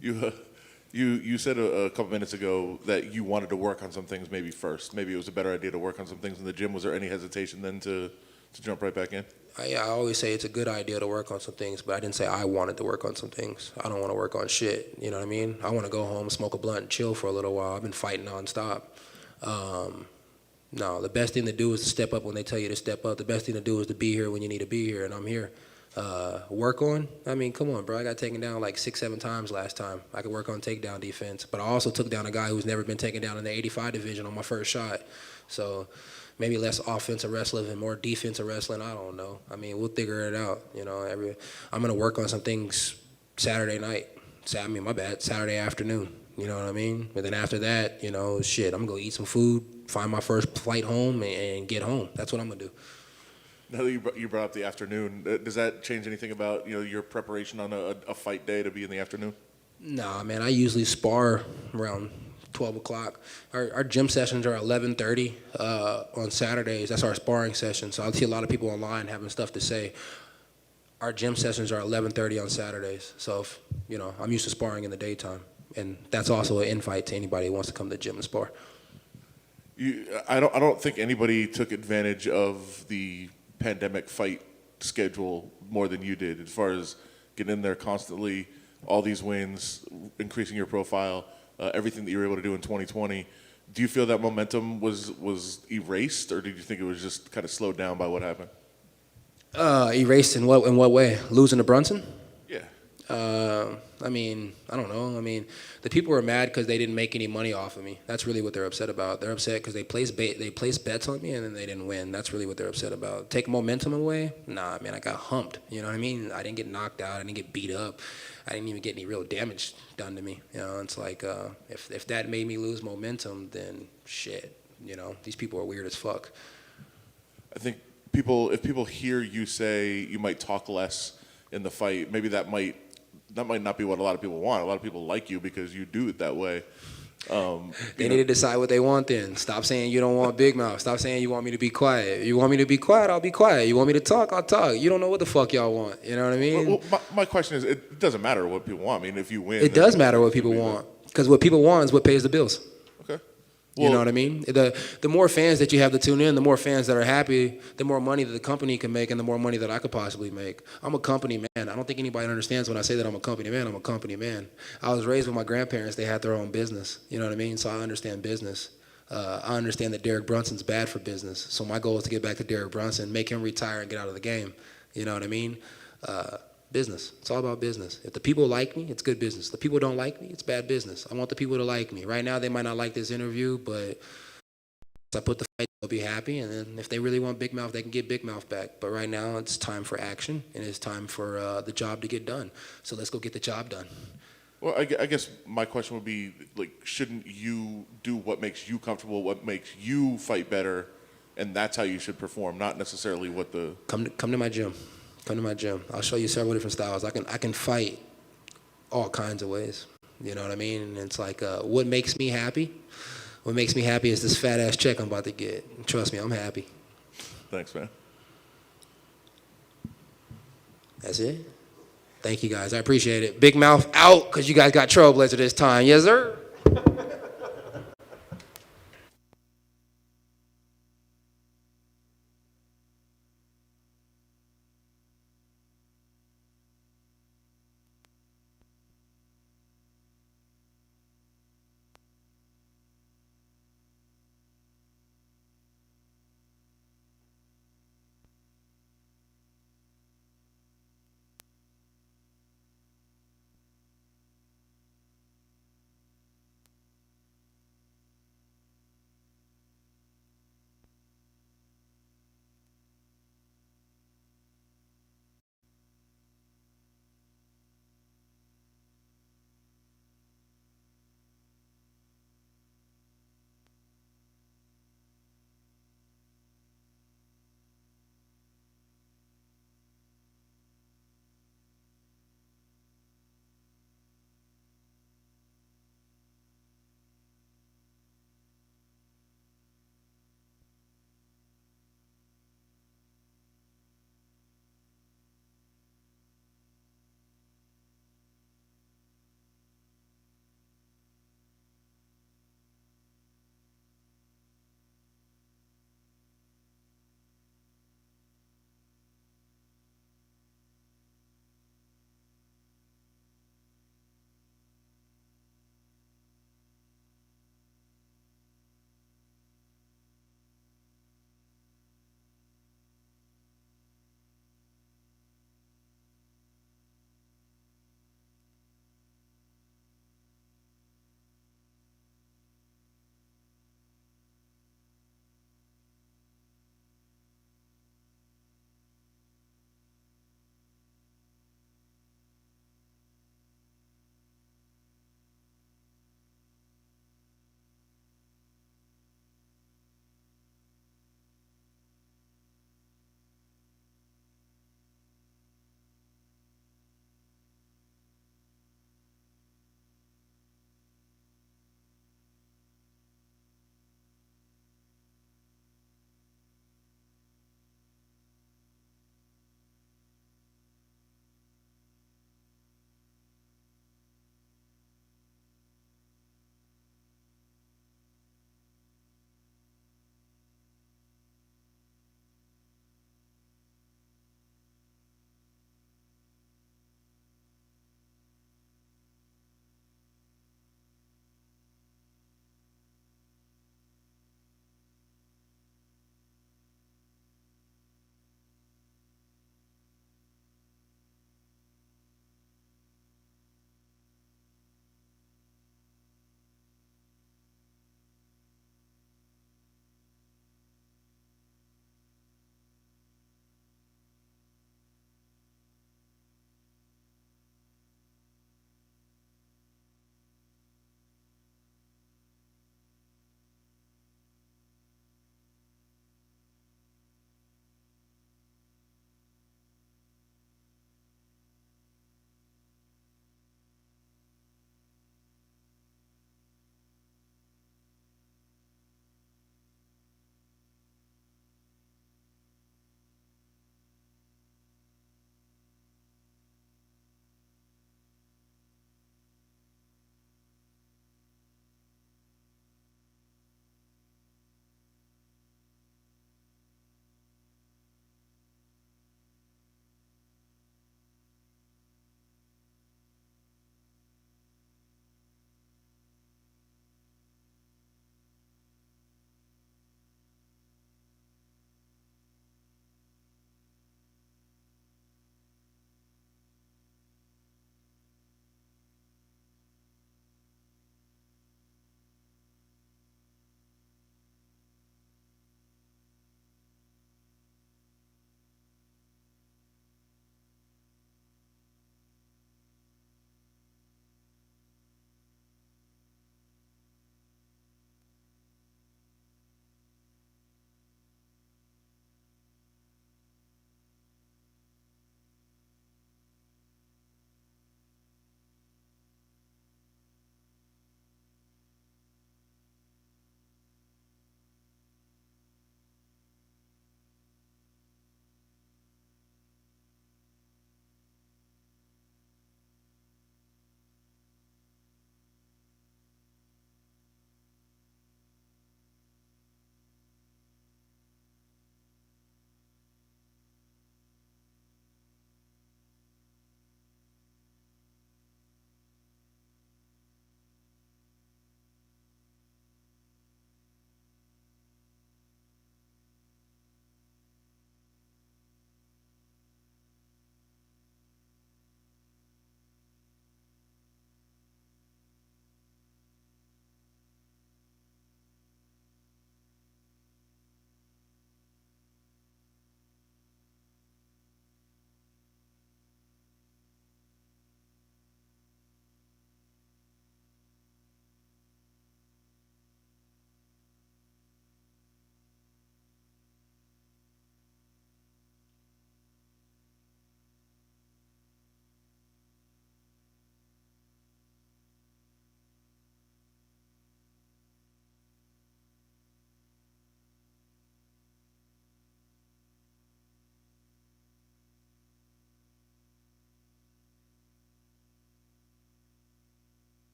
You said a couple minutes ago that you wanted to work on some things maybe first. Maybe it was a better idea to work on some things in the gym. Was there any hesitation then to jump right back in? I always say it's a good idea to work on some things, but I didn't say I wanted to work on some things. I don't want to work on shit, you know what I mean? I want to go home, smoke a blunt, and chill for a little while. I've been fighting nonstop. No, the best thing to do is to step up when they tell you to step up. The best thing to do is to be here when you need to be here, and I'm here. Work on? I mean, come on, bro. I got taken down like 6-7 times last time. I could work on takedown defense, but I also took down a guy who's never been taken down in the 85 division on my first shot. So maybe less offensive wrestling and more defensive wrestling. I don't know. I mean, we'll figure it out. You know, I'm gonna work on some things Saturday night. Saturday afternoon. You know what I mean? But then after that, you know, shit, I'm gonna go eat some food, find my first flight home, and get home. That's what I'm gonna do. Now that you brought up the afternoon, does that change anything about your preparation on a fight day to be in the afternoon? Nah, man, I usually spar around 12 o'clock. Our gym sessions are 11:30 on Saturdays. That's our sparring session. So I see a lot of people online having stuff to say. Our gym sessions are 11:30 on Saturdays. So, I'm used to sparring in the daytime. And that's also an invite to anybody who wants to come to the gym and spar. I don't think anybody took advantage of the pandemic fight schedule more than you did, as far as getting in there constantly, all these wins, increasing your profile, everything that you were able to do in 2020. Do you feel that momentum was erased, or did you think it was just kind of slowed down by what happened? Erased in what way? Losing to Brunson? Yeah. I don't know. The people were mad because they didn't make any money off of me. That's really what they're upset about. They're upset because they placed bets on me and then they didn't win. That's really what they're upset about. Take momentum away? Nah, man, I got humped. You know what I mean? I didn't get knocked out. I didn't get beat up. I didn't even get any real damage done to me. It's like if that made me lose momentum, then shit. These people are weird as fuck. I think if people hear you say you might talk less in the fight, maybe that might not be what a lot of people want. A lot of people like you because you do it that way. They need to decide what they want then. Stop saying you don't want big mouth. Stop saying you want me to be quiet. You want me to be quiet, I'll be quiet. You want me to talk, I'll talk. You don't know what the fuck y'all want. You know what I mean? Well, my question is, it doesn't matter what people want. I mean, if you win. It does matter what people want. Because what people want is what pays the bills. Okay. You know what I mean? The more fans that you have to tune in, the more fans that are happy, the more money that the company can make and the more money that I could possibly make. I'm a company man. I don't think anybody understands when I say that I'm a company man. I'm a company man. I was raised with my grandparents. They had their own business. You know what I mean? So I understand business. I understand that Derek Brunson's bad for business. So my goal is to get back to Derek Brunson, make him retire and get out of the game. You know what I mean? Business. It's all about business. If the people like me, it's good business. The people don't like me, it's bad business. I want the people to like me. Right now, they might not like this interview, but once I put the fight, they'll be happy. And then if they really want Big Mouth, they can get Big Mouth back. But right now, it's time for action, and it's time for the job to get done. So let's go get the job done. Well, I guess my question would be, shouldn't you do what makes you comfortable, what makes you fight better, and that's how you should perform, not necessarily what the... Come to my gym. Come to my gym. I'll show you several different styles. I can fight all kinds of ways. You know what I mean? And it's like, what makes me happy? What makes me happy is this fat ass check I'm about to get. Trust me, I'm happy. Thanks, man. That's it. Thank you guys. I appreciate it. Big Mouth out because you guys got Trailblazer this time. Yes, sir.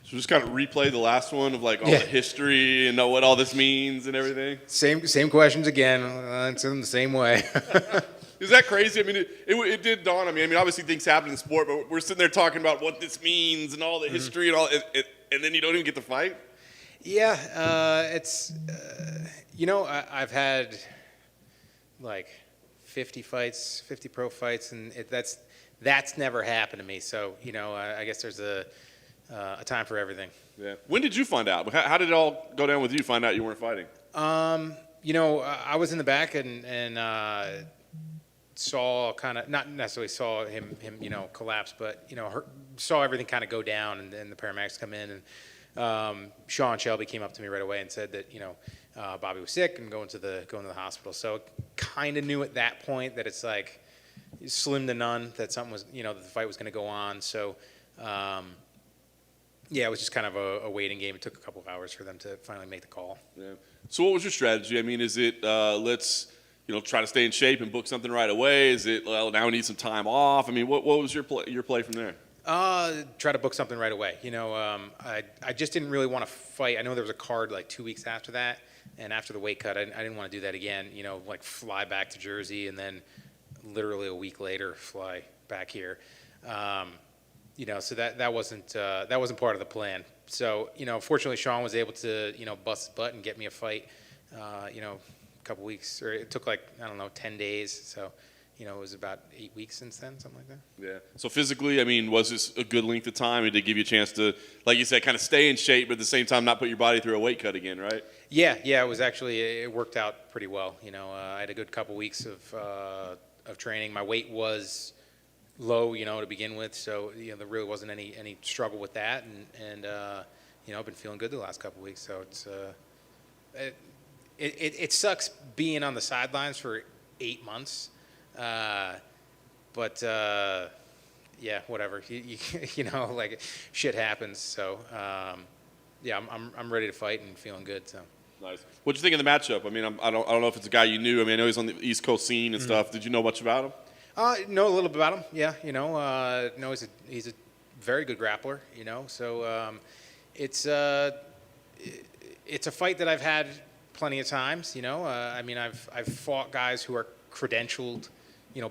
So just kind of replay the last one of like all the history and know what all this means and everything. Same questions again. It's in the same way. Is that crazy? I mean, it did dawn on me. I mean, obviously things happen in sport, but we're sitting there talking about what this means and all the history and all, and then you don't even get to fight. Yeah, it's I've had like 50 fights, 50 pro fights, and that's never happened to me. So I guess there's a time for everything. Yeah. When did you find out? How did it all go down with you? Find out you weren't fighting? I was in the back and saw not necessarily saw him collapse, but saw everything kind of go down, and then the paramedics come in, and Sean Shelby came up to me right away and said that Bobby was sick and going to the hospital. So kind of knew at that point that it's like slim to none that something was that the fight was going to go on. So it was just kind of a waiting game. It took a couple of hours for them to finally make the call. Yeah. So what was your strategy? I mean, is it let's try to stay in shape and book something right away? Is it now we need some time off? I mean, what was your play from there? Try to book something right away. I just didn't really want to fight. I know there was a card like 2 weeks after that, and after the weight cut, I didn't want to do that again. Like fly back to Jersey and then literally a week later fly back here. So that wasn't part of the plan. So fortunately, Sean was able to bust his butt and get me a fight. A couple weeks, or it took 10 days. So it was about 8 weeks since then, something like that. Yeah. So physically, I mean, was this a good length of time? It did give you a chance to, like you said, kind of stay in shape, but at the same time not put your body through a weight cut again, right? Yeah. It was actually, it worked out pretty well. I had a good couple weeks of training. My weight was low, to begin with, so there really wasn't any struggle with that, and I've been feeling good the last couple weeks. So it sucks being on the sidelines for 8 months. But whatever. Like shit happens. So I'm ready to fight and feeling good. So nice. What'd you think of the matchup? I mean, I don't know if it's a guy you knew. I mean, I know he's on the East Coast scene and stuff. Did you know much about him? Know a little bit about him. Yeah, know he's a very good grappler. So it's a fight that I've had plenty of times. I mean, I've fought guys who are credentialed,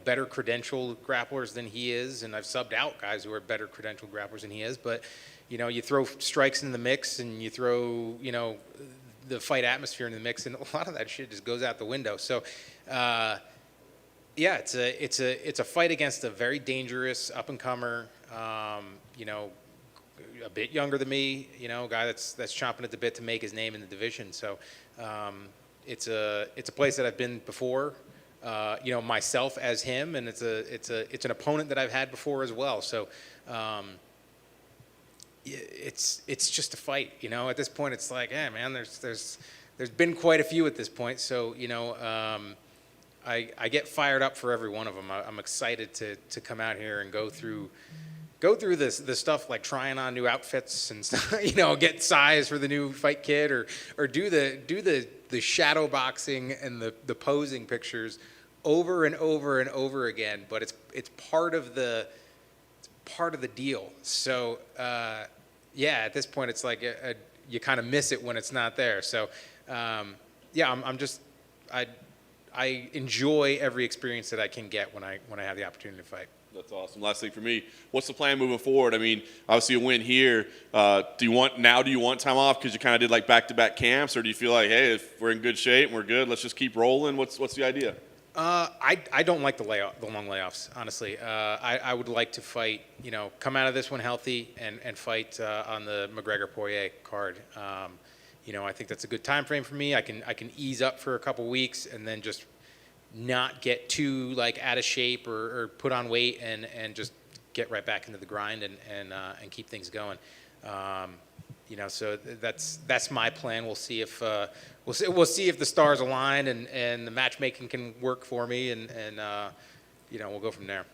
better credentialed grapplers than he is, and I've subbed out guys who are better credentialed grapplers than he is. But you throw strikes in the mix, and you throw the fight atmosphere in the mix, and a lot of that shit just goes out the window. So it's a fight against a very dangerous up and comer, a bit younger than me, a guy that's chomping at the bit to make his name in the division. So it's a place that I've been before. Myself as him, and it's an opponent that I've had before as well. So it's just a fight. At this point, it's like, yeah, man, there's been quite a few at this point. So I get fired up for every one of them. I'm excited to come out here and go through this stuff, like trying on new outfits and stuff, get size for the new fight kit, or do the shadow boxing and the posing pictures over and over and over again. But it's part of the deal. So at this point, it's like you kind of miss it when it's not there. So I enjoy every experience that I can get when I have the opportunity to fight. That's awesome. Last thing for me, what's the plan moving forward? I mean, obviously a win here. Do you want time off because you kind of did like back-to-back camps, or do you feel like, hey, if we're in good shape and we're good, let's just keep rolling? What's the idea? I don't like the long layoffs, honestly. I would like to fight, come out of this one healthy and fight on the McGregor-Poirier card. I think that's a good time frame for me. I can ease up for a couple weeks and then just not get too like out of shape or put on weight and just get right back into the grind and keep things going. So that's my plan. We'll see if the stars align and the matchmaking can work for me, and we'll go from there.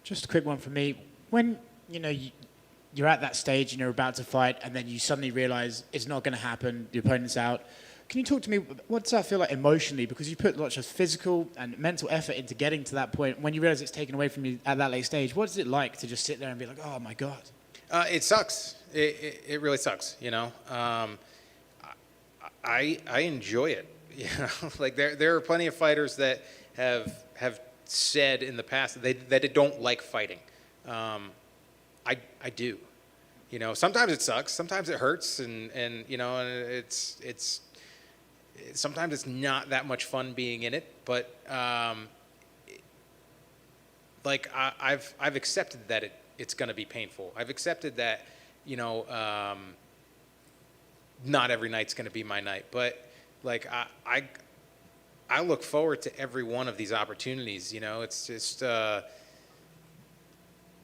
Just a quick one for me. When you're at that stage and you're about to fight, and then you suddenly realize it's not going to happen, the opponent's out. Can you talk to me, what does that feel like emotionally? Because you put lots of physical and mental effort into getting to that point. When you realize it's taken away from you at that late stage, what is it like to just sit there and be like, oh my God? It sucks. It really sucks. You know, I enjoy it. You know, like there are plenty of fighters that have said in the past that they don't like fighting. I do. You know, sometimes it sucks, sometimes it hurts, and you know, and it's sometimes it's not that much fun being in it. But like I've accepted that it's going to be painful. I've accepted that, you know, not every night's going to be my night. But like I look forward to every one of these opportunities. You know, it's just.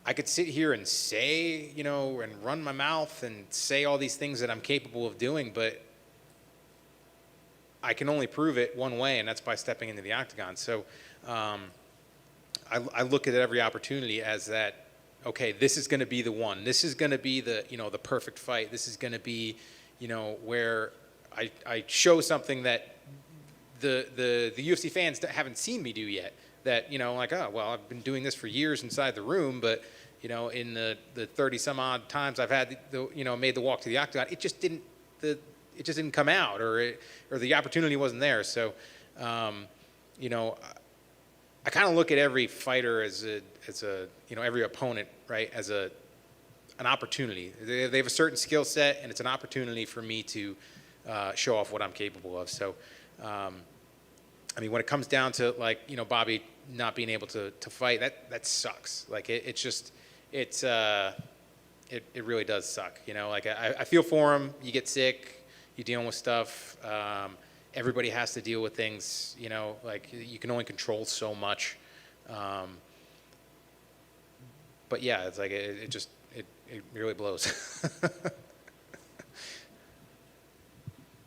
I could sit here and say, you know, and run my mouth and say all these things that I'm capable of doing, but I can only prove it one way, and that's by stepping into the octagon. So I look at every opportunity as that, okay, this is going to be the one. This is going to be the, you know, the perfect fight. This is going to be, you know, where I show something that the UFC fans haven't seen me do yet. That, you know, like, oh, well, I've been doing this for years inside the room, but, you know, in the 30 some odd times I've had made the walk to the octagon, it just didn't come out, or the opportunity wasn't there. So, you know, I kind of look at every fighter as a you know, every opponent, right, as an opportunity. They have a certain skill set, and it's an opportunity for me to show off what I'm capable of. So, I mean, when it comes down to, like, you know, Bobby not being able to fight, that sucks. Like, it really does suck. You know, like, I feel for him. You get sick, you're dealing with stuff. Everybody has to deal with things, you know, like, you can only control so much. But yeah, it's like, it really blows.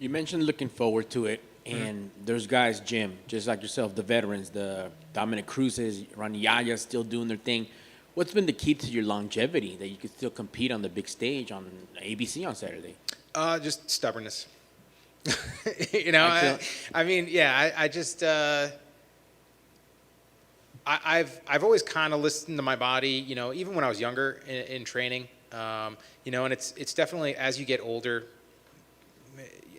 You mentioned looking forward to it. And there's guys, Jim, just like yourself, the veterans, the Dominic Cruzes, Ronnie Yaya still doing their thing. What's been the key to your longevity that you can still compete on the big stage on ABC on Saturday? Just stubbornness. You know, I mean, yeah, I just, I've always kind of listened to my body, you know, even when I was younger in training, you know, and it's definitely as you get older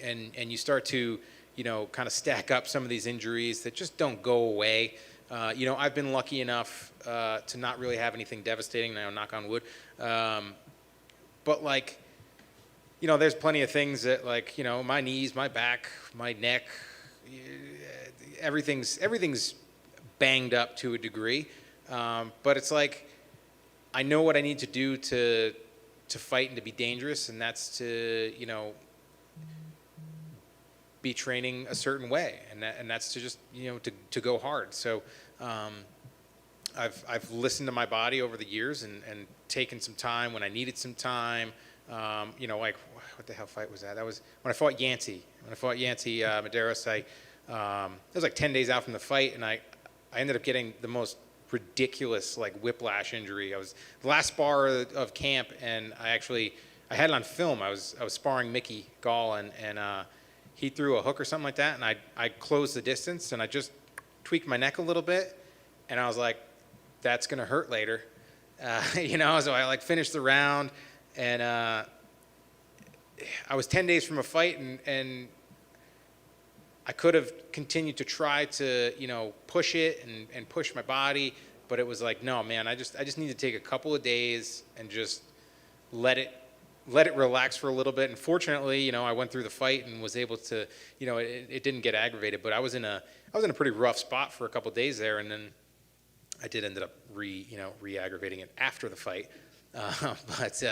and you start to, you know, kind of stack up some of these injuries that just don't go away. You know, I've been lucky enough to not really have anything devastating, now, knock on wood. But, like, you know, there's plenty of things that, like, you know, my knees, my back, my neck, everything's banged up to a degree. But it's like, I know what I need to do to fight and to be dangerous, and that's to, you know, be training a certain way, and that's to just, you know, to go hard. So I've listened to my body over the years and taken some time when I needed some time. You know, like, what the hell fight was that? That was when I fought Yancey. When I fought Yancey Medeiros, it was like 10 days out from the fight, and I ended up getting the most ridiculous, like, whiplash injury. I was the last spar of camp, and I had it on film. I was sparring Mickey Gall, and he threw a hook or something like that, and I closed the distance, and I just tweaked my neck a little bit, and I was like, that's going to hurt later. You know, so I, like, finished the round, and I was 10 days from a fight, and I could have continued to try to, you know, push it and push my body, but it was like, no, man, I just need to take a couple of days and just let it relax for a little bit. And fortunately, you know, I went through the fight and was able to, you know, it didn't get aggravated, but I was in a pretty rough spot for a couple of days there, and then I did end up re-aggravating it after the fight. But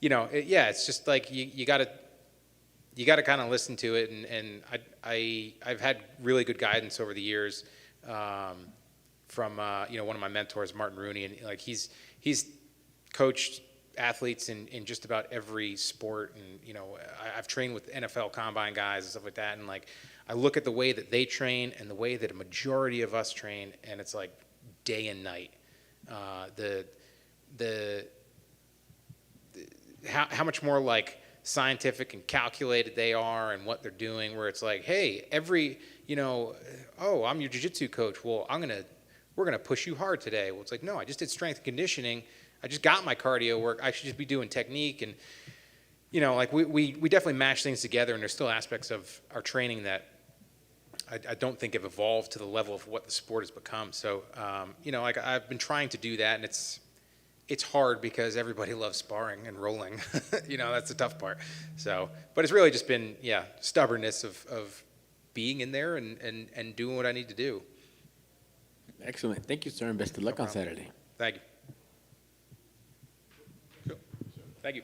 you know, it's just like you got to kind of listen to it, and I've had really good guidance over the years from you know, one of my mentors, Martin Rooney, and, like, he's coached athletes in just about every sport, and, you know, I've trained with NFL combine guys and stuff like that, and, like, I look at the way that they train and the way that a majority of us train, and it's like day and night. How much more, like, scientific and calculated they are and what they're doing, where it's like, hey, you know, oh, I'm your jiu-jitsu coach, well, we're gonna push you hard today. Well, it's like, no, I just did strength and conditioning. I just got my cardio work. I should just be doing technique. And, you know, like we definitely mash things together, and there's still aspects of our training that I don't think have evolved to the level of what the sport has become. So, you know, like I've been trying to do that, and it's hard because everybody loves sparring and rolling. You know, that's the tough part. So, but it's really just been, stubbornness of being in there and doing what I need to do. Excellent. Thank you, sir, and best of luck on Saturday. Thank you. Cool. Thank you.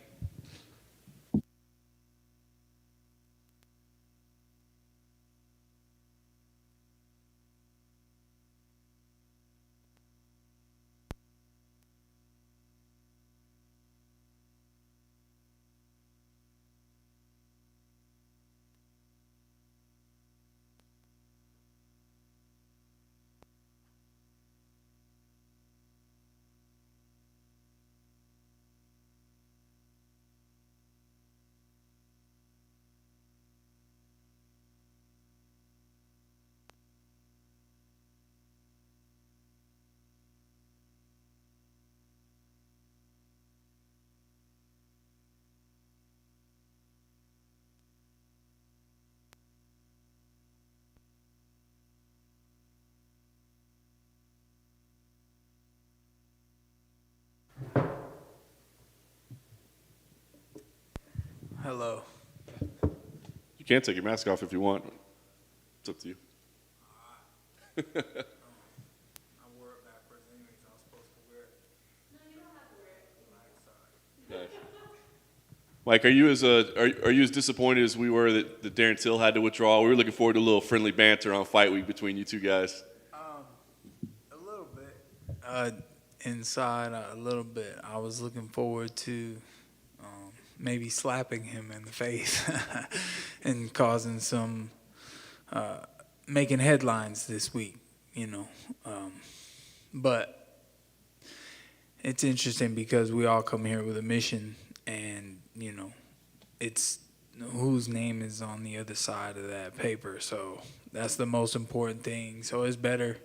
Hello. You can take your mask off if you want. It's up to you. I wore it backwards anyways. I was supposed to wear it. No, you don't have to wear it. Nice. Mike, are you as disappointed as we were that Darren Till had to withdraw? We were looking forward to a little friendly banter on fight week between you two guys. A little bit. Inside, a little bit. I was looking forward to maybe slapping him in the face and causing some, making headlines this week, you know. But it's interesting because we all come here with a mission, and, you know, it's whose name is on the other side of that paper. So that's the most important thing. So it's better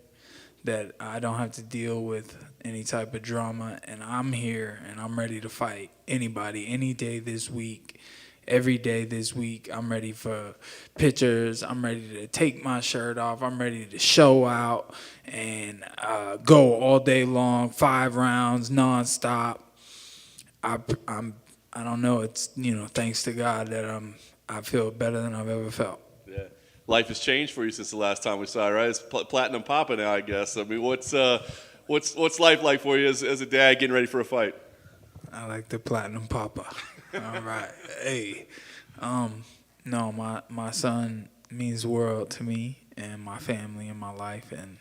that I don't have to deal with any type of drama, and I'm here and I'm ready to fight anybody, any day this week, every day this week. I'm ready for pictures. I'm ready to take my shirt off. I'm ready to show out and go all day long, 5 rounds, nonstop. I don't know. It's, you know, thanks to God that I feel better than I've ever felt. Yeah. Life has changed for you since the last time we saw, right? It's platinum papa now, I guess. I mean, what's life like for you as a dad getting ready for a fight? I like the platinum papa. All right. Hey, no, my son means the world to me and my family and my life, and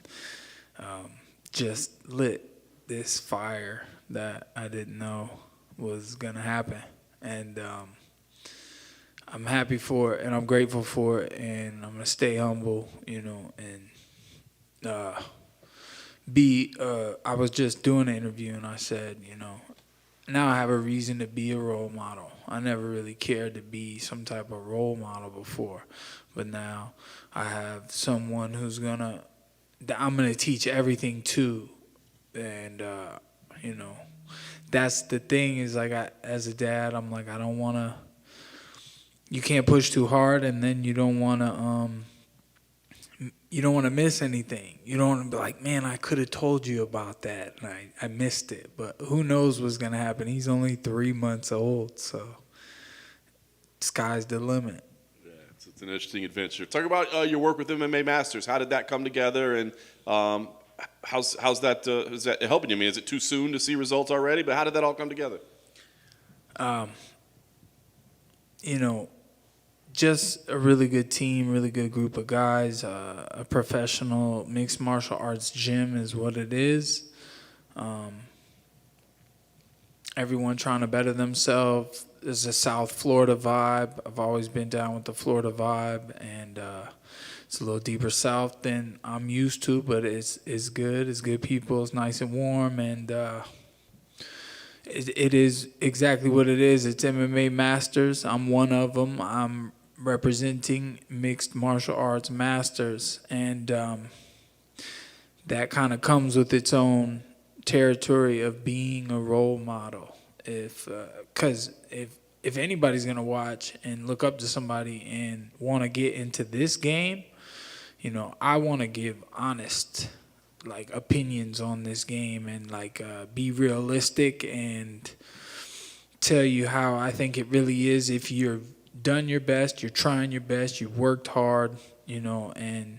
just lit this fire that I didn't know was gonna happen, and I'm happy for it, and I'm grateful for it, and I'm gonna stay humble, you know, and I was just doing an interview, and I said, you know, now I have a reason to be a role model. I never really cared to be some type of role model before, but now I have someone that I'm gonna teach everything to, and you know, that's the thing is, like, as a dad, I'm like, I don't wanna. You can't push too hard, and then you don't want to miss anything. You don't want to be like, man, I could have told you about that, and I missed it. But who knows what's going to happen? He's only 3 months old, so sky's the limit. Yeah, it's an interesting adventure. Talk about your work with MMA Masters. How did that come together, and how's that is that helping you? I mean, is it too soon to see results already? But how did that all come together? You know, just a really good team, really good group of guys. A professional mixed martial arts gym is what it is. Everyone trying to better themselves. There's a South Florida vibe. I've always been down with the Florida vibe, and it's a little deeper south than I'm used to, but it's good. It's good people. It's nice and warm, and it is exactly what it is. It's MMA Masters. I'm one of them. I'm representing Mixed Martial Arts Masters, and that kind of comes with its own territory of being a role model. Because if anybody's gonna watch and look up to somebody and want to get into this game, you know, I want to give honest like opinions on this game and like be realistic and tell you how I think it really is. If you're done your best, you're trying your best, you've worked hard, you know, and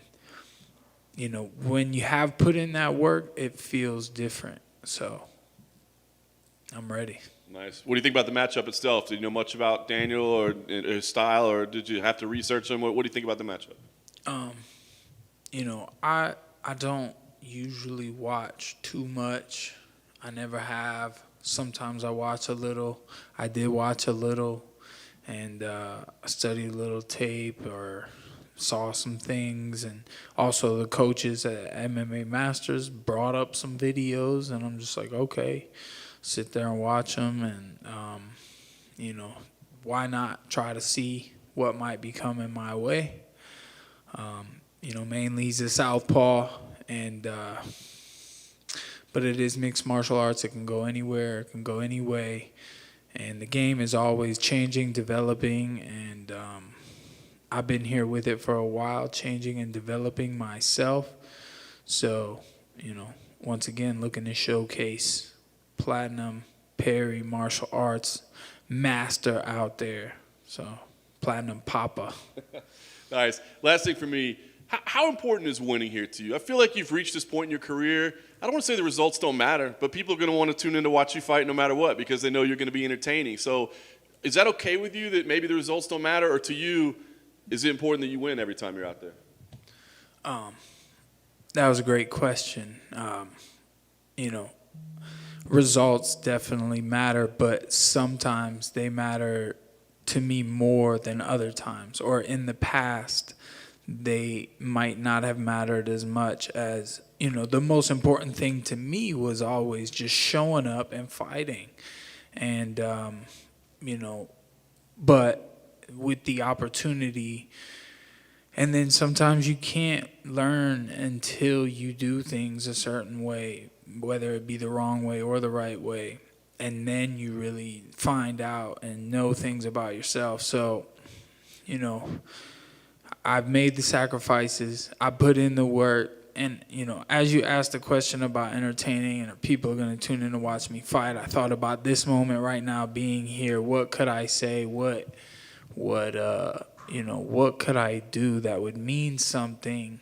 you know, when you have put in that work, it feels different. So I'm ready. Nice. What do you think about the matchup itself? Do you know much about Daniel or his style, or did you have to research him? What do you think about the matchup? You know, I don't usually watch too much. I never have. Sometimes I watch a little. I did watch a little, and I studied a little tape or saw some things, and also the coaches at MMA Masters brought up some videos, and I'm just like, okay, sit there and watch them, and you know, why not try to see what might be coming my way? You know, mainly he's a southpaw, and but it is mixed martial arts. It can go anywhere, it can go any way, and the game is always changing, developing, and I've been here with it for a while, changing and developing myself. So, you know, once again, looking to showcase Platinum Perry martial arts master out there. So, Platinum Papa. Nice. Last thing for me, how important is winning here to you? I feel like you've reached this point in your career. I don't want to say the results don't matter, but people are going to want to tune in to watch you fight no matter what because they know you're going to be entertaining. So is that okay with you that maybe the results don't matter, or to you, is it important that you win every time you're out there? That was a great question. You know, results definitely matter, but sometimes they matter to me more than other times. Or in the past, they might not have mattered as much as, you know, the most important thing to me was always just showing up and fighting. And, you know, but with the opportunity, and then sometimes you can't learn until you do things a certain way, whether it be the wrong way or the right way, and then you really find out and know things about yourself. So, you know, I've made the sacrifices, I put in the work, and, you know, as you asked the question about entertaining and are people going to tune in to watch me fight, I thought about this moment right now being here. What could I say? What you know, what could I do that would mean something,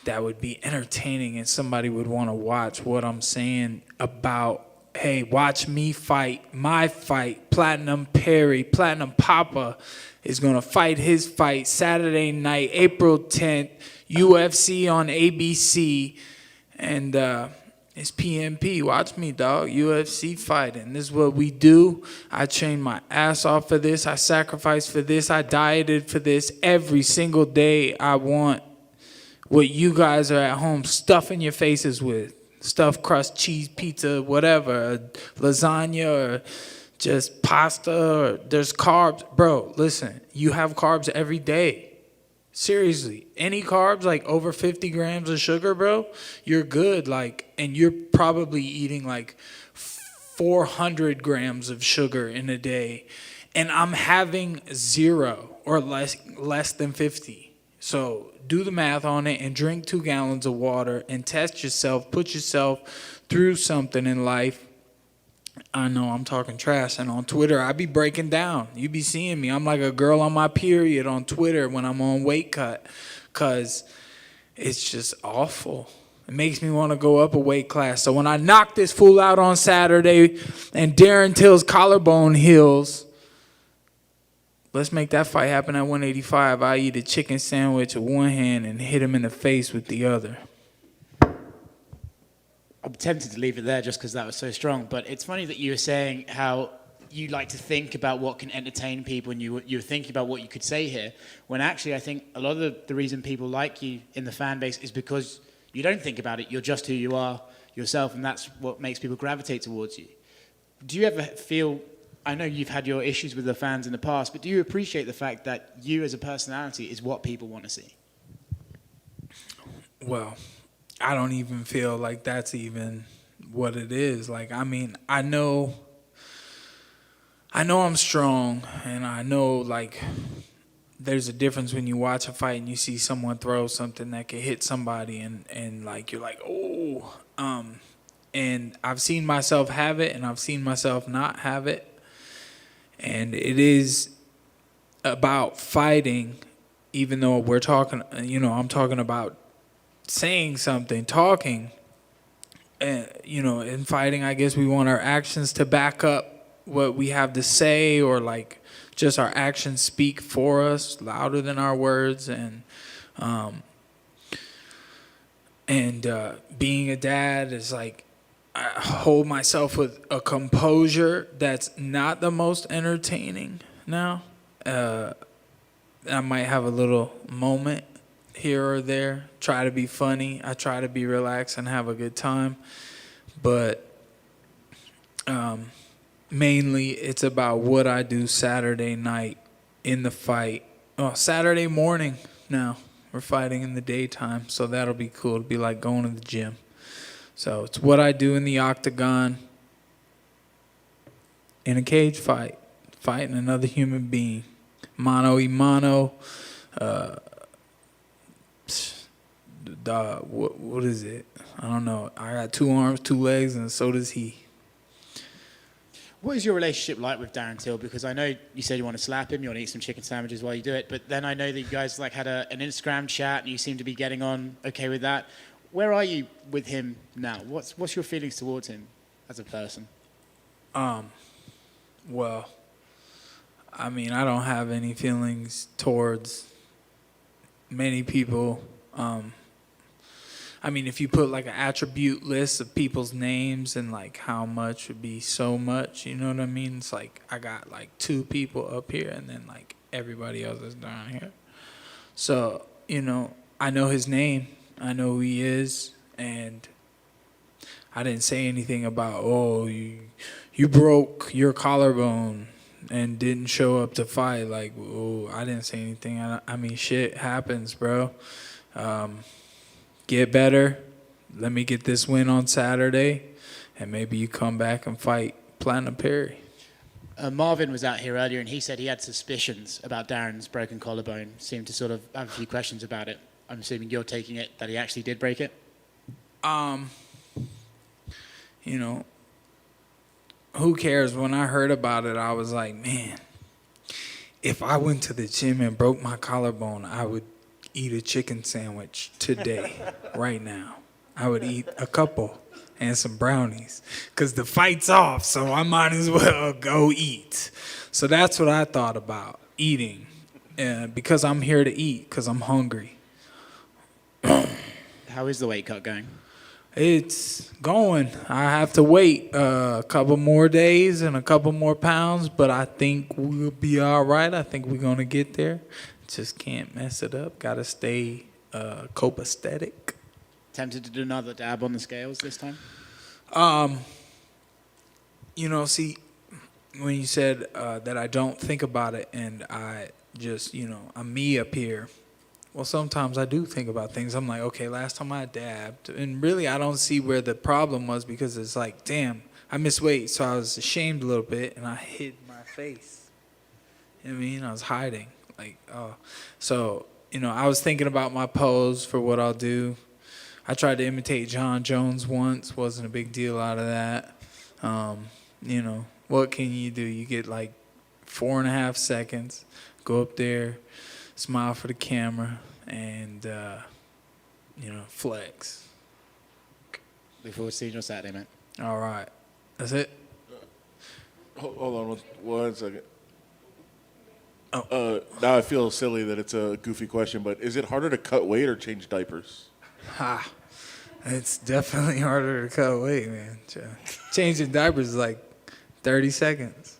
that would be entertaining, and somebody would want to watch what I'm saying about, hey, watch me fight, my fight. Platinum Perry, Platinum Papa is going to fight his fight Saturday night, April 10th, UFC on ABC, and it's PMP. Watch me, dog. UFC fighting. This is what we do. I trained my ass off for this. I sacrificed for this. I dieted for this. Every single day I want what you guys are at home stuffing your faces with. Stuffed crust, cheese, pizza, whatever. Lasagna or just pasta. Or there's carbs. Bro, listen. You have carbs every day. Seriously, any carbs, like over 50 grams of sugar, bro, you're good. Like, and you're probably eating like 400 grams of sugar in a day. And I'm having 0 or less than 50. So do the math on it and drink 2 gallons of water and test yourself, put yourself through something in life. I know I'm talking trash, and on Twitter I be breaking down. You be seeing me. I'm like a girl on my period on Twitter when I'm on weight cut, because it's just awful. It makes me want to go up a weight class. So when I knock this fool out on Saturday and Darren Till's collarbone heals, let's make that fight happen at 185. I eat a chicken sandwich with one hand and hit him in the face with the other. I'm tempted to leave it there just because that was so strong. But it's funny that you were saying how you like to think about what can entertain people, and you were thinking about what you could say here, when actually I think a lot of the reason people like you in the fan base is because you don't think about it. You're just who you are yourself, and that's what makes people gravitate towards you. Do you ever feel, I know you've had your issues with the fans in the past, but do you appreciate the fact that you as a personality is what people want to see? Well, I don't even feel like that's even what it is. Like, I mean, I know I'm strong, and I know, like, there's a difference when you watch a fight and you see someone throw something that can hit somebody, and like, you're like, oh. And I've seen myself have it, and I've seen myself not have it. And it is about fighting, even though we're talking, I'm talking about saying something, talking. And, in fighting, I guess we want our actions to back up what we have to say, or like just our actions speak for us louder than our words. And being a dad is like, I hold myself with a composure that's not the most entertaining now. I might have a little moment here or there, try to be funny. I try to be relaxed and have a good time. But mainly it's about what I do Saturday night in the fight. Oh, Saturday morning now. We're fighting in the daytime, so that'll be cool. It'll be like going to the gym. So it's what I do in the octagon, in a cage fight, fighting another human being, mano y mano. What is it? I don't know. I got 2 arms, 2 legs, and so does he. What is your relationship like with Darren Till? Because I know you said you want to slap him, you want to eat some chicken sandwiches while you do it, but then I know that you guys like had an Instagram chat, and you seem to be getting on okay with that. Where are you with him now? What's your feelings towards him as a person? Well, I mean, I don't have any feelings towards many people. I mean, if you put like an attribute list of people's names and like how much would be so much, you know what I mean? It's like I got like 2 people up here, and then like everybody else is down here. So, I know his name. I know who he is, and I didn't say anything about, oh, you broke your collarbone and didn't show up to fight. Like, oh, I didn't say anything. I mean, shit happens, bro. Get better. Let me get this win on Saturday, and maybe you come back and fight Platinum Perry. Marvin was out here earlier, and he said he had suspicions about Darren's broken collarbone. Seemed to sort of have a few questions about it. I'm assuming you're taking it that he actually did break it? Who cares? When I heard about it, I was like, man, if I went to the gym and broke my collarbone, I would eat a chicken sandwich today, right now. I would eat a couple and some brownies, because the fight's off, so I might as well go eat. So that's what I thought about, eating, because I'm here to eat, because I'm hungry. How is the weight cut going? It's going. I have to wait a couple more days and a couple more pounds, but I think we'll be all right. I think we're going to get there. Just can't mess it up. Got to stay copacetic. Tempted to do another dab on the scales this time? See, when you said that I don't think about it and I just, I'm me up here. Well, sometimes I do think about things. I'm like, okay, last time I dabbed. And really, I don't see where the problem was, because it's like, damn, I missed weight. So I was ashamed a little bit, and I hid my face. You know what I mean? I was hiding. So, I was thinking about my pose for what I'll do. I tried to imitate John Jones once. Wasn't a big deal out of that. What can you do? You get like 4.5 seconds. Go up there. Smile for the camera, and, flex. Look forward to seeing you on Saturday, mate. All right. That's it? Hold on one second. Now I feel silly that it's a goofy question, but is it harder to cut weight or change diapers? It's definitely harder to cut weight, man. Changing diapers is like 30 seconds.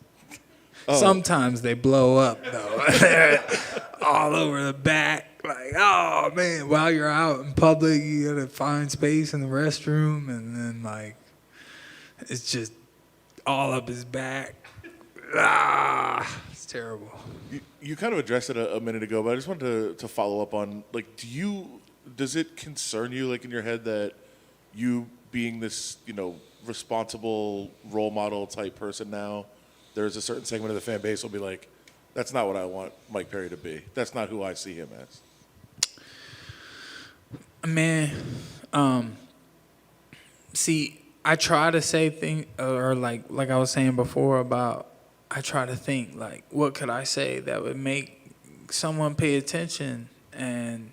Oh. Sometimes they blow up, though. They're all over the back. Like, oh, man, while you're out in public, you got to find space in the restroom, and then, it's just all up his back. It's terrible. You kind of addressed it a minute ago, but I just wanted to follow up on, does it concern you, in your head that you being this, responsible role model type person now, there's a certain segment of the fan base will be like, that's not what I want Mike Perry to be. That's not who I see him as. Man, see, I try to say things, or like I was saying before about, I try to think like, what could I say that would make someone pay attention? And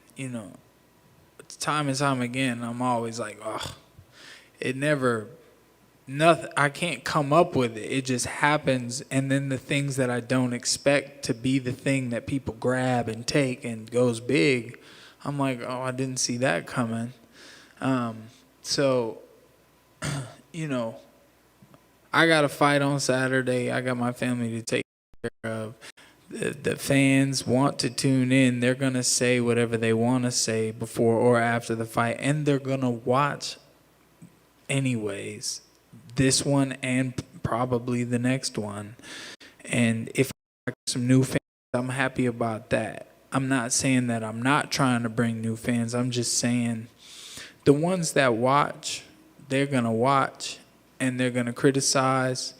time and time again, I'm always like, oh, nothing. I can't come up with it. It just happens, and then the things that I don't expect to be the thing that people grab and take and goes big, I'm like, oh, I didn't see that coming. So, I got a fight on Saturday. I got my family to take care of. The fans want to tune in. They're going to say whatever they want to say before or after the fight, and they're going to watch anyways, this one and probably the next one. And if I get some new fans, I'm happy about that. I'm not saying that I'm not trying to bring new fans. I'm just saying the ones that watch, they're going to watch and they're going to criticize,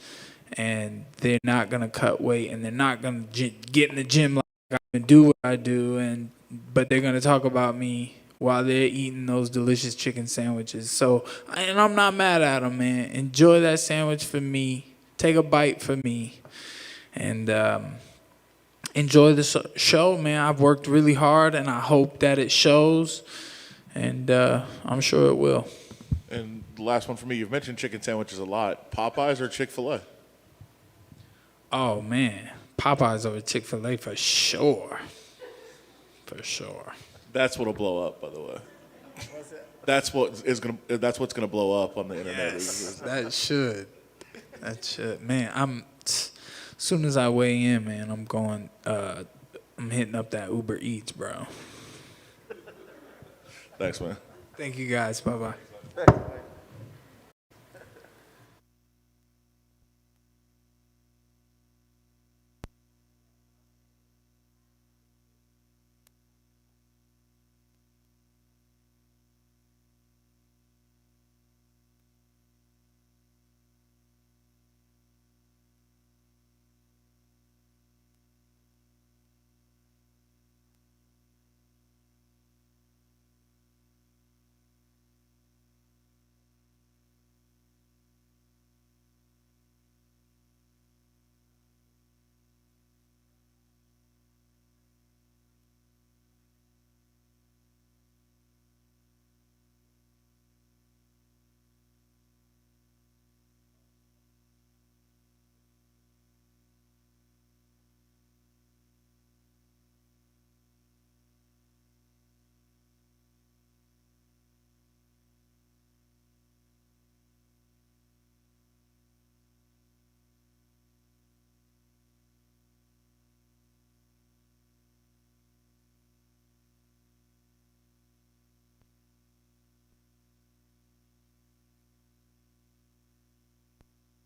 and they're not going to cut weight, and they're not going to get in the gym like I can do what I do, but they're going to talk about me while they're eating those delicious chicken sandwiches. So, and I'm not mad at them, man. Enjoy that sandwich for me. Take a bite for me. And enjoy the show, man. I've worked really hard, and I hope that it shows. And I'm sure it will. And the last one for me, you've mentioned chicken sandwiches a lot. Popeyes or Chick-fil-A? Oh, man. Popeyes over Chick-fil-A for sure. For sure. That's what'll blow up, by the way. That's what's gonna blow up on the internet. Yes, that should. Man, as soon as I weigh in, man, I'm hitting up that Uber Eats, bro. Thanks, man. Thank you guys. Bye-bye.